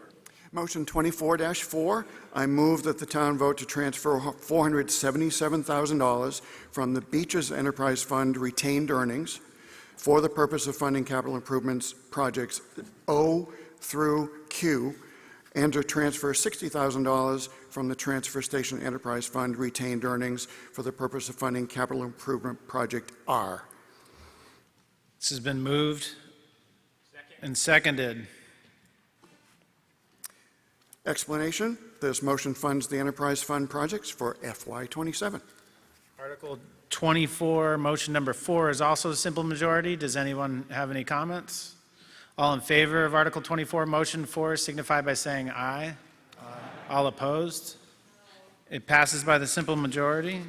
[SPEAKER 23] Motion 24-4, I move that the town vote to transfer $477,000 from the Beaches Enterprise Fund retained earnings for the purpose of funding capital improvements projects O through Q, and to transfer $60,000 from the Transfer Station Enterprise Fund retained earnings for the purpose of funding capital improvement project R.
[SPEAKER 1] This has been moved and seconded.
[SPEAKER 23] Explanation, this motion funds the Enterprise Fund projects for FY27.
[SPEAKER 1] Article 24, motion number 4 is also a simple majority. Does anyone have any comments? All in favor of Article 24, motion 4, signify by saying aye. Aye. All opposed? It passes by the simple majority.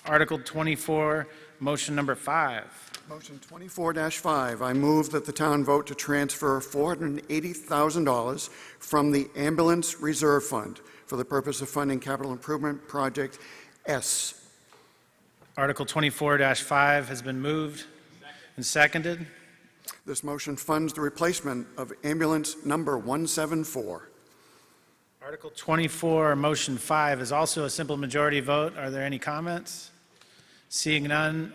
[SPEAKER 1] Article 24, motion number 5.
[SPEAKER 23] Motion 24-5, I move that the town vote to transfer $480,000 from the Ambulance Reserve Fund for the purpose of funding capital improvement project S.
[SPEAKER 1] Article 24-5 has been moved and seconded.
[SPEAKER 23] This motion funds the replacement of ambulance number 174.
[SPEAKER 1] Article 24, motion 5 is also a simple majority vote. Are there any comments? Seeing none,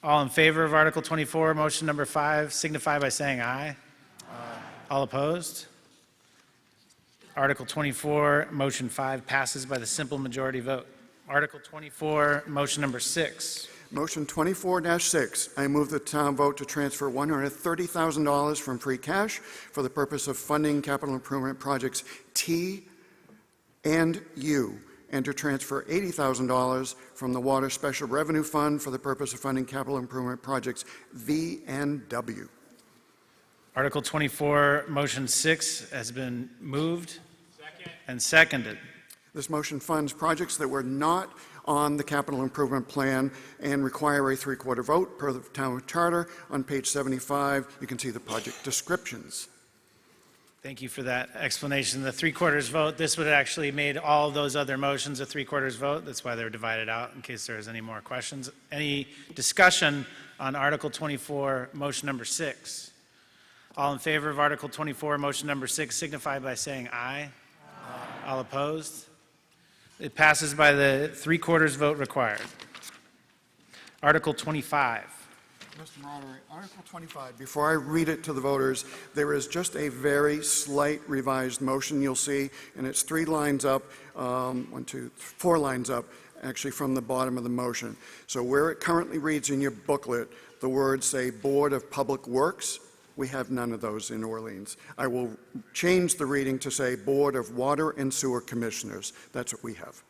[SPEAKER 1] all in favor of Article 24, motion number 5, signify by saying aye. Aye. All opposed? Article 24, motion 5 passes by the simple majority vote. Article 24, motion number 6.
[SPEAKER 23] Motion 24-6, I move the town vote to transfer $130,000 from free cash for the purpose of funding capital improvement projects T and U, and to transfer $80,000 from the Water Special Revenue Fund for the purpose of funding capital improvement projects V and W.
[SPEAKER 1] Article 24, motion 6 has been moved and seconded.
[SPEAKER 23] This motion funds projects that were not on the capital improvement plan and require a three-quarter vote per the town charter. On page 75, you can see the project descriptions.
[SPEAKER 1] Thank you for that explanation. The three-quarters vote, this would have actually made all those other motions a three-quarters vote. That's why they're divided out, in case there's any more questions. Any discussion on Article 24, motion number 6? All in favor of Article 24, motion number 6, signify by saying aye. Aye. All opposed? It passes by the three-quarters vote required. Article 25.
[SPEAKER 23] Mr. Moderator, Article 25, before I read it to the voters, there is just a very slight revised motion you'll see, and it's 3 lines up, 4 lines up, actually from the bottom of the motion. So where it currently reads in your booklet, the words say Board of Public Works. We have none of those in Orleans. I will change the reading to say Board of Water and Sewer Commissioners. That's what we have.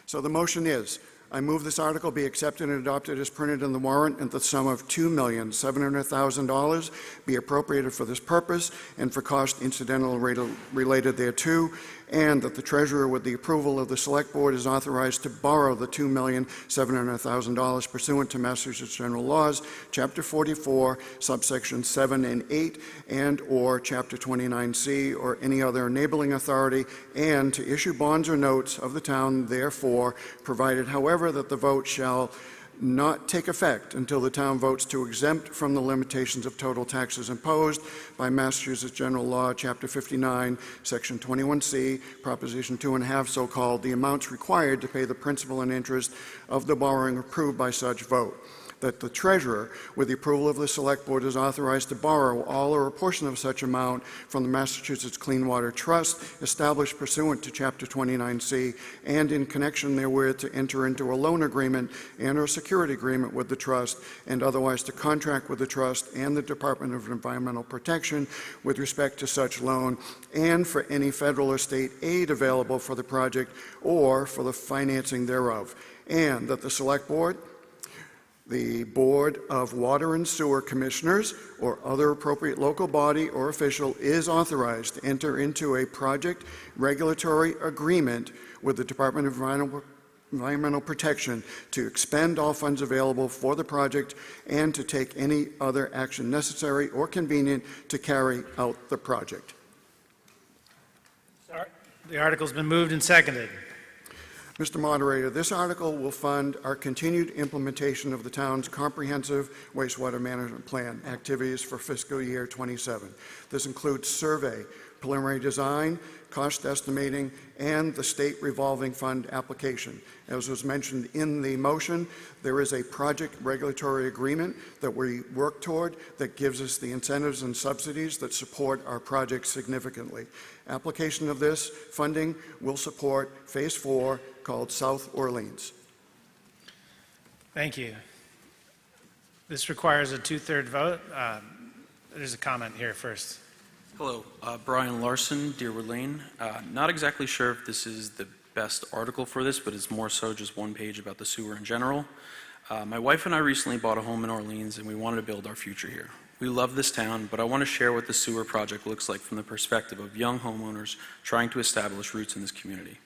[SPEAKER 23] So the motion is, I move this article be accepted and adopted as printed in the warrant, and the sum of $2,700,000 be appropriated for this purpose and for cost incidental related thereto, and that the treasurer, with the approval of the select board, is authorized to borrow the $2,700,000 pursuant to Massachusetts General Laws, Chapter 44, subsections 7 and 8, and or Chapter 29C, or any other enabling authority, and to issue bonds or notes of the town, therefore, provided, however, that the vote shall not take effect until the town votes to exempt from the limitations of total taxes imposed by Massachusetts General Law, Chapter 59, Section 21C, Proposition 2.5, so-called, the amounts required to pay the principal and interest of the borrowing approved by such vote. That the treasurer, with the approval of the select board, is authorized to borrow all or a portion of such amount from the Massachusetts Clean Water Trust established pursuant to Chapter 29C, and in connection therewith to enter into a loan agreement and or security agreement with the trust, and otherwise to contract with the trust and the Department of Environmental Protection with respect to such loan, and for any federal or state aid available for the project or for the financing thereof, and that the select board, the Board of Water and Sewer Commissioners, or other appropriate local body or official is authorized to enter into a project regulatory agreement with the Department of Environmental Protection to expend all funds available for the project and to take any other action necessary or convenient to carry out the project.
[SPEAKER 1] The article's been moved and seconded.
[SPEAKER 23] Mr. Moderator, this article will fund our continued implementation of the town's comprehensive wastewater management plan activities for fiscal year 27. This includes survey, preliminary design, cost estimating, and the state revolving fund application. As was mentioned in the motion, there is a project regulatory agreement that we work toward that gives us the incentives and subsidies that support our project significantly. Application of this funding will support Phase 4, called South Orleans.
[SPEAKER 1] Thank you. This requires a 2/3 vote. There's a comment here first.
[SPEAKER 16] Hello, Brian Larson, Deerwood Lane. Not exactly sure if this is the best article for this, but it's more so just one page about the sewer in general. My wife and I recently bought a home in Orleans, and we wanted to build our future here. We love this town, but I want to share what the sewer project looks like from the perspective of young homeowners trying to establish roots in this community.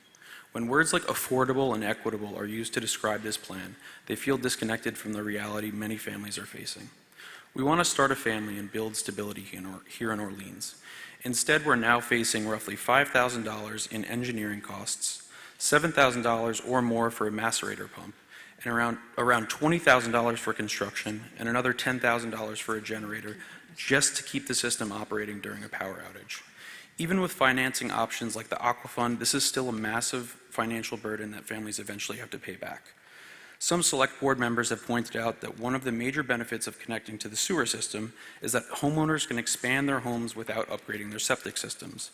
[SPEAKER 16] When words like affordable and equitable are used to describe this plan, they feel disconnected from the reality many families are facing. We want to start a family and build stability here in Orleans. Instead, we're now facing roughly $5,000 in engineering costs, $7,000 or more for a macerator pump, and around $20,000 for construction, and another $10,000 for a generator just to keep the system operating during a power outage. Even with financing options like the Aqua Fund, this is still a massive financial burden that families eventually have to pay back. Some select board members have pointed out that one of the major benefits of connecting to the sewer system is that homeowners can expand their homes without upgrading their septic systems.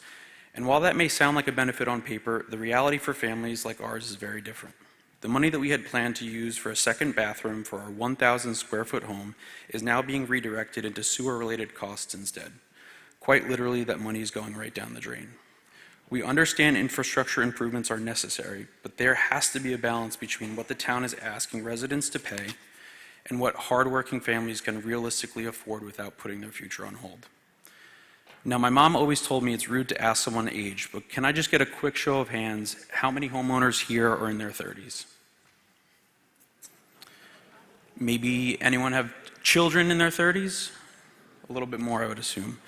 [SPEAKER 16] And while that may sound like a benefit on paper, the reality for families like ours is very different. The money that we had planned to use for a second bathroom for our 1,000 square foot home is now being redirected into sewer-related costs instead. Quite literally, that money is going right down the drain. We understand infrastructure improvements are necessary, but there has to be a balance between what the town is asking residents to pay and what hardworking families can realistically afford without putting their future on hold. Now, my mom always told me it's rude to ask someone age, but can I just get a quick show of hands? How many homeowners here are in their 30s? Maybe anyone have children in their 30s? A little bit more, I would assume.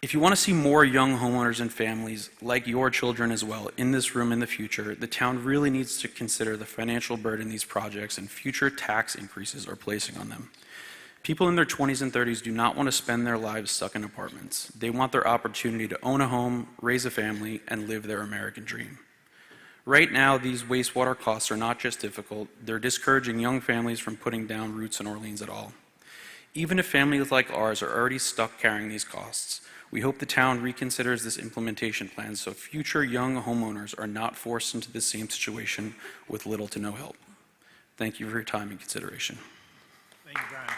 [SPEAKER 16] If you want to see more young homeowners and families, like your children as well, in this room in the future, the town really needs to consider the financial burden these projects and future tax increases are placing on them. People in their 20s and 30s do not want to spend their lives stuck in apartments. They want their opportunity to own a home, raise a family, and live their American dream. Right now, these wastewater costs are not just difficult, they're discouraging young families from putting down roots in Orleans at all. Even if families like ours are already stuck carrying these costs, we hope the town reconsiders this implementation plan so future young homeowners are not forced into the same situation with little to no help. Thank you for your time and consideration.
[SPEAKER 1] Thank you, Brian.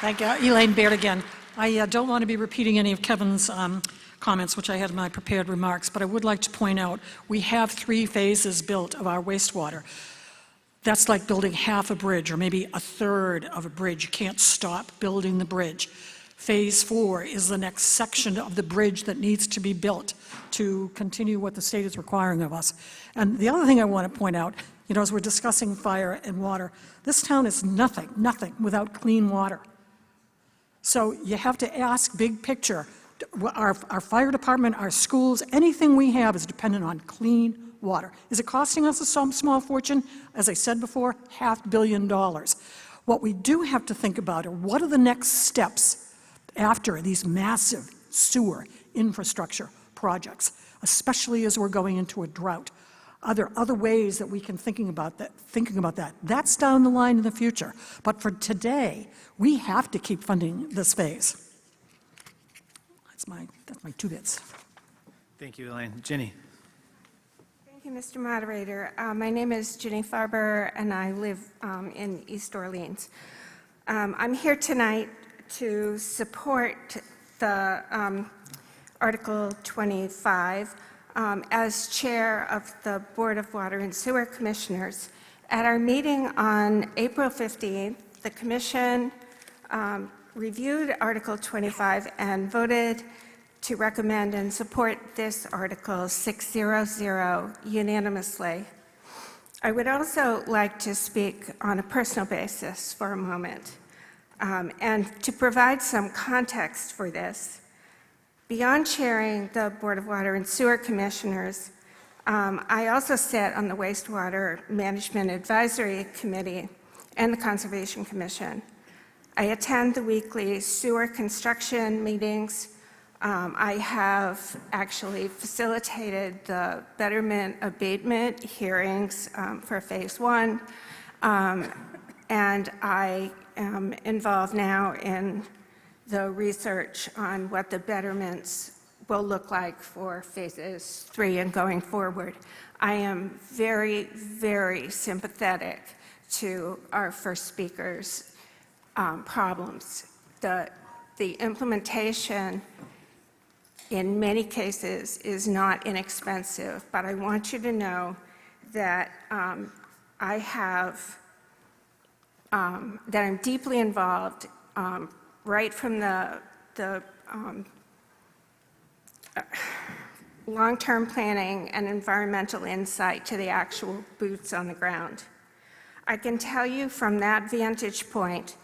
[SPEAKER 12] Thank you. Elaine Baird again. I don't want to be repeating any of Kevin's comments, which I had in my prepared remarks, but I would like to point out we have 3 phases built of our wastewater. That's like building half a bridge or maybe a third of a bridge. You can't stop building the bridge. Phase 4 is the next section of the bridge that needs to be built to continue what the state is requiring of us. And the other thing I want to point out, as we're discussing fire and water, this town is nothing without clean water. So you have to ask big picture. Our fire department, our schools, anything we have is dependent on clean water. Is it costing us a small fortune? As I said before, $500 million. What we do have to think about are what are the next steps after these massive sewer infrastructure projects, especially as we're going into a drought. Are there other ways that we can thinking about that? That's down the line in the future. But for today, we have to keep funding this phase. That's my 2 bits.
[SPEAKER 1] Thank you, Elaine. Ginny.
[SPEAKER 17] Thank you, Mr. Moderator. My name is Ginny Farber, and I live in East Orleans. I'm here tonight to support the Article 25 as chair of the Board of Water and Sewer Commissioners. At our meeting on April 15th, the Commission reviewed Article 25 and voted to recommend and support this Article 600 unanimously. I would also like to speak on a personal basis for a moment and to provide some context for this. Beyond chairing the Board of Water and Sewer Commissioners, I also sit on the Wastewater Management Advisory Committee and the Conservation Commission. I attend the weekly sewer construction meetings. I have actually facilitated the betterment abatement hearings for Phase 1, and I am involved now in the research on what the betterments will look like for Phases 3 and going forward. I am very, very sympathetic to our first speaker's problems. The implementation in many cases is not inexpensive, but I want you to know that that I'm deeply involved right from the long-term planning and environmental insight to the actual boots on the ground. I can tell you from that vantage point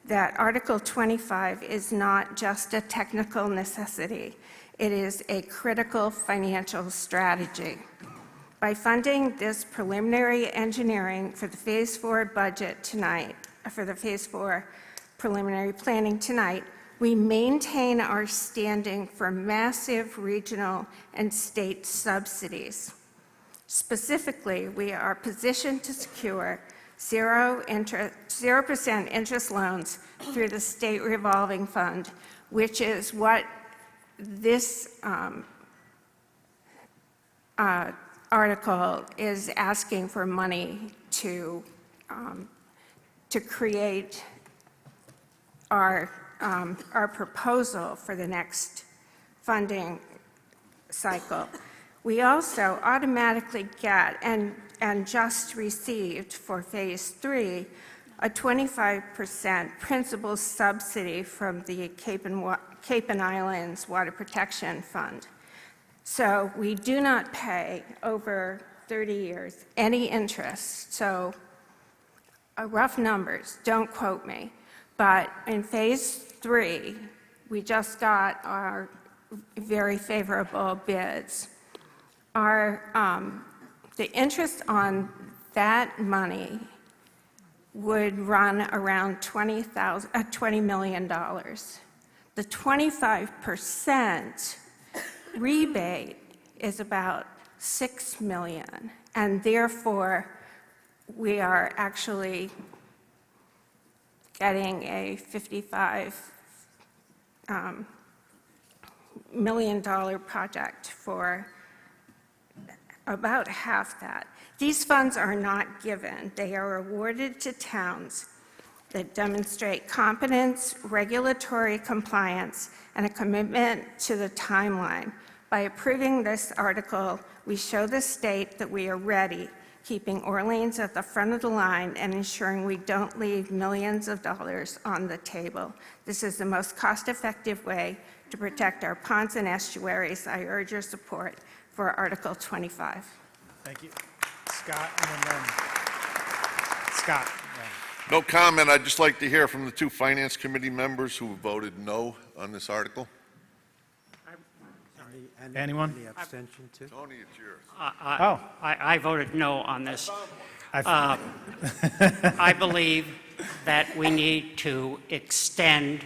[SPEAKER 17] that Article 25 is not just a technical necessity. It is a critical financial strategy. By funding this preliminary engineering for the Phase 4 budget tonight, for the Phase 4 preliminary planning tonight, we maintain our standing for massive regional and state subsidies. Specifically, we are positioned to secure 0% interest loans through the State Revolving Fund, which is what this article is asking for money to create our proposal for the next funding cycle. We also automatically get and just received for Phase 3 a 25% principal subsidy from the Cape and Islands Water Protection Fund. So we do not pay over 30 years any interest. So rough numbers, don't quote me. But in Phase 3, we just got our very favorable bids. The interest on that money would run around $20 million. The 25% rebate is about $6 million, and therefore we are actually getting a $55 million project for about half that. These funds are not given. They are awarded to towns that demonstrate competence, regulatory compliance, and a commitment to the timeline. By approving this article, we show the state that we are ready, keeping Orleans at the front of the line and ensuring we don't leave millions of dollars on the table. This is the most cost-effective way to protect our ponds and estuaries. I urge your support for Article 25.
[SPEAKER 1] Thank you. Scott, and then Scott.
[SPEAKER 2] No comment. I'd just like to hear from the two Finance Committee members who voted no on this article.
[SPEAKER 1] Anyone?
[SPEAKER 18] The abstention too?
[SPEAKER 2] Tony, it's yours.
[SPEAKER 18] I voted no on this.
[SPEAKER 1] I
[SPEAKER 18] I believe that we need to extend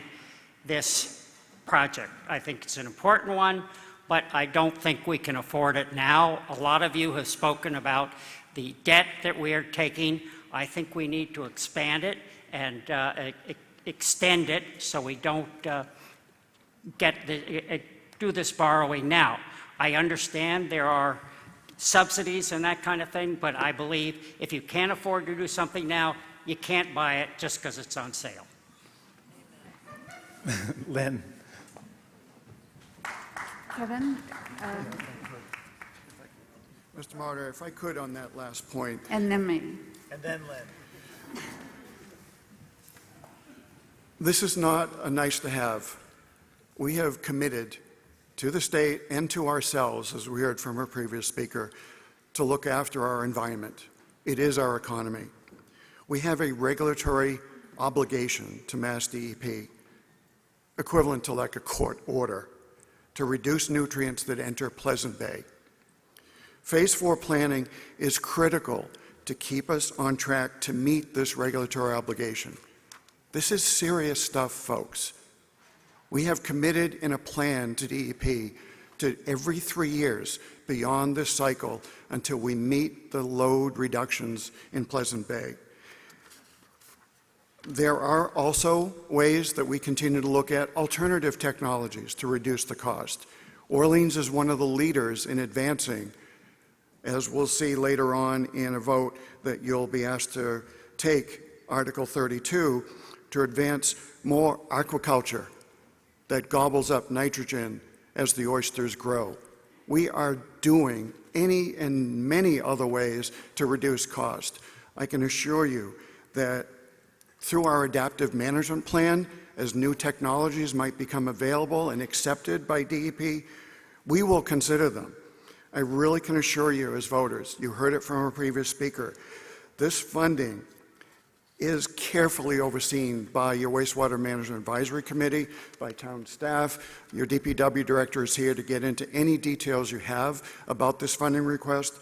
[SPEAKER 18] this project. I think it's an important one, but I don't think we can afford it now. A lot of you have spoken about the debt that we are taking. I think we need to expand it and extend it so we don't do this borrowing now. I understand there are subsidies and that kind of thing, but I believe if you can't afford to do something now, you can't buy it just because it's on sale.
[SPEAKER 1] Lynn.
[SPEAKER 19] Kevin?
[SPEAKER 23] Mr. Moderator, if I could on that last point.
[SPEAKER 19] And then me.
[SPEAKER 1] And then Lynn.
[SPEAKER 23] This is not a nice to have. We have committed to the state and to ourselves, as we heard from our previous speaker, to look after our environment. It is our economy. We have a regulatory obligation to Mass DEP, equivalent to like a court order, to reduce nutrients that enter Pleasant Bay. Phase 4 planning is critical to keep us on track to meet this regulatory obligation. This is serious stuff, folks. We have committed in a plan to DEP to every 3 years beyond this cycle until we meet the load reductions in Pleasant Bay. There are also ways that we continue to look at alternative technologies to reduce the cost. Orleans is one of the leaders in advancing, as we'll see later on in a vote that you'll be asked to take, Article 32, to advance more aquaculture that gobbles up nitrogen as the oysters grow. We are doing any and many other ways to reduce cost. I can assure you that through our adaptive management plan, as new technologies might become available and accepted by DEP, we will consider them. I really can assure you as voters, you heard it from our previous speaker, this funding is carefully overseen by your Wastewater Management Advisory Committee, by town staff. Your DPW director is here to get into any details you have about this funding request,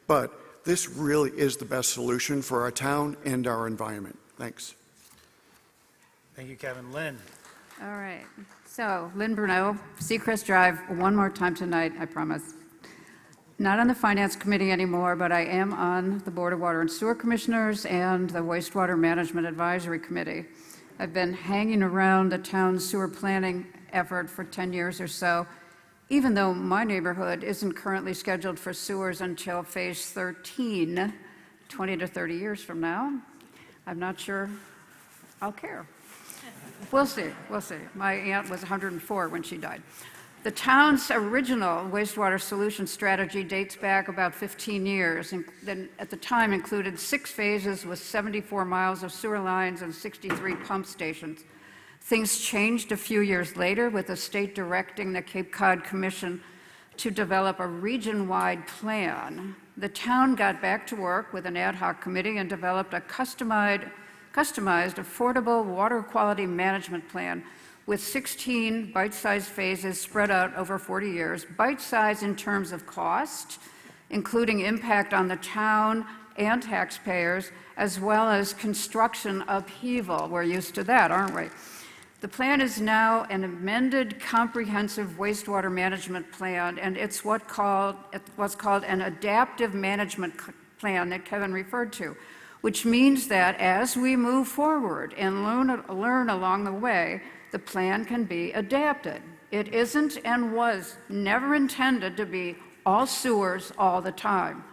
[SPEAKER 23] but this really is the best solution for our town and our environment. Thanks.
[SPEAKER 1] Thank you, Kevin. Lynn.
[SPEAKER 19] All right. So, Lynn Bruneau, Seacrest Drive, one more time tonight, I promise. Not on the Finance Committee anymore, but I am on the Board of Water and Sewer Commissioners and the Wastewater Management Advisory Committee. I've been hanging around the town's sewer planning effort for 10 years or so, even though my neighborhood isn't currently scheduled for sewers until Phase 13, 20 to 30 years from now. I'm not sure I'll care. We'll see, we'll see. My aunt was 104 when she died. The town's original wastewater solution strategy dates back about 15 years, and then at the time included 6 phases with 74 miles of sewer lines and 63 pump stations. Things changed a few years later with the state directing the Cape Cod Commission to develop a region-wide plan. The town got back to work with an ad hoc committee and developed a customized affordable water quality management plan with 16 bite-sized phases spread out over 40 years, bite-sized in terms of cost, including impact on the town and taxpayers, as well as construction upheaval. We're used to that, aren't we? The plan is now an amended comprehensive wastewater management plan, and it's what's called an adaptive management plan that Kevin referred to. which means that as we move forward and learn along the way, the plan can be adapted. It isn't and was never intended to be all sewers all the time.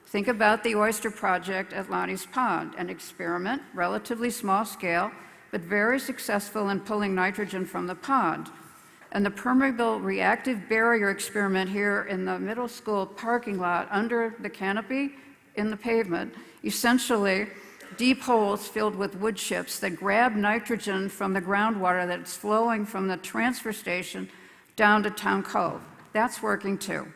[SPEAKER 19] Think about the oyster project at Lonnie's Pond, an experiment, relatively small scale, but very successful in pulling nitrogen from the pond. And the permeable reactive barrier experiment here in the middle school parking lot under the canopy in the pavement, essentially deep holes filled with wood chips that grab nitrogen from the groundwater that's flowing from the transfer station down to Town Cove. That's working too.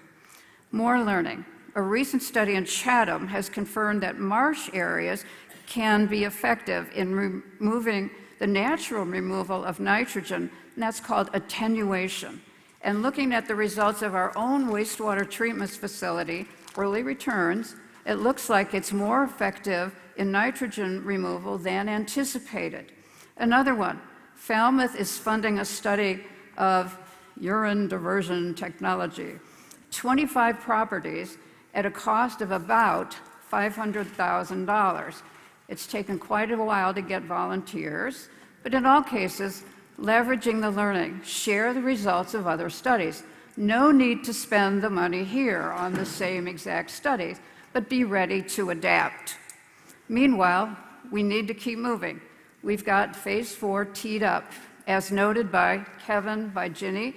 [SPEAKER 19] More learning. A recent study in Chatham has confirmed that marsh areas can be effective in removing the natural removal of nitrogen, and that's called attenuation. And looking at the results of our own wastewater treatment facility, early returns, it looks like it's more effective in nitrogen removal than anticipated. Another one, Falmouth is funding a study of urine diversion technology. 25 properties at a cost of about $500,000. It's taken quite a while to get volunteers, but in all cases, leveraging the learning, share the results of other studies. No need to spend the money here on the same exact studies, but be ready to adapt. Meanwhile, we need to keep moving. We've got phase 4 teed up, as noted by Kevin, by Ginny.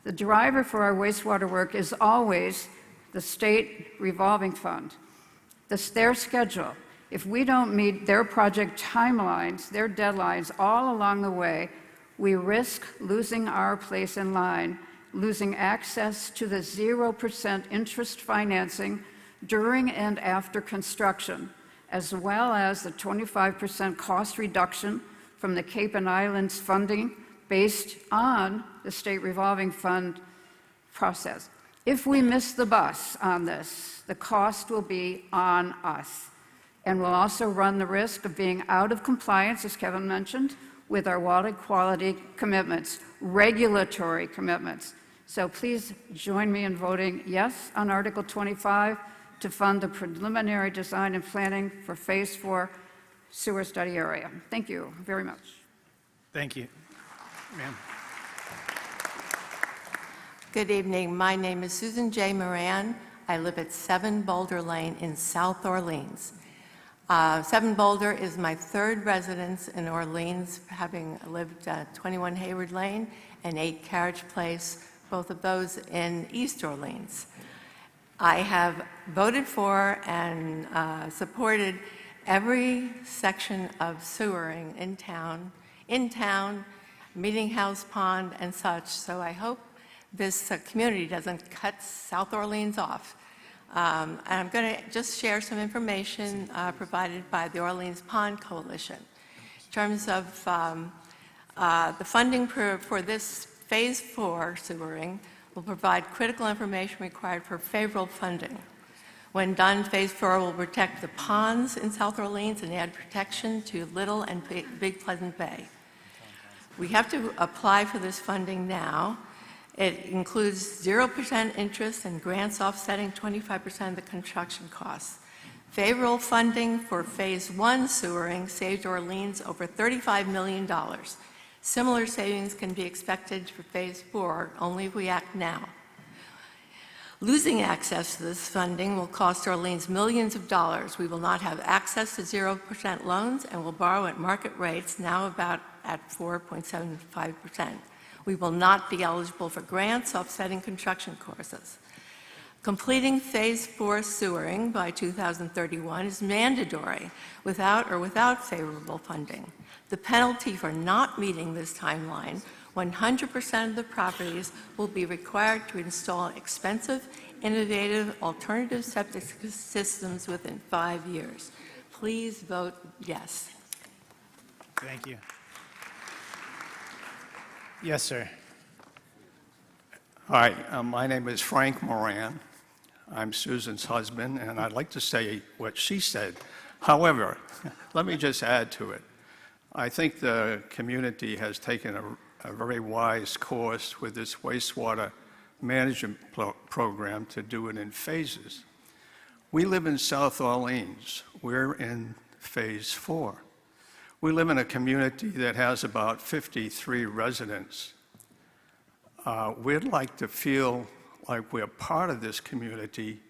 [SPEAKER 19] The driver for our wastewater work is always the state revolving fund, their schedule. If we don't meet their project timelines, their deadlines all along the way, we risk losing our place in line, losing access to the 0% interest financing during and after construction, as well as the 25% cost reduction from the Cape and Islands funding based on the state revolving fund process. If we miss the bus on this, the cost will be on us. And we'll also run the risk of being out of compliance, as Kevin mentioned, with our water quality commitments, regulatory commitments. So please join me in voting yes on Article 25 to fund the preliminary design and planning for Phase 4 sewer study area. Thank you very much.
[SPEAKER 1] Thank you. Ma'am.
[SPEAKER 7] Good evening. My name is Susan J. Moran. I live at 7 Boulder Lane in South Orleans. 7 Boulder is my third residence in Orleans, having lived at 21 Hayward Lane and 8 Carriage Place, both of those in East Orleans. I have voted for and supported every section of sewering in town, Meeting House Pond and such, so I hope this community doesn't cut South Orleans off. And I'm going to just share some information provided by the Orleans Pond Coalition. In terms of the funding for this Phase 4 sewering will provide critical information required for favorable funding. When done, Phase 4 will protect the ponds in South Orleans and add protection to Little and Big Pleasant Bay. We have to apply for this funding now. It includes 0% interest and grants offsetting 25% of the construction costs. Favorable funding for Phase 1 sewering saved Orleans over $35 million. Similar savings can be expected for Phase 4 only if we act now. Losing access to this funding will cost Orleans millions of dollars. We will not have access to 0% loans and will borrow at market rates, now about at 4.75%. We will not be eligible for grants offsetting construction costs. Completing Phase 4 sewering by 2031 is mandatory without favorable funding. The penalty for not meeting this timeline, 100% of the properties will be required to install expensive, innovative, alternative septic systems within 5 years. Please vote yes.
[SPEAKER 1] Thank you. Yes, sir.
[SPEAKER 20] Hi, my name is Frank Moran. I'm Susan's husband, and I'd like to say what she said. However, let me just add to it. I think the community has taken a very wise course with this wastewater management program to do it in phases. We live in South Orleans. We're in Phase 4. We live in a community that has about 53 residents. We'd like to feel like we're part of this community,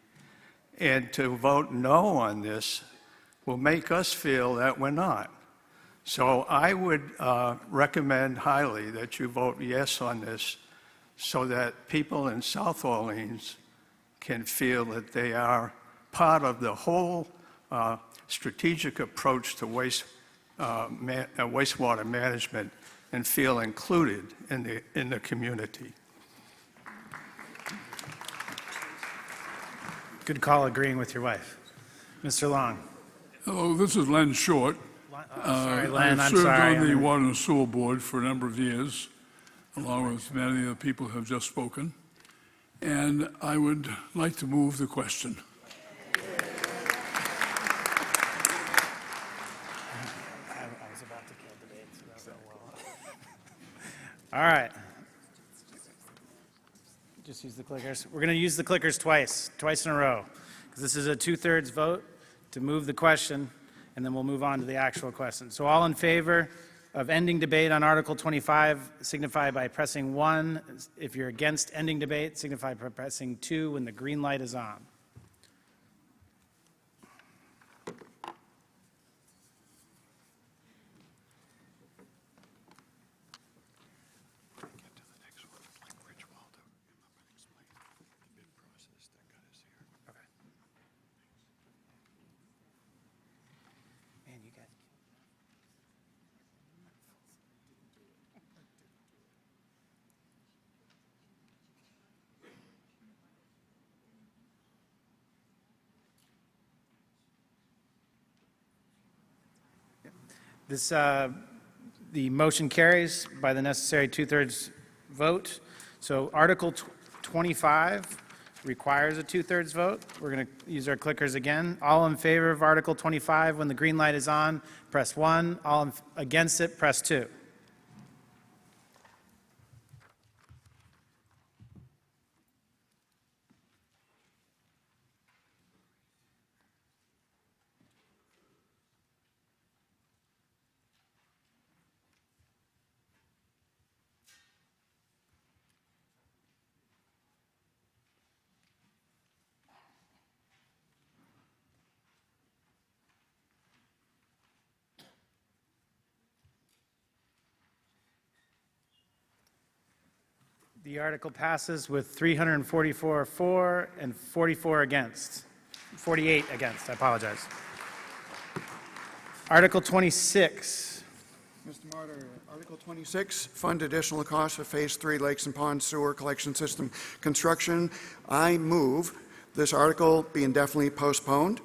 [SPEAKER 20] and to vote no on this will make us feel that we're not. So I would recommend highly that you vote yes on this so that people in South Orleans can feel that they are part of the whole strategic approach to wastewater management and feel included in the community.
[SPEAKER 1] Good call agreeing with your wife. Mr. Long.
[SPEAKER 4] Hello, this is Len Short.
[SPEAKER 1] Sorry, Len, I'm
[SPEAKER 4] I've
[SPEAKER 1] sorry.
[SPEAKER 4] served on the Water and Sewer Board for a number of years, along with many of the people who have just spoken. And I would like to move the question.
[SPEAKER 1] All right. Just use the clickers. We're going to use the clickers twice in a row, because this is a 2/3 vote to move the question, and then we'll move on to the actual question. So all in favor of ending debate on Article 25 signify by pressing 1. If you're against ending debate, signify by pressing 2 when the green light is on. The motion carries by the necessary 2/3 vote. So Article 25 requires a 2/3 vote. We're going to use our clickers again. All in favor of Article 25, when the green light is on, press 1. All against it, press 2. The article passes with 344 for and 44 against. 48 against, I apologize. Article 26.
[SPEAKER 23] Mr. Moderator, Article 26, fund additional costs for Phase 3 Lakes and Ponds Sewer Collection System construction. I move this article be indefinitely postponed.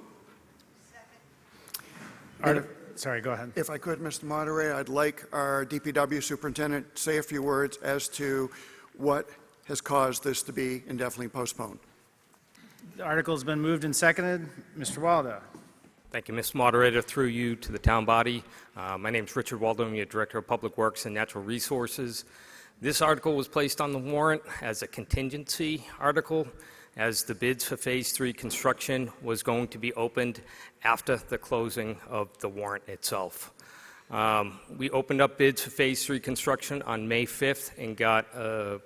[SPEAKER 1] Sorry, go ahead.
[SPEAKER 23] If I could, Mr. Moderator, I'd like our DPW superintendent to say a few words as to what has caused this to be indefinitely postponed.
[SPEAKER 1] The article's been moved and seconded. Mr. Waldo.
[SPEAKER 15] Thank you, Mr. Moderator. Through you to the town body. My name is Richard Waldo. I'm your Director of Public Works and Natural Resources. This article was placed on the warrant as a contingency article, as the bids for Phase 3 construction was going to be opened after the closing of the warrant itself. We opened up bids for Phase 3 construction on May 5th and got a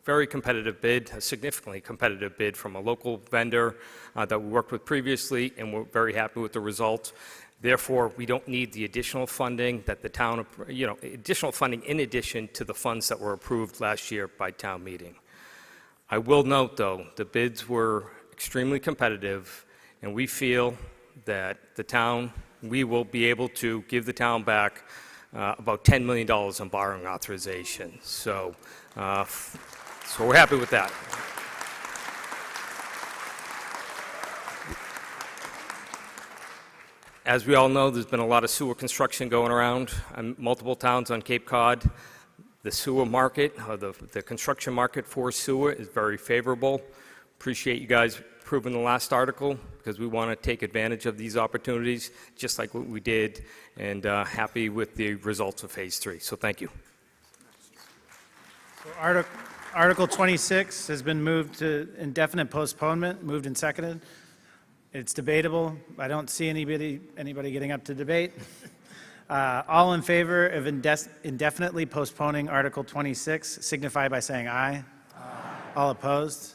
[SPEAKER 15] very competitive bid, a significantly competitive bid from a local vendor that we worked with previously, and we're very happy with the results. Therefore, we don't need the additional funding that the town, additional funding in addition to the funds that were approved last year by town meeting. I will note, though, the bids were extremely competitive, and we feel that the town, we will be able to give the town back about $10 million in borrowing authorization. So we're happy with that. As we all know, there's been a lot of sewer construction going around in multiple towns on Cape Cod. The sewer market, or the construction market for sewer is very favorable. Appreciate you guys approving the last article, because we want to take advantage of these opportunities, just like what we did, and happy with the results of Phase 3. So thank you.
[SPEAKER 1] So Article 26 has been moved to indefinite postponement, moved and seconded. It's debatable. I don't see anybody getting up to debate. All in favor of indefinitely postponing Article 26 signify by saying aye. Aye. All opposed?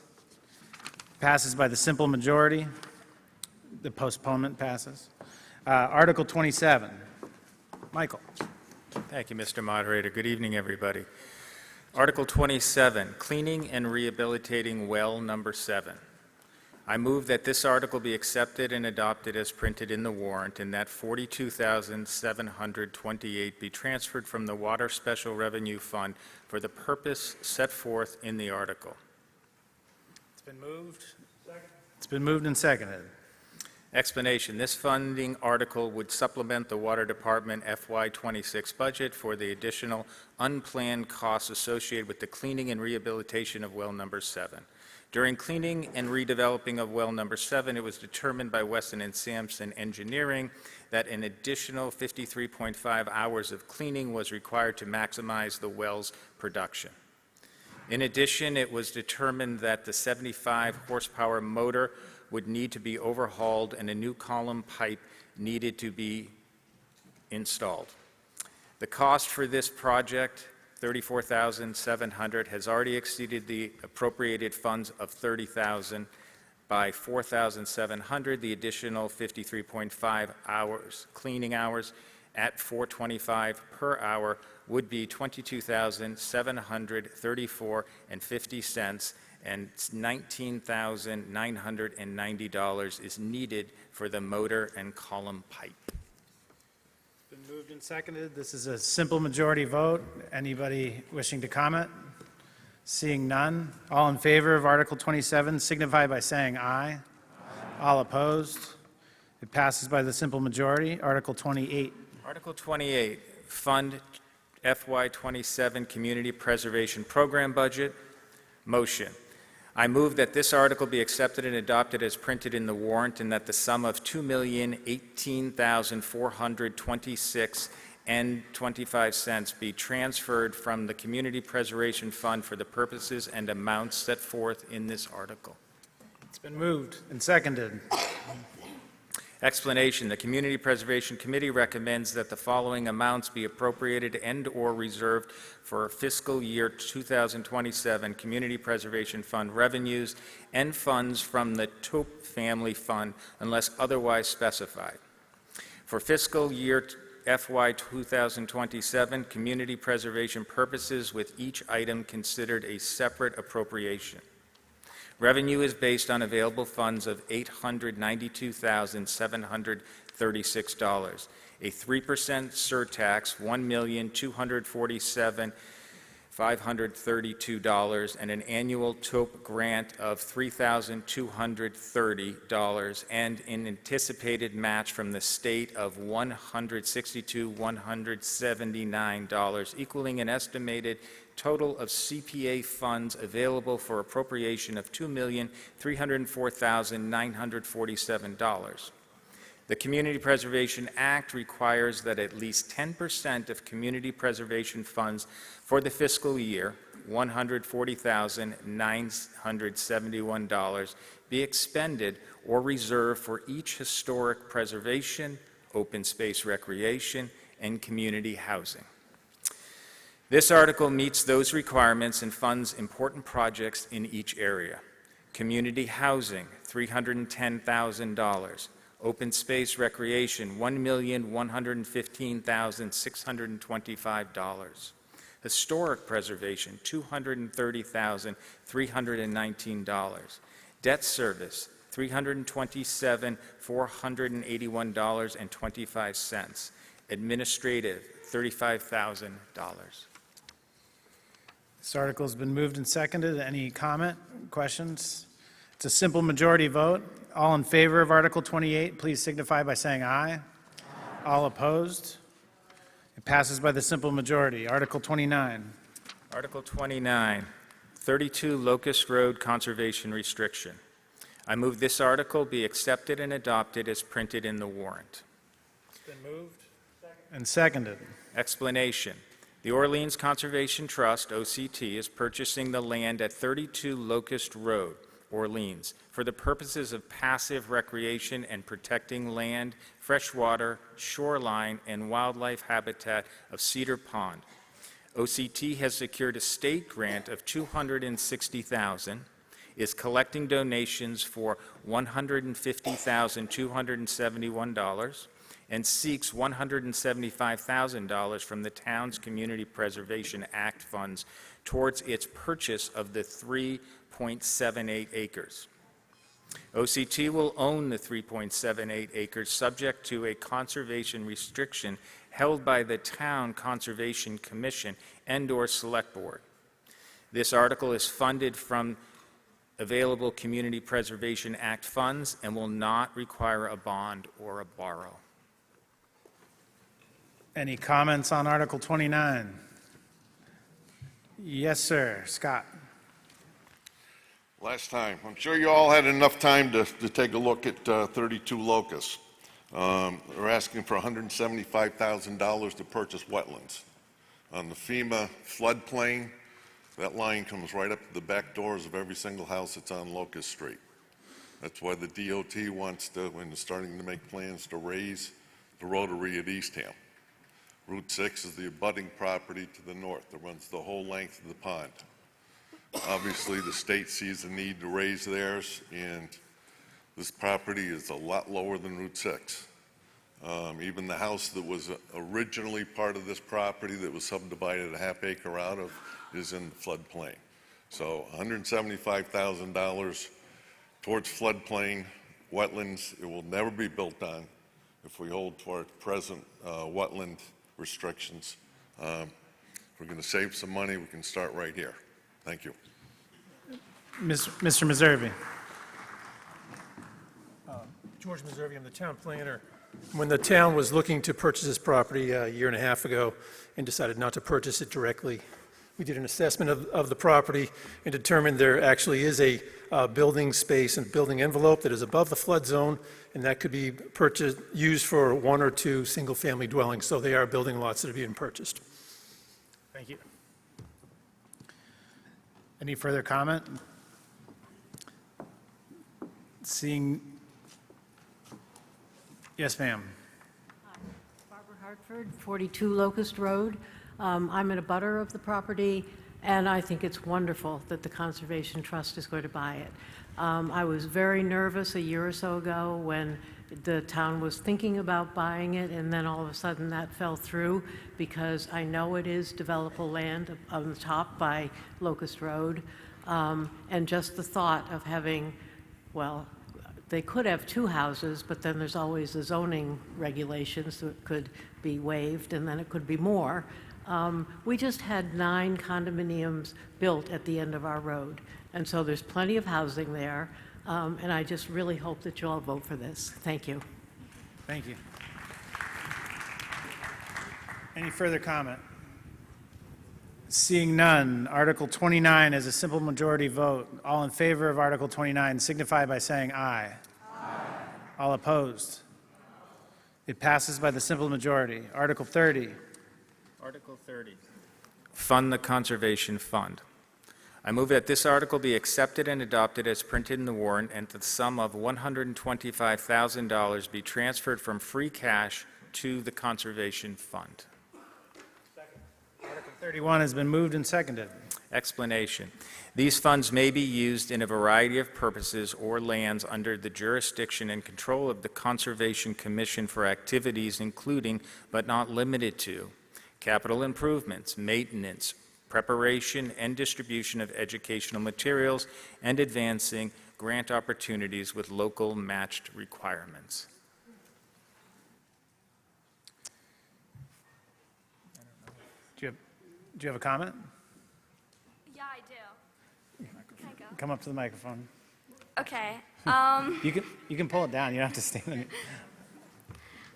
[SPEAKER 1] Passes by the simple majority. The postponement passes. Article 27. Michael.
[SPEAKER 5] Thank you, Mr. Moderator. Good evening, everybody. Article 27, Cleaning and Rehabilitating Well Number 7. I move that this article be accepted and adopted as printed in the warrant, and that $42,728 be transferred from the Water Special Revenue Fund for the purpose set forth in the article.
[SPEAKER 1] It's been moved. It's been moved and seconded.
[SPEAKER 5] Explanation. This funding article would supplement the Water Department FY26 budget for the additional unplanned costs associated with the cleaning and rehabilitation of well number 7. During cleaning and redeveloping of well number 7, it was determined by Weston and Sampson Engineering that an additional 53.5 hours of cleaning was required to maximize the well's production. In addition, it was determined that the 75 horsepower motor would need to be overhauled and a new column pipe needed to be installed. The cost for this project, $34,700, has already exceeded the appropriated funds of $30,000 by $4,700. The additional 53.5 hours, cleaning hours at $4.25 per hour would be $22,734.50, and $19,990 is needed for the motor and column pipe.
[SPEAKER 1] Been moved and seconded. This is a simple majority vote. Anybody wishing to comment? Seeing none. All in favor of Article 27 signify by saying aye. Aye. All opposed? It passes by the simple majority. Article 28.
[SPEAKER 5] Article 28, Fund FY27 Community Preservation Program Budget. Motion. I move that this article be accepted and adopted as printed in the warrant, and that the sum of $2,018,426.25 be transferred from the Community Preservation Fund for the purposes and amounts set forth in this article.
[SPEAKER 1] It's been moved and seconded.
[SPEAKER 5] Explanation. The Community Preservation Committee recommends that the following amounts be appropriated and/or reserved for fiscal year 2027 Community Preservation Fund revenues and funds from the Tope Family Fund unless otherwise specified. For fiscal year FY 2027 community preservation purposes, with each item considered a separate appropriation. Revenue is based on available funds of $892,736, a 3% surtax, $1,247,532, and an annual TOPE grant of $3,230, and an anticipated match from the state of $162,179, equaling an estimated total of CPA funds available for appropriation of $2,304,947. The Community Preservation Act requires that at least 10% of community preservation funds for the fiscal year, $140,971, be expended or reserved for each historic preservation, open space recreation, and community housing. This article meets those requirements and funds important projects in each area. Community housing, $310,000. Open space recreation, $1,115,625. Historic preservation, $230,319. Debt service, $327,481.25. Administrative, $35,000.
[SPEAKER 1] This article has been moved and seconded. Any comment, questions? It's a simple majority vote. All in favor of Article 28, please signify by saying aye. Aye. All opposed? It passes by the simple majority. Article 29.
[SPEAKER 5] Article 29, 32 Locust Road Conservation Restriction. I move this article be accepted and adopted as printed in the warrant.
[SPEAKER 1] It's been moved and seconded.
[SPEAKER 5] Explanation. The Orleans Conservation Trust, OCT, is purchasing the land at 32 Locust Road, Orleans, for the purposes of passive recreation and protecting land, freshwater, shoreline, and wildlife habitat of Cedar Pond. OCT has secured a state grant of $260,000, is collecting donations for $150,271, and seeks $175,000 from the town's Community Preservation Act funds towards its purchase of the 3.78 acres. OCT will own the 3.78 acres subject to a conservation restriction held by the Town Conservation Commission and/or Select Board. This article is funded from available Community Preservation Act funds and will not require a bond or a borrow.
[SPEAKER 1] Any comments on Article 29? Yes, sir. Scott.
[SPEAKER 2] Last time, I'm sure you all had enough time to take a look at 32 Locust. They're asking for $175,000 to purchase wetlands. On the FEMA floodplain, that line comes right up to the back doors of every single house that's on Locust Street. That's why the DOT wants to, when they're starting to make plans to raise the rotary at Eastham. Route 6 is the abutting property to the north that runs the whole length of the pond. Obviously, the state sees the need to raise theirs, and this property is a lot lower than Route 6. Even the house that was originally part of this property that was subdivided a half acre out of is in the floodplain. So $175,000 towards floodplain wetlands. It will never be built on if we hold to our present wetland restrictions. If we're going to save some money, we can start right here. Thank you.
[SPEAKER 1] Mr. Meservey.
[SPEAKER 6] George Meservey, I'm the town planner. When the town was looking to purchase this property a year and a half ago and decided not to purchase it directly, we did an assessment of the property and determined there actually is a building space and building envelope that is above the flood zone, and that could be used for 1 or 2 single-family dwellings. So they are building lots that are being purchased.
[SPEAKER 1] Thank you. Any further comment? Seeing, yes, ma'am.
[SPEAKER 8] Barbara Hartford, 42 Locust Road. I'm in a butter of the property, and I think it's wonderful that the Conservation Trust is going to buy it. I was very nervous a year or so ago when the town was thinking about buying it, and then all of a sudden that fell through because I know it is developable land on the top by Locust Road. And just the thought of having, well, they could have 2 houses, but then there's always the zoning regulations that could be waived, and then it could be more. We just had 9 condominiums built at the end of our road, and so there's plenty of housing there, and I just really hope that you all vote for this. Thank you.
[SPEAKER 1] Thank you. Any further comment? Seeing none, Article 29 is a simple majority vote. All in favor of Article 29 signify by saying aye. Aye. All opposed? It passes by the simple majority. Article 30.
[SPEAKER 5] Article 30. Fund the Conservation Fund. I move that this article be accepted and adopted as printed in the warrant, and that the sum of $125,000 be transferred from free cash to the Conservation Fund.
[SPEAKER 1] Article 31 has been moved and seconded.
[SPEAKER 5] Explanation. These funds may be used in a variety of purposes or lands under the jurisdiction and control of the Conservation Commission for activities including, but not limited to, capital improvements, maintenance, preparation and distribution of educational materials, and advancing grant opportunities with local matched requirements.
[SPEAKER 1] Do you have a comment?
[SPEAKER 21] Yeah, I do. Can I go?
[SPEAKER 1] Come up to the microphone.
[SPEAKER 21] Okay.
[SPEAKER 1] You can pull it down. You don't have to stand on it.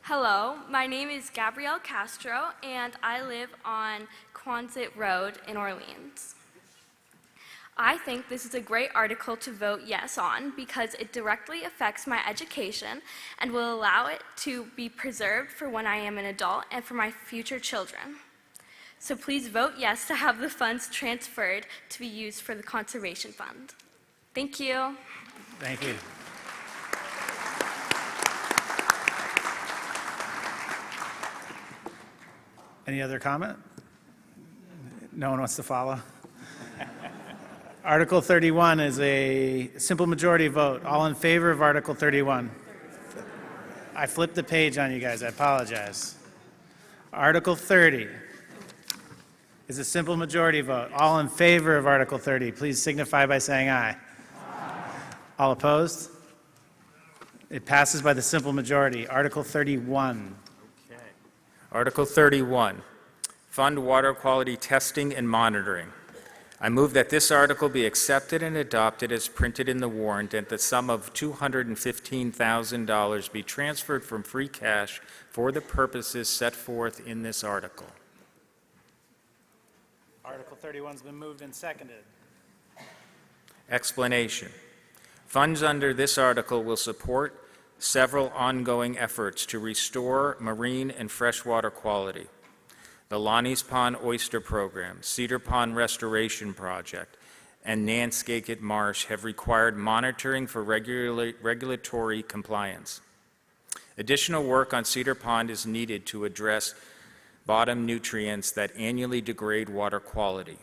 [SPEAKER 21] Hello, my name is Gabrielle Castro, and I live on Quonset Road in Orleans. I think this is a great article to vote yes on because it directly affects my education and will allow it to be preserved for when I am an adult and for my future children. So please vote yes to have the funds transferred to be used for the Conservation Fund. Thank you.
[SPEAKER 1] Thank you. Any other comment? No one wants to follow? Article 31 is a simple majority vote. All in favor of Article 31? I flipped the page on you guys. I apologize. Article 30 is a simple majority vote. All in favor of Article 30, please signify by saying aye. All opposed? It passes by the simple majority. Article 31.
[SPEAKER 5] Okay. Article 31, fund water quality testing and monitoring. I move that this article be accepted and adopted as printed in the warrant, and the sum of $215,000 be transferred from free cash for the purposes set forth in this article.
[SPEAKER 1] Article 31's been moved and seconded.
[SPEAKER 5] Explanation. Funds under this article will support several ongoing efforts to restore marine and freshwater quality. The Lonnie's Pond Oyster Program, Cedar Pond Restoration Project, and Nanskaket Marsh have required monitoring for regulatory compliance. Additional work on Cedar Pond is needed to address bottom nutrients that annually degrade water quality.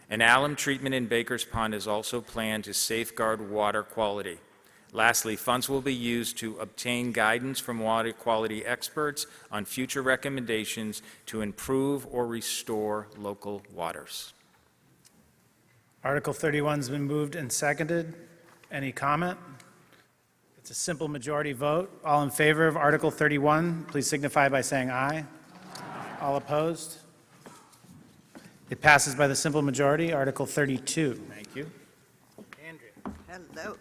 [SPEAKER 5] An alum treatment in Baker's Pond is also planned to safeguard water quality. Lastly, funds will be used to obtain guidance from water quality experts on future recommendations to improve or restore local waters.
[SPEAKER 1] Article 31's been moved and seconded. Any comment? It's a simple majority vote. All in favor of Article 31, please signify by saying aye. All opposed? It passes by the simple majority. Article 32.
[SPEAKER 5] Thank you.
[SPEAKER 3] Hello.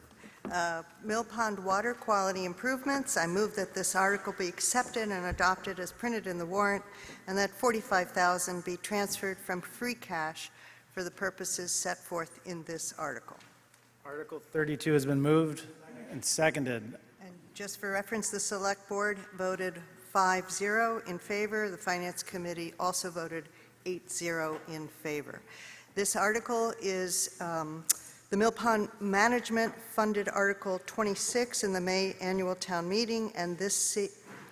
[SPEAKER 3] Mill Pond Water Quality Improvements. I move that this article be accepted and adopted as printed in the warrant, and that $45,000 be transferred from free cash for the purposes set forth in this article.
[SPEAKER 1] Article 32 has been moved and seconded.
[SPEAKER 3] And just for reference, the Select Board voted 5-0 in favor. The Finance Committee also voted 8-0 in favor. This article is the Mill Pond Management funded Article 26 in the May annual town meeting, and this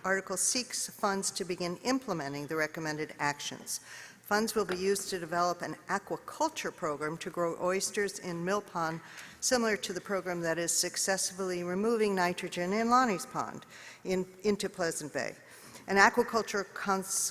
[SPEAKER 3] article seeks funds to begin implementing the recommended actions. Funds will be used to develop an aquaculture program to grow oysters in Mill Pond, similar to the program that is successfully removing nitrogen in Lonnie's Pond into Pleasant Bay. An aquaculture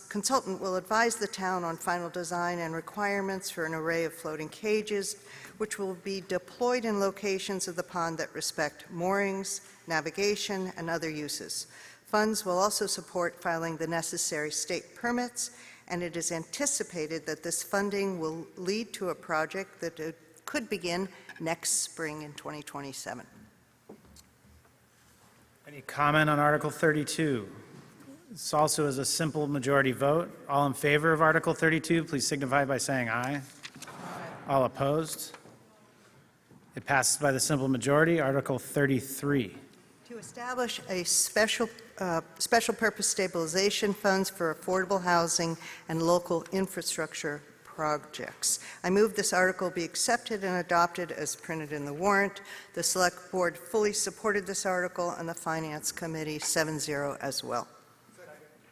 [SPEAKER 3] consultant will advise the town on final design and requirements for an array of floating cages, which will be deployed in locations of the pond that respect moorings, navigation, and other uses. Funds will also support filing the necessary state permits, and it is anticipated that this funding will lead to a project that could begin next spring in 2027.
[SPEAKER 1] Any comment on Article 32? This also is a simple majority vote. All in favor of Article 32, please signify by saying aye. All opposed? It passes by the simple majority. Article 33.
[SPEAKER 3] To establish a special purpose stabilization funds for affordable housing and local infrastructure projects. I move this article be accepted and adopted as printed in the warrant. The Select Board fully supported this article, and the Finance Committee 7-0 as well.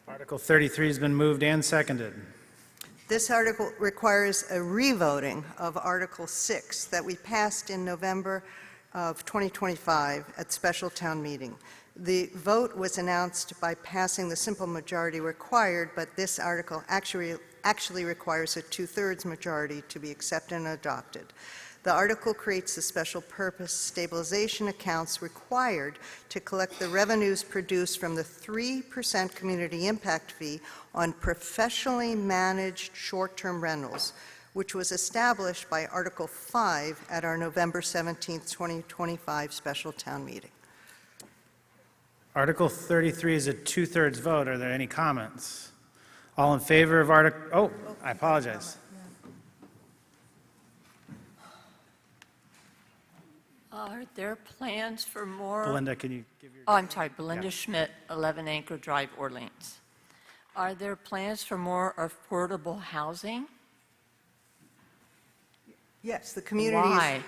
[SPEAKER 1] Article 33 has been moved and seconded.
[SPEAKER 3] This article requires a revoting of Article 6 that we passed in November of 2025 at special town meeting. The vote was announced by passing the simple majority required, but this article actually requires a 2/3 majority to be accepted and adopted. The article creates the special purpose stabilization accounts required to collect the revenues produced from the 3% community impact fee on professionally managed short-term rentals, which was established by Article 5 at our November 17, 2025 special town meeting.
[SPEAKER 1] Article 33 is a 2/3 vote. Are there any comments? All in favor of Article... Oh, I apologize.
[SPEAKER 9] Are there plans for more?
[SPEAKER 1] Belinda, can you give your...
[SPEAKER 9] Oh, I'm sorry, Belinda
[SPEAKER 1] Yeah.
[SPEAKER 9] Schmidt, 11 Anchor Drive, Orleans. Are there plans for more affordable housing?
[SPEAKER 3] Yes, the community is...
[SPEAKER 9] Why?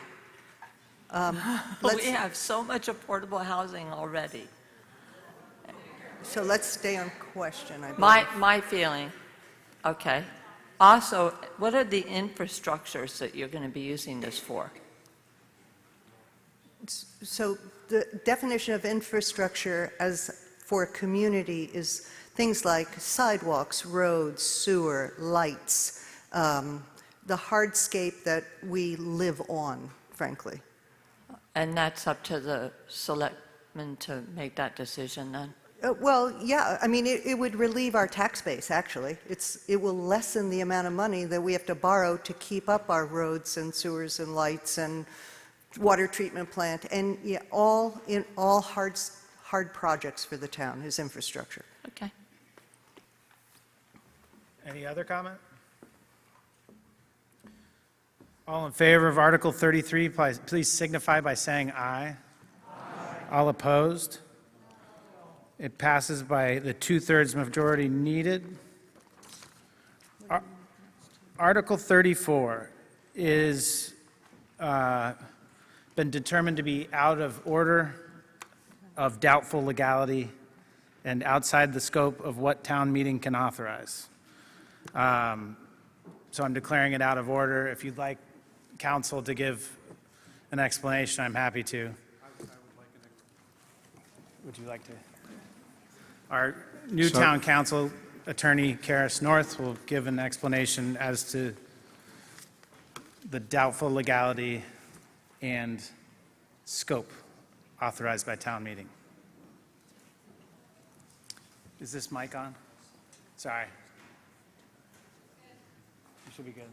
[SPEAKER 3] Let's-
[SPEAKER 9] We have so much affordable housing already.
[SPEAKER 3] So let's stay on question, I believe.
[SPEAKER 9] My feeling, okay. Also, what are the infrastructures that you're going to be using this for?
[SPEAKER 3] So the definition of infrastructure as for a community is things like sidewalks, roads, sewer, lights, the hardscape that we live on, frankly.
[SPEAKER 9] And that's up to the selectmen to make that decision then?
[SPEAKER 3] Well, yeah, I mean, it would relieve our tax base, actually. It will lessen the amount of money that we have to borrow to keep up our roads and sewers and lights and water treatment plant, and yeah, all hard projects for the town is infrastructure.
[SPEAKER 9] Okay.
[SPEAKER 1] Any other comment? All in favor of Article 33, please signify by saying aye. Aye. All opposed? It passes by the 2/3 majority needed. Article 34 is been determined to be out of order, of doubtful legality, and outside the scope of what town meeting can authorize. So I'm declaring it out of order. If you'd like council to give an explanation, I'm happy to. Would you like to? Our new town council attorney, Karis North, will give an explanation as to the doubtful legality and scope authorized by town meeting. Is this mic on? Sorry. You should be good.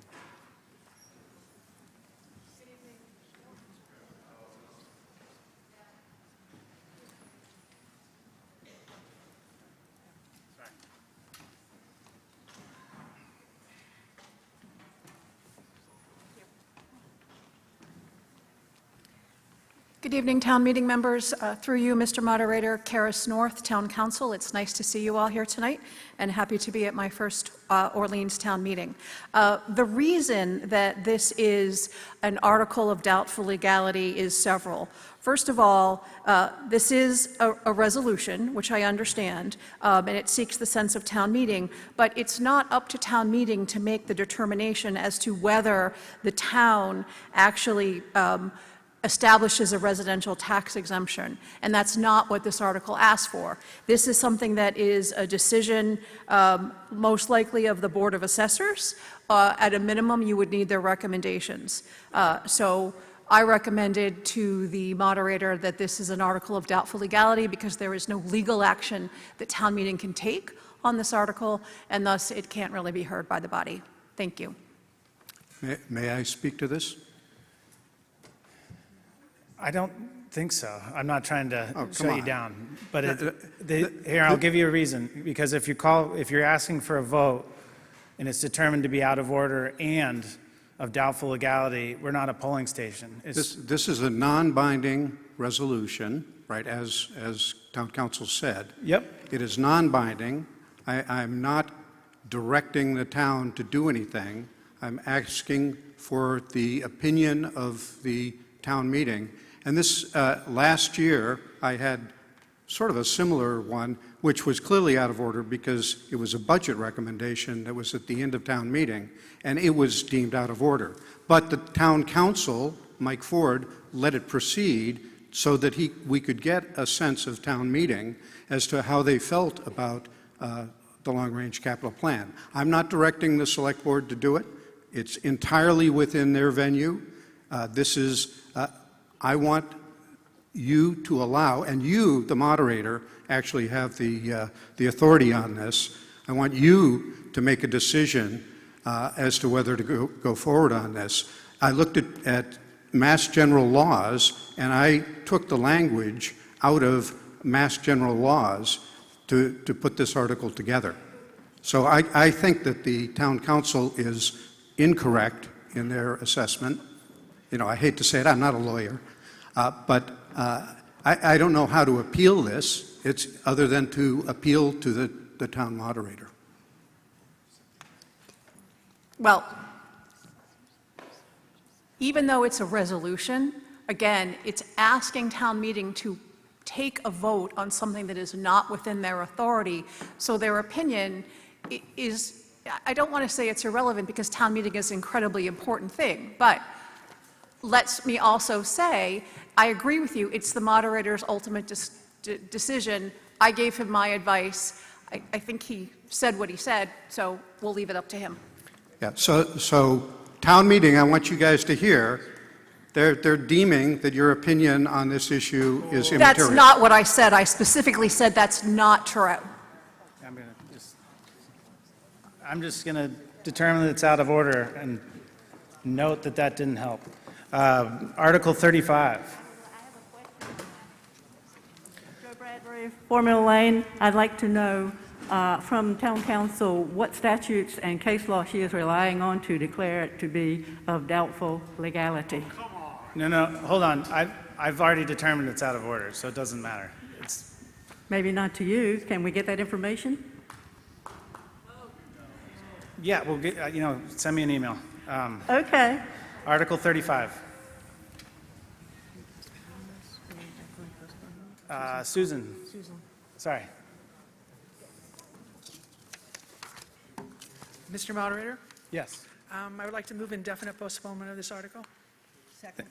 [SPEAKER 10] Good evening, town meeting members. Through you, Mr. Moderator, Karis North, Town Council. It's nice to see you all here tonight, and happy to be at my first Orleans town meeting. The reason that this is an article of doubtful legality is several. First of all, this is a resolution, which I understand, and it seeks the sense of town meeting, but it's not up to town meeting to make the determination as to whether the town actually establishes a residential tax exemption, and that's not what this article asks for. This is something that is a decision most likely of the Board of Assessors. At a minimum, you would need their recommendations. So I recommended to the moderator that this is an article of doubtful legality because there is no legal action that town meeting can take on this article, and thus it can't really be heard by the body. Thank you.
[SPEAKER 20] May I speak to this?
[SPEAKER 1] I don't think so. I'm not trying to shut you
[SPEAKER 20] on.
[SPEAKER 1] down. But here, I'll give you a reason. Because if you're asking for a vote and it's determined to be out of order and of doubtful legality, we're not a polling station.
[SPEAKER 20] This is a non-binding resolution, right, as town council said.
[SPEAKER 1] Yep.
[SPEAKER 20] It is non-binding. I'm not directing the town to do anything. I'm asking for the opinion of the town meeting. And this, last year, I had sort of a similar one, which was clearly out of order because it was a budget recommendation that was at the end of town meeting, and it was deemed out of order. But the town council, Mike Ford, let it proceed so that we could get a sense of town meeting as to how they felt about the long-range capital plan. I'm not directing the select board to do it. It's entirely within their venue. I want you to allow, and you, the moderator, actually have the authority on this. I want you to make a decision as to whether to go forward on this. I looked at Mass General laws, and I took the language out of Mass General laws to put this article together. So I think that the town council is incorrect in their assessment. You know, I hate to say it, I'm not a lawyer, but I don't know how to appeal this. It's other than to appeal to the town moderator.
[SPEAKER 10] Well, even though it's a resolution, Again, it's asking town meeting to take a vote on something that is not within their authority, so their opinion is, I don't want to say it's irrelevant because town meeting is an incredibly important thing, but let me also say, I agree with you, it's the moderator's ultimate decision. I gave him my advice. I think he said what he said, so we'll leave it up to him.
[SPEAKER 20] Yeah, so town meeting, I want you guys to hear, they're deeming that your opinion on this issue is immaterial.
[SPEAKER 10] That's not what I said. I specifically said that's not true.
[SPEAKER 1] I'm just going to determine that it's out of order and note that that didn't help. Article 35.
[SPEAKER 13] Joe Bradbury, Formula Lane. I'd like to know from town council what statutes and case law she is relying on to declare it to be of doubtful legality.
[SPEAKER 1] No, hold on. I've already determined it's out of order, so it doesn't matter. It's
[SPEAKER 13] Maybe not to you. Can we get that information?
[SPEAKER 1] yeah. We'll get send me an email.
[SPEAKER 13] Okay.
[SPEAKER 1] Article 35. Susan. Sorry.
[SPEAKER 14] Mr. Moderator,
[SPEAKER 1] Yes.
[SPEAKER 14] I would like to move indefinite postponement of this article.
[SPEAKER 8] Second.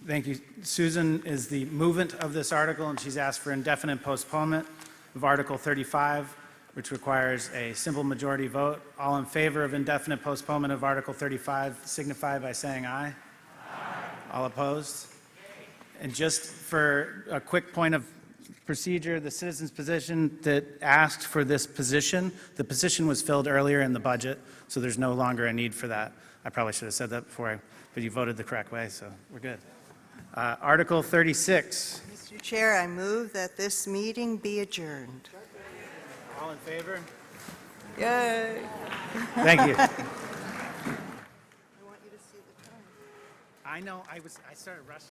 [SPEAKER 1] Thank you. Susan is the movant of this article, and she's asked for indefinite postponement of Article 35, which requires a simple majority vote. All in favor of indefinite postponement of Article 35 signify by saying aye. Aye. All opposed? And just for a quick point of procedure, the citizen's position that asked for this position, the position was filled earlier in the budget, so there's no longer a need for that. I probably should have said that before, but you voted the correct way, so we're good. Article 36.
[SPEAKER 3] Mr. Chair, I move that this meeting be adjourned.
[SPEAKER 1] All in favor?
[SPEAKER 3] Yay.
[SPEAKER 1] Thank you. I know, I started rushing.